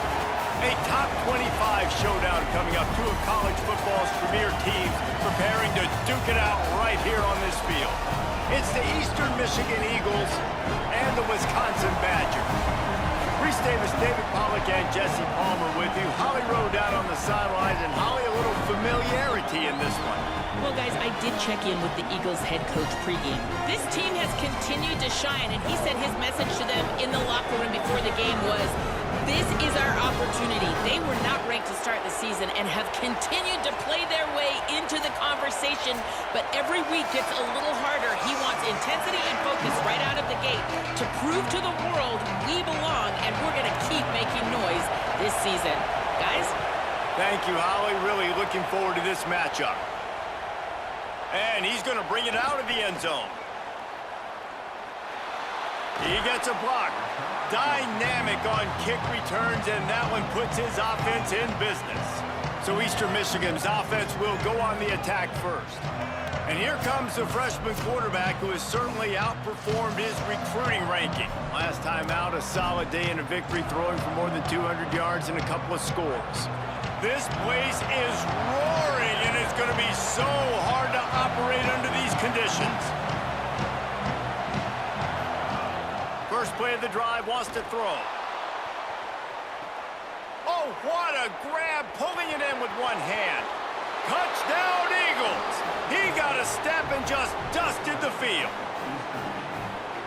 A top 25 showdown coming up. Two of college football's premier teams preparing to duke it out right here on this field. It's the Eastern Michigan Eagles and the Wisconsin Badgers. Reese Davis, David Pollack, and Jesse Palmer with you. Holly Rowe down on the sidelines, and Holly, a little familiarity in this one. Well, guys, I did check in with the Eagles head coach pregame. This team has continued to shine, and he said his message to them in the locker room before the game was, this is our opportunity. They were not ranked to start the season and have continued to play their way into the conversation, but every week gets a little harder. He wants intensity and focus right out of the gate to prove to the world we belong, and we're going to keep making noise this season. Guys? Thank you, Holly. Really looking forward to this matchup. And he's going to bring it out of the end zone. He gets a block. Dynamic on kick returns, and that one puts his offense in business. So Eastern Michigan's offense will go on the attack first. And here comes the freshman quarterback who has certainly outperformed his recruiting ranking. Last time out, a solid day and a victory, throwing for more than 200 yards and a couple of scores. This place is roaring, and it's going to be so hard to operate under these conditions. First play of the drive, wants to throw. Oh, what a grab, pulling it in with one hand. Touchdown, Eagles! He got a step and just dusted the field.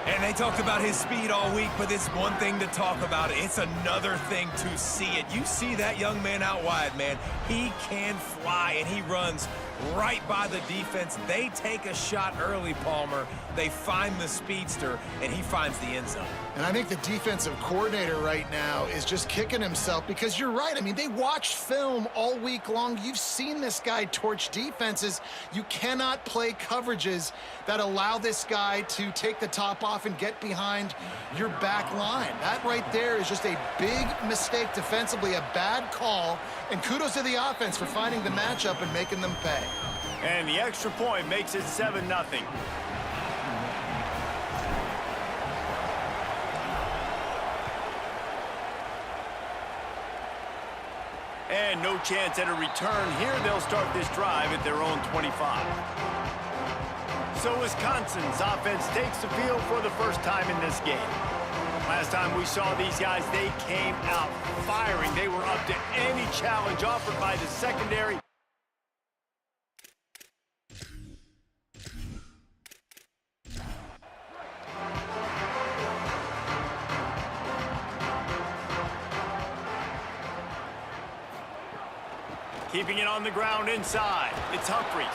And they talked about his speed all week, but it's one thing to talk about it. It's another thing to see it. You see that young man out wide, man. He can fly, and he runs right by the defense. They take a shot early, Palmer. They find the speedster, and he finds the end zone. And I think the defensive coordinator right now is just kicking himself because you're right. I mean, they watched film all week long. You've seen this guy torch defenses. You cannot play coverages that allow this guy to take the top off and get behind your back line. That right there is just a big mistake defensively, a bad call. And kudos to the offense for finding the matchup and making them pay. And the extra point makes it 7-0. And no chance at a return here. They'll start this drive at their own 25. So Wisconsin's offense takes the field for the first time in this game. Last time we saw these guys, they came out firing. They were up to any challenge offered by the secondary. Keeping it on the ground inside. It's Humphries.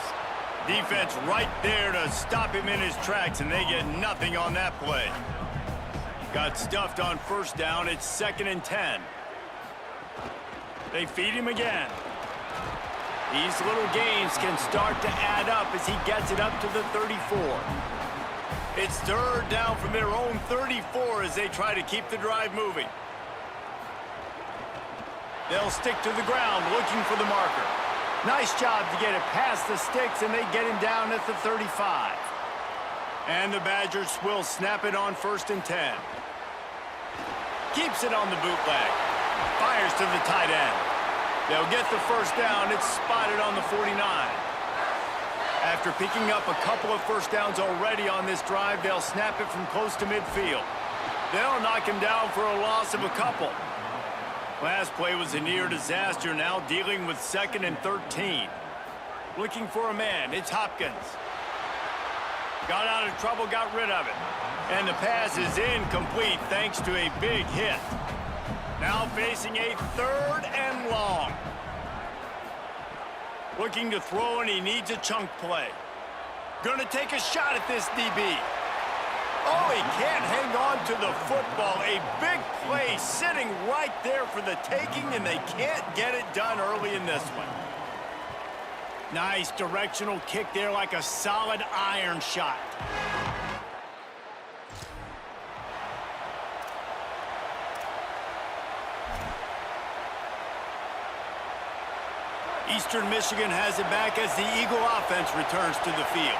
Defense right there to stop him in his tracks, and they get nothing on that play. Got stuffed on first down. It's 2nd and 10. They feed him again. These little gains can start to add up as he gets it up to the 34. It's 3rd down from their own 34 as they try to keep the drive moving. They'll stick to the ground looking for the marker. Nice job to get it past the sticks, and they get him down at the 35. And the Badgers will snap it on 1st and 10. Keeps it on the bootleg. Fires to the tight end. They'll get the first down. It's spotted on the 49. After picking up a couple of first downs already on this drive, they'll snap it from close to midfield. They'll knock him down for a loss of a couple. Last play was a near disaster, now dealing with 2nd and 13. Looking for a man, it's Hopkins. Got out of trouble, got rid of it. And the pass is incomplete thanks to a big hit. Now facing a 3rd and long. Looking to throw, and he needs a chunk play. Gonna take a shot at this DB. Oh, he can't hang on to the football. A big play sitting right there for the taking, and they can't get it done early in this one. Nice directional kick there, like a solid iron shot. Eastern Michigan has it back as the Eagle offense returns to the field.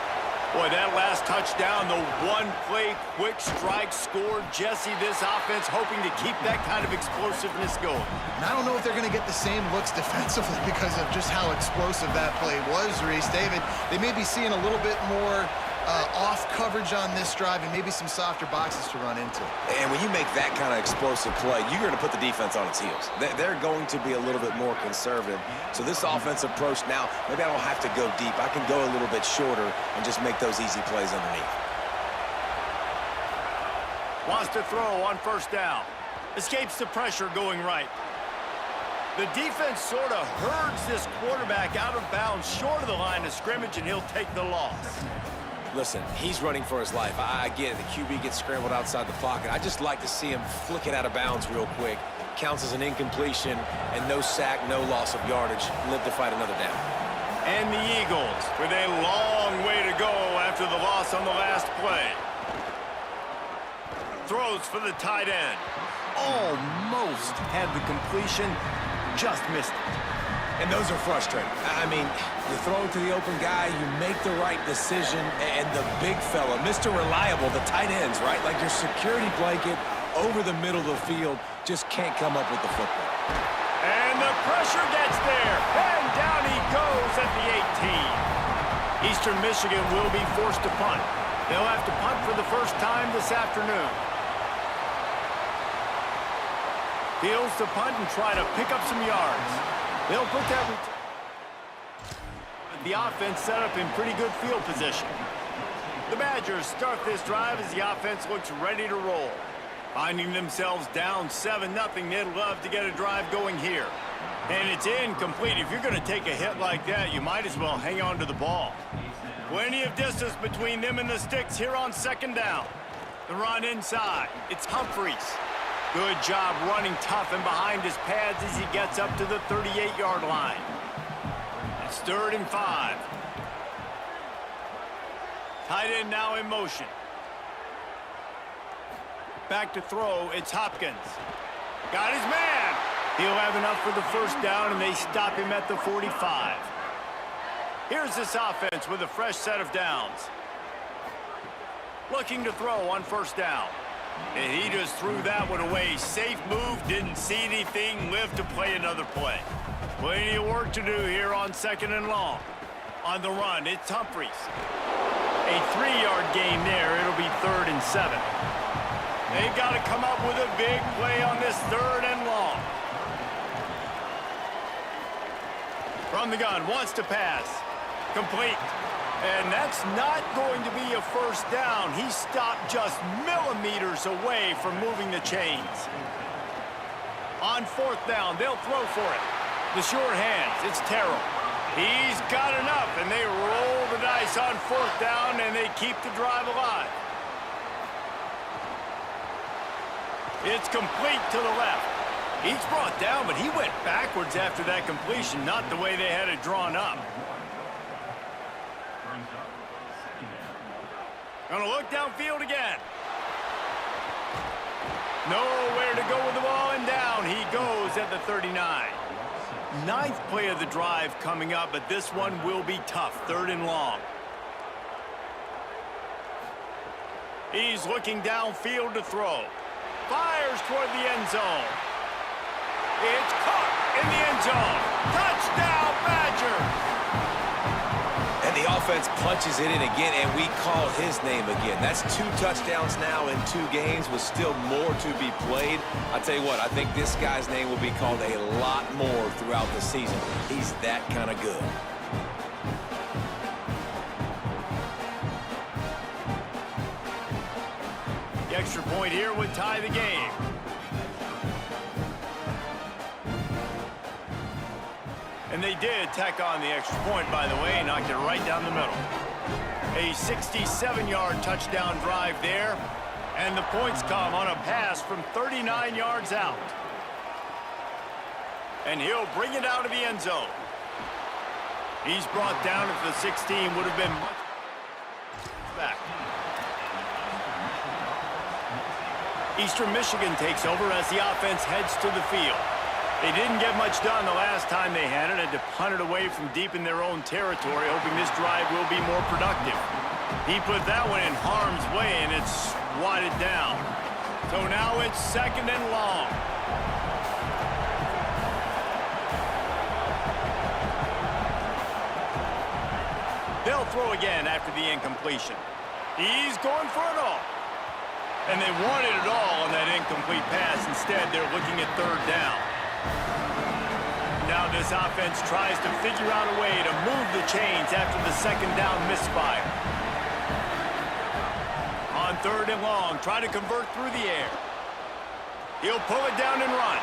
Boy, that last touchdown, the one-play quick strike scored. Jesse, this offense hoping to keep that kind of explosiveness going. And I don't know if they're going to get the same looks defensively because of just how explosive that play was, Reese. David, they may be seeing a little bit more off coverage on this drive and maybe some softer boxes to run into. And when you make that kind of explosive play, you're going to put the defense on its heels. They're going to be a little bit more conservative. So this offensive approach now, maybe I don't have to go deep. I can go a little bit shorter and just make those easy plays underneath. Wants to throw on first down. Escapes the pressure going right. The defense sort of herds this quarterback out of bounds short of the line of scrimmage, and he'll take the loss. Listen, he's running for his life. I get it. The QB gets scrambled outside the pocket. I just like to see him flick it out of bounds real quick. Counts as an incompletion, and no sack, no loss of yardage. Live to fight another down. And the Eagles with a long way to go after the loss on the last play. Throws for the tight end. Almost had the completion, just missed it. And those are frustrating. I mean, you throw it to the open guy, you make the right decision, and the big fella, Mr. Reliable, the tight ends, right? Like your security blanket over the middle of the field, just can't come up with the football. And the pressure gets there, and down he goes at the 18. Eastern Michigan will be forced to punt. They'll have to punt for the first time this afternoon. Fields to punt and try to pick up some yards. They'll put that the offense set up in pretty good field position. The Badgers start this drive as the offense looks ready to roll. Finding themselves down 7-0, they'd love to get a drive going here. And it's incomplete. If you're going to take a hit like that, you might as well hang on to the ball. Plenty of distance between them and the sticks here on second down. The run inside. It's Humphreys. Good job running tough and behind his pads as he gets up to the 38-yard line. It's 3rd and 5. Tight end now in motion. Back to throw, it's Hopkins. Got his man. He'll have enough for the first down, and they stop him at the 45. Here's this offense with a fresh set of downs. Looking to throw on first down. And he just threw that one away. Safe move, didn't see anything, lived to play another play. Plenty of work to do here on 2nd and long. On the run, it's Humphreys. A 3-yard gain there. It'll be 3rd and 7. They've got to come up with a big play on this 3rd and long. From the gun, wants to pass. Complete. And that's not going to be a first down. He stopped just millimeters away from moving the chains. On 4th down, they'll throw for it. The short hands, it's Terrell. He's got enough, and they roll the dice on 4th down, and they keep the drive alive. It's complete to the left. He's brought down, but he went backwards after that completion, not the way they had it drawn up. Gonna look downfield again. Nowhere to go with the ball, and down he goes at the 39. 9th play of the drive coming up, but this one will be tough. 3rd and long. He's looking downfield to throw. Fires toward the end zone. It's caught in the end zone. Touchdown, Badgers! And the offense punches it in again, and we call his name again. That's 2 touchdowns now in 2 games with still more to be played. I tell you what, I think this guy's name will be called a lot more throughout the season. He's that kind of good. The extra point here would tie the game. And they did tack on the extra point, by the way, knocked it right down the middle. A 67-yard touchdown drive there, and the points come on a pass from 39 yards out. And he'll bring it out of the end zone. He's brought down at the 16, would have been much back. Eastern Michigan takes over as the offense heads to the field. They didn't get much done the last time they had it to punt it away from deep in their own territory, hoping this drive will be more productive. He put that one in harm's way, and it's swatted down. So now it's 2nd and long. They'll throw again after the incompletion. He's going for it all. And they wanted it all on that incomplete pass. Instead, they're looking at 3rd down. Now this offense tries to figure out a way to move the chains after the 2nd down misfire. On 3rd and long, try to convert through the air. He'll pull it down and run.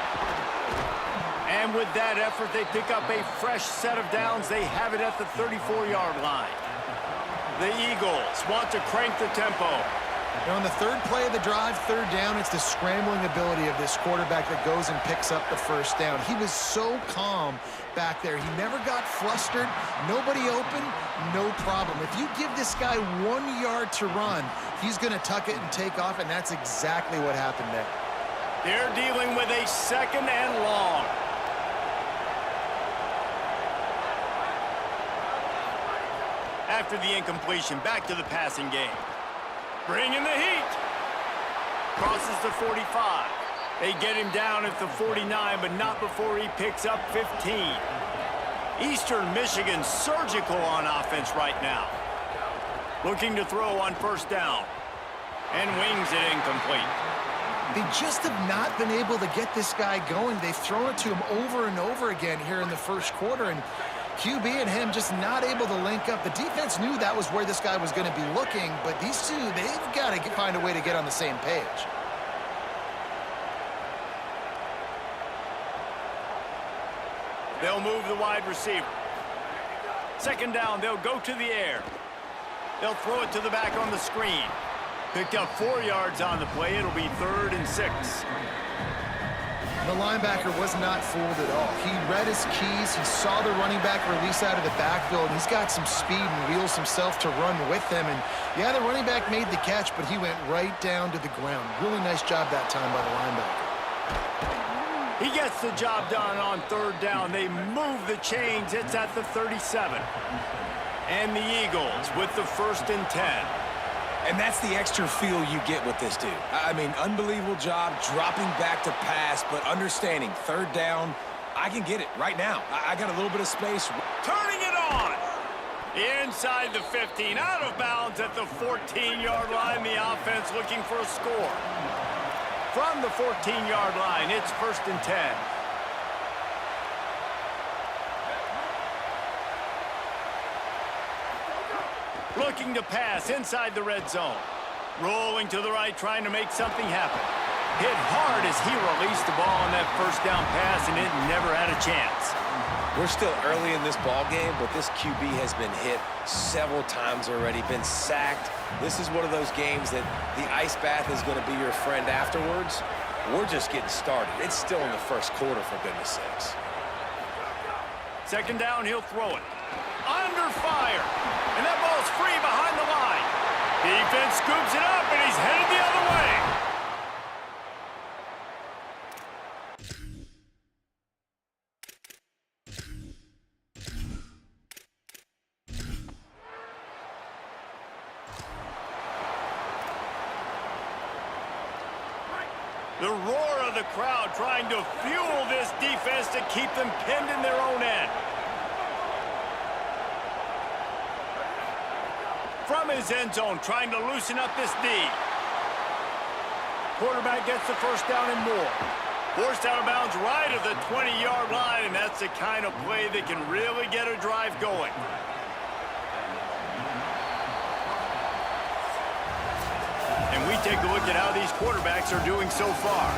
And with that effort, they pick up a fresh set of downs. They have it at the 34-yard line. The Eagles want to crank the tempo. On the 3rd play of the drive, 3rd down, it's the scrambling ability of this quarterback that goes and picks up the 1st down. He was so calm back there. He never got flustered. Nobody open, no problem. If you give this guy 1 yard to run, he's going to tuck it and take off, and that's exactly what happened there. They're dealing with a 2nd and long. After the incompletion, back to the passing game. Bringing the heat. Crosses the 45. They get him down at the 49, but not before he picks up 15. Eastern Michigan surgical on offense right now. Looking to throw on 1st down. And wings it incomplete. They just have not been able to get this guy going. They've thrown it to him over and over again here in the 1st quarter, and QB and him just not able to link up. The defense knew that was where this guy was going to be looking, but these two, they've got to find a way to get on the same page. They'll move the wide receiver. 2nd down, they'll go to the air. They'll throw it to the back on the screen. Picked up 4 yards on the play. It'll be 3rd and 6. The linebacker was not fooled at all. He read his keys. He saw the running back release out of the backfield. He's got some speed and wheels himself to run with them. And, yeah, the running back made the catch, but he went right down to the ground. Really nice job that time by the linebacker. He gets the job done on 3rd down. They move the chains. It's at the 37. And the Eagles with the 1st and 10. And that's the extra feel you get with this dude. I mean, unbelievable job dropping back to pass, but understanding 3rd down, I can get it right now. I got a little bit of space. Turning it on. Inside the 15, out of bounds at the 14-yard line. The offense looking for a score. From the 14-yard line, it's 1st and 10. Looking to pass inside the red zone. Rolling to the right, trying to make something happen. Hit hard as he released the ball on that 1st down pass, and it never had a chance. We're still early in this ball game, but this QB has been hit several times already, been sacked. This is one of those games that the ice bath is going to be your friend afterwards. We're just getting started. It's still in the 1st quarter, for goodness sakes. 2nd down, he'll throw it. Under fire. And that ball's free behind the line. Defense scoops it up, and he's headed the other way. The roar of the crowd trying to fuel this defense to keep them pinned in their own end. From his end zone, trying to loosen up this D. Quarterback gets the 1st down and more. Forced out of bounds right at the 20-yard line, and that's the kind of play that can really get a drive going. And we take a look at how these quarterbacks are doing so far.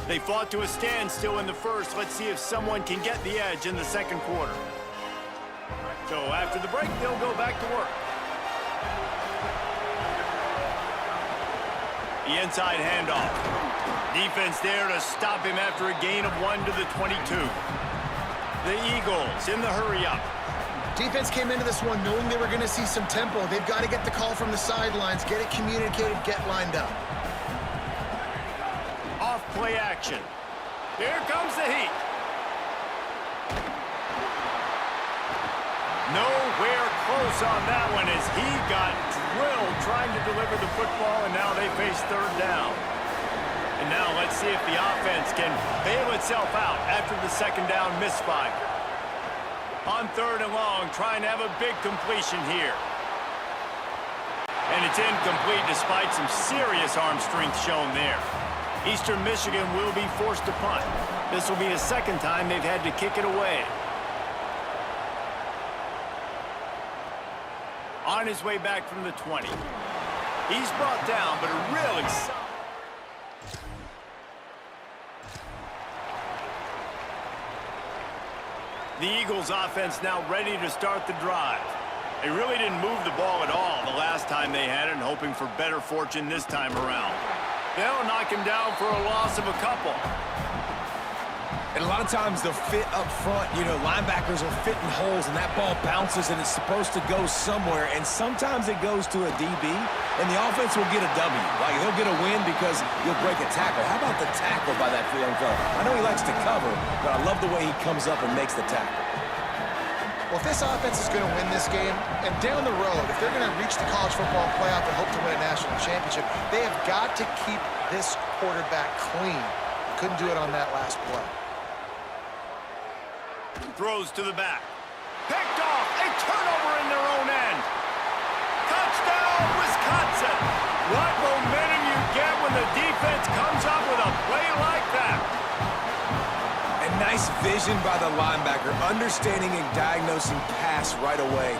They fought to a standstill in the 1st. Let's see if someone can get the edge in the 2nd quarter. So after the break, they'll go back to work. The inside handoff. Defense there to stop him after a gain of 1 to the 22. The Eagles in the hurry up. Defense came into this one knowing they were going to see some tempo. They've got to get the call from the sidelines, get it communicated, get lined up. Off play action. Here comes the heat. Nowhere close on that one as he got drilled trying to deliver the football, and now they face third down. And now let's see if the offense can bail itself out after the second down misfire. On third and long, trying to have a big completion here. And it's incomplete despite some serious arm strength shown there. Eastern Michigan will be forced to punt. This will be the second time they've had to kick it away. On his way back from the 20. He's brought down, but a really... The Eagles offense now ready to start the drive. They really didn't move the ball at all the last time they had it, and hoping for better fortune this time around. They'll knock him down for a loss of a couple. And a lot of times the fit up front, you know, linebackers are fitting holes and that ball bounces and it's supposed to go somewhere. And sometimes it goes to a DB and the offense will get a W. Like he'll get a win because you'll break a tackle. How about the tackle by that young fella? I know he likes to cover, but I love the way he comes up and makes the tackle. Well, if this offense is going to win this game, and down the road, if they're going to reach the college football playoff and hope to win a national championship, they have got to keep this quarterback clean. Couldn't do it on that last play. Throws to the back. Picked off. A turnover in their own end. Touchdown, Wisconsin. What momentum you get when the defense comes up with a play like that. And nice vision by the linebacker, understanding and diagnosing pass right away.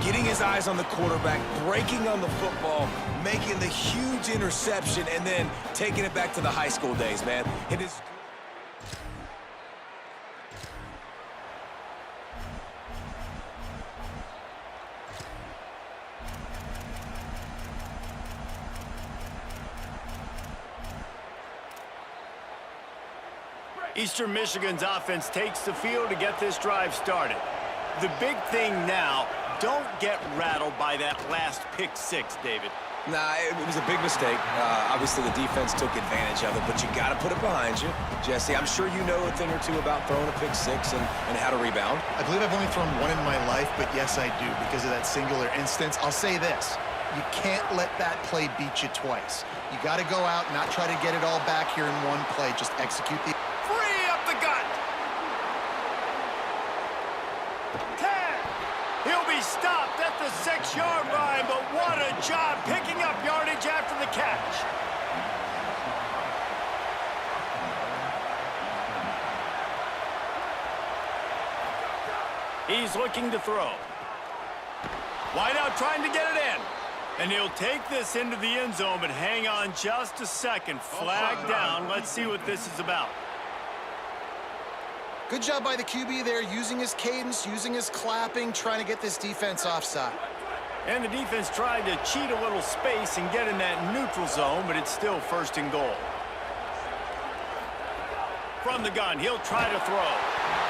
Getting his eyes on the quarterback, breaking on the football, making the huge interception, and then taking it back to the high school days, man. It is... Eastern Michigan's offense takes the field to get this drive started. The big thing now, don't get rattled by that last pick six, David. Nah, it was a big mistake. Obviously, the defense took advantage of it, but you got to put it behind you. Jesse, I'm sure you know a thing or two about throwing a pick six and how to rebound. I believe I've only thrown one in my life, but yes, I do, because of that singular instance. I'll say this. You can't let that play beat you twice. You got to go out and not try to get it all back here in one play. Just execute the... Free up the gut. 10. He'll be stopped at the 6-yard line, but what a job picking up yardage after the catch. He's looking to throw. Wide out trying to get it in. And he'll take this into the end zone, but hang on just a second. Flag down. Let's see what this is about. Good job by the QB there, using his cadence, using his clapping, trying to get this defense offside. And the defense tried to cheat a little space and get in that neutral zone, but it's still first and goal. From the gun, he'll try to throw.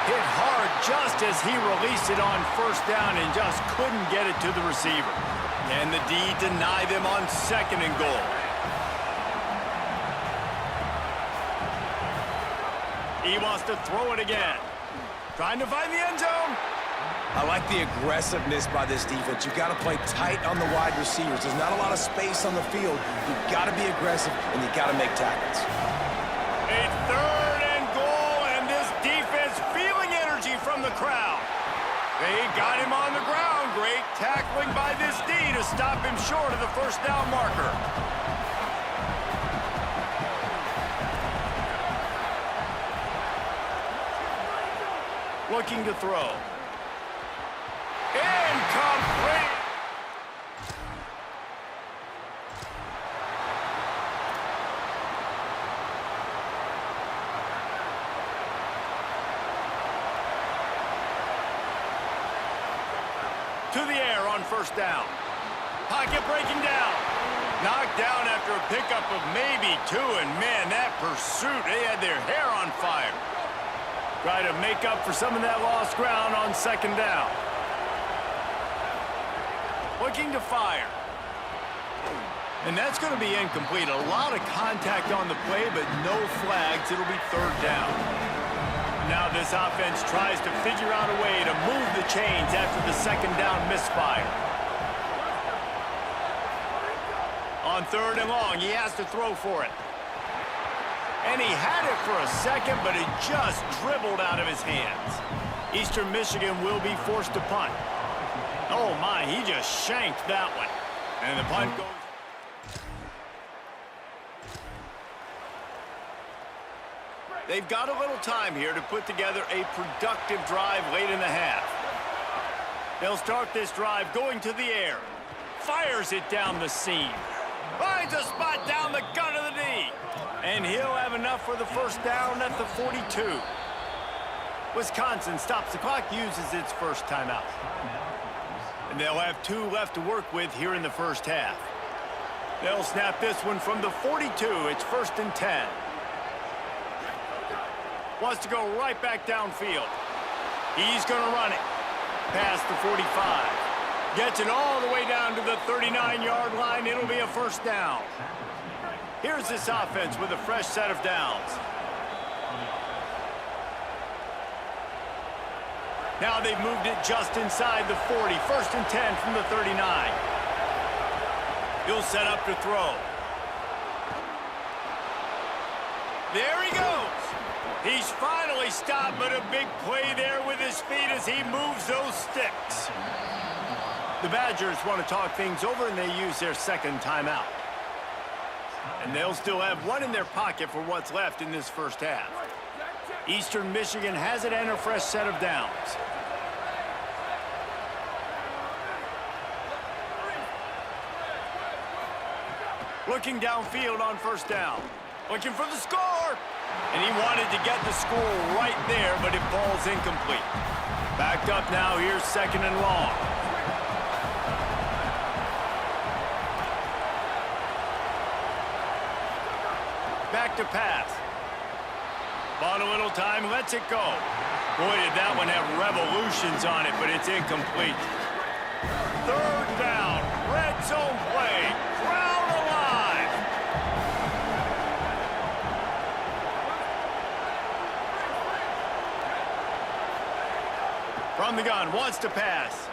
Hit hard just as he released it on first down and just couldn't get it to the receiver. And the D deny them on second and goal. He wants to throw it again. Trying to find the end zone. I like the aggressiveness by this defense. You've got to play tight on the wide receivers. There's not a lot of space on the field. You've got to be aggressive, and you've got to make tackles. A third and goal, and this defense feeling energy from the crowd. They got him on the ground. Great tackling by this D to stop him short of the first down marker. Looking to throw. Incomplete! To the air on first down. Pocket breaking down. Knocked down after a pickup of maybe 2, and man, that pursuit, they had their hair on fire. Try to make up for some of that lost ground on second down. Looking to fire. And that's going to be incomplete. A lot of contact on the play, but no flags. It'll be third down. Now this offense tries to figure out a way to move the chains after the second down misfire. On third and long, he has to throw for it. And he had it for a second, but it just dribbled out of his hands. Eastern Michigan will be forced to punt. Oh my, he just shanked that one. And the punt goes. They've got a little time here to put together a productive drive late in the half. They'll start this drive going to the air. Fires it down the seam. Finds a spot down the gut of the knee. And he'll have enough for the first down at the 42. Wisconsin stops the clock, uses its first timeout. And they'll have 2 left to work with here in the first half. They'll snap this one from the 42. It's 1st and 10. Wants to go right back downfield. He's going to run it past the 45. Gets it all the way down to the 39-yard line. It'll be a first down. Here's this offense with a fresh set of downs. Now they've moved it just inside the 40. 1st and 10 from the 39. He'll set up to throw. There he goes. He's finally stopped, but a big play there with his feet as he moves those sticks. The Badgers want to talk things over, and they use their second timeout. And they'll still have one in their pocket for what's left in this first half. Eastern Michigan has it and a fresh set of downs. Looking downfield on first down. Looking for the score. And he wanted to get the score right there, but it falls incomplete. Backed up now, here's 2nd and long. Back to pass. Bought a little time, lets it go. Boy, did that one have revolutions on it, but it's incomplete. 3rd down, red zone play. Crowd alive. From the gun, wants to pass.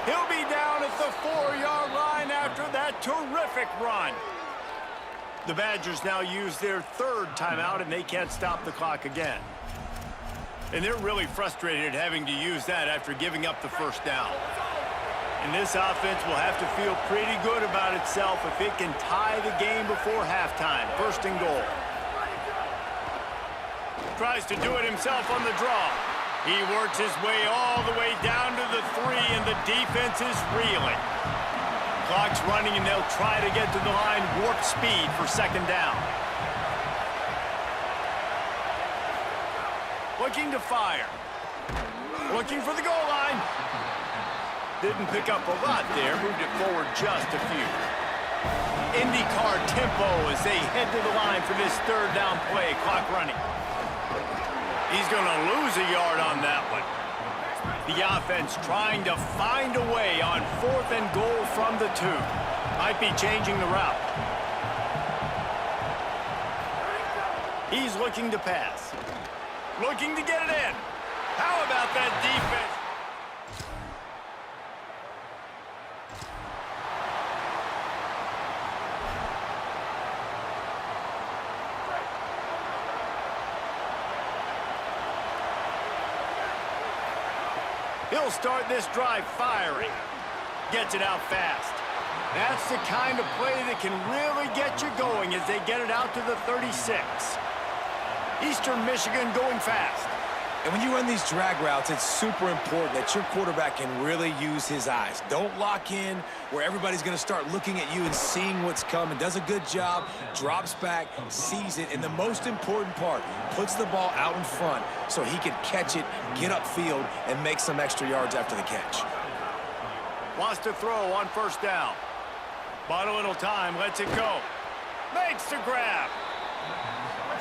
He'll be down at the 4-yard line after that terrific run. The Badgers now use their 3rd timeout, and they can't stop the clock again. And they're really frustrated having to use that after giving up the first down. And this offense will have to feel pretty good about itself if it can tie the game before halftime. 1st and goal. Tries to do it himself on the draw. He works his way all the way down to the 3, and the defense is reeling. Clock's running, and they'll try to get to the line warp speed for 2nd down. Looking to fire. Looking for the goal line. Didn't pick up a lot there. Moved it forward just a few. IndyCar tempo as they head to the line for this 3rd down play. Clock running. He's going to lose a yard on that one. The offense trying to find a way on 4th and goal from the 2. Might be changing the route. He's looking to pass. Looking to get it in. How about that defense? He'll start this drive firing. Gets it out fast. That's the kind of play that can really get you going as they get it out to the 36. Eastern Michigan going fast. And when you run these drag routes, it's super important that your quarterback can really use his eyes. Don't lock in where everybody's going to start looking at you and seeing what's coming. Does a good job, drops back, sees it, and the most important part, puts the ball out in front so he can catch it, get upfield, and make some extra yards after the catch. Wants to throw on 1st down. Bought a little time, lets it go. Makes the grab.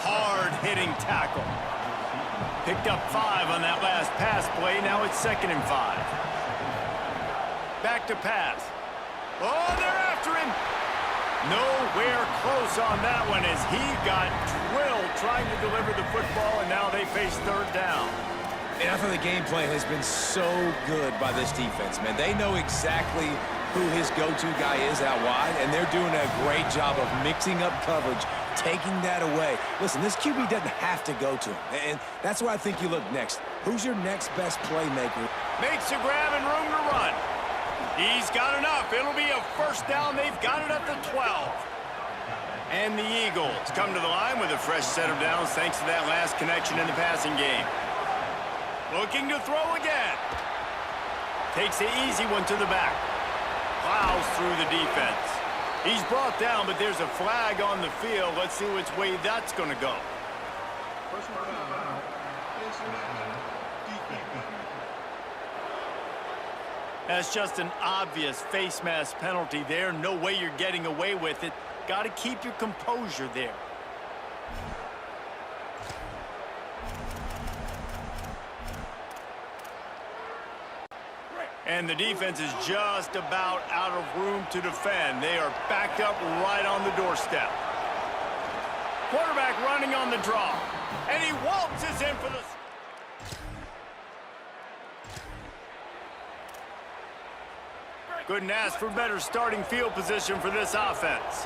Hard-hitting tackle. Picked up 5 on that last pass play. Now it's 2nd and 5. Back to pass. Oh, they're after him. Nowhere close on that one as he got drilled trying to deliver the football, and now they face 3rd down. And I thought the game plan has been so good by this defense, man. They know exactly who his go-to guy is out wide, and they're doing a great job of mixing up coverage, taking that away. Listen, this QB doesn't have to go to him, and that's where I think you look next. Who's your next best playmaker? Makes a grab and room to run. He's got enough. It'll be a 1st down. They've got it at the 12. And the Eagles come to the line with a fresh set of downs thanks to that last connection in the passing game. Looking to throw again. Takes the easy one to the back. Plows through the defense. He's brought down, but there's a flag on the field. Let's see which way that's going to go. That's just an obvious face mask penalty there. No way you're getting away with it. Got to keep your composure there. And the defense is just about out of room to defend. They are backed up right on the doorstep. Quarterback running on the draw. And he waltzes in for the... Couldn't ask for better starting field position for this offense.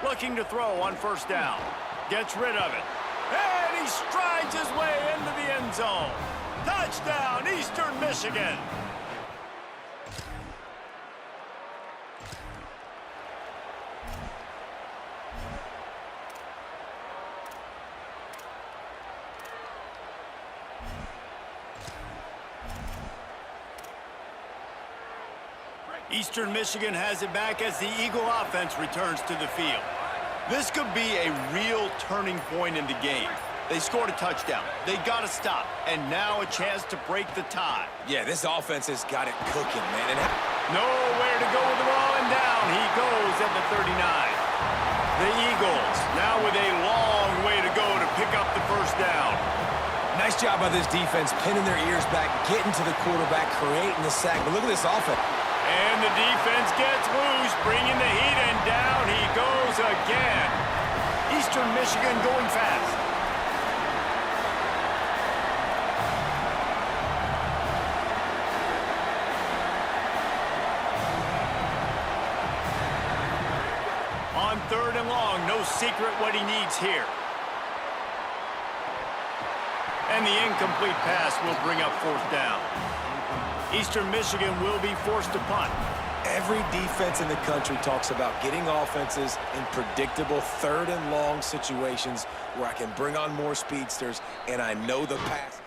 Looking to throw on 1st down. Gets rid of it. And he strides his way into the end zone. Touchdown, Eastern Michigan. Eastern Michigan has it back as the Eagle offense returns to the field. This could be a real turning point in the game. They scored a touchdown. They got to stop. And now a chance to break the tie. Yeah, this offense has got it cooking, man. And nowhere to go with the ball, and down he goes at the 39. The Eagles now with a long way to go to pick up the 1st down. Nice job by this defense, pinning their ears back, getting to the quarterback, creating the sack. But look at this offense. And the defense gets loose, bringing the heat, and down he goes again. Eastern Michigan going fast. On 3rd and long, no secret what he needs here. And the incomplete pass will bring up 4th down. Eastern Michigan will be forced to punt. Every defense in the country talks about getting offenses in predictable 3rd and long situations where I can bring on more speedsters and I know the pass.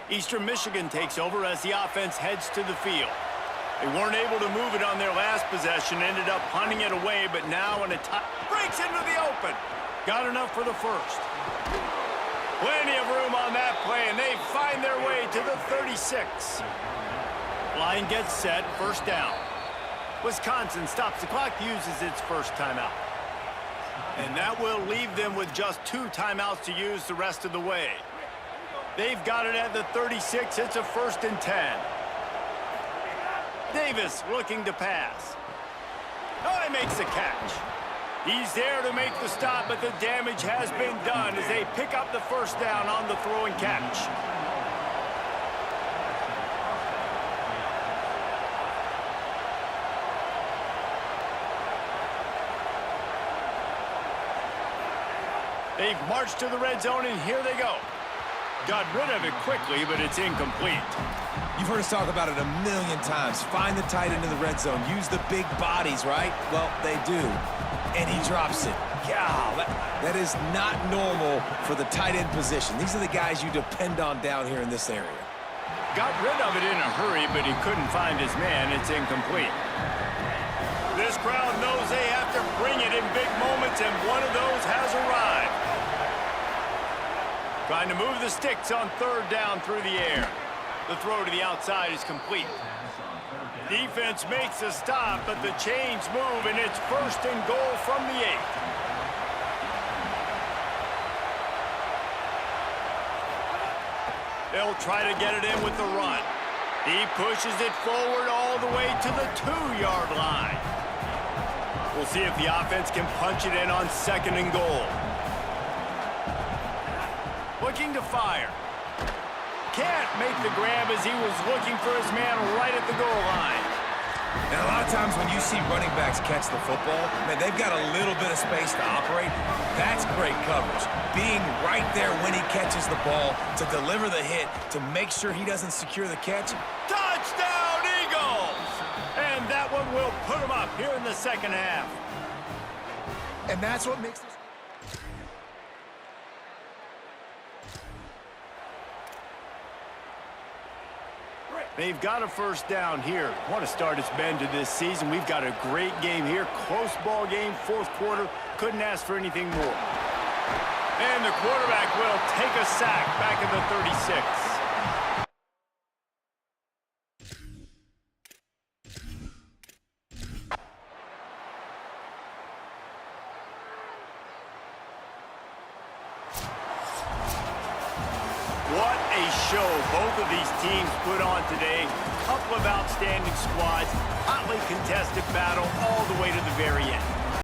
Eastern Michigan takes over as the offense heads to the field. They weren't able to move it on their last possession, ended up punting it away, but now in a tie, breaks into the open. Got enough for the 1st. Plenty of room on that play, and they find their way to the 36. Line gets set, 1st down. Wisconsin stops the clock, uses its 1st timeout. And that will leave them with just 2 timeouts to use the rest of the way. They've got it at the 36. It's a 1st and 10. Davis looking to pass. Oh, he makes the catch. He's there to make the stop, but the damage has been done as they pick up the 1st down on the throw and catch. They've marched to the red zone, and here they go. Got rid of it quickly, but it's incomplete. You've heard us talk about it a million times. Find the tight end in the red zone. Use the big bodies, right? Well, they do. And he drops it. God, that is not normal for the tight end position. These are the guys you depend on down here in this area. Got rid of it in a hurry, but he couldn't find his man. It's incomplete. This crowd knows they have to bring it in big moments, and one of those has arrived. Trying to move the sticks on 3rd down through the air. The throw to the outside is complete. Defense makes a stop, but the chains move, and it's 1st and goal from the 8. They'll try to get it in with the run. He pushes it forward all the way to the 2-yard line. We'll see if the offense can punch it in on 2nd and goal. Looking to fire. Can't make the grab as he was looking for his man right at the goal line. And a lot of times when you see running backs catch the football, man, they've got a little bit of space to operate. That's great coverage. Being right there when he catches the ball to deliver the hit, to make sure he doesn't secure the catch. Touchdown, Eagles! And that one will put him up here in the 2nd half. And that's what makes this... They've got a 1st down here. What a start it's been to this season. We've got a great game here. Close ball game, 4th quarter. Couldn't ask for anything more. And the quarterback will take a sack back at the 36. What a show both of these teams put on today. A couple of outstanding squads, hotly contested battle all the way to the very end.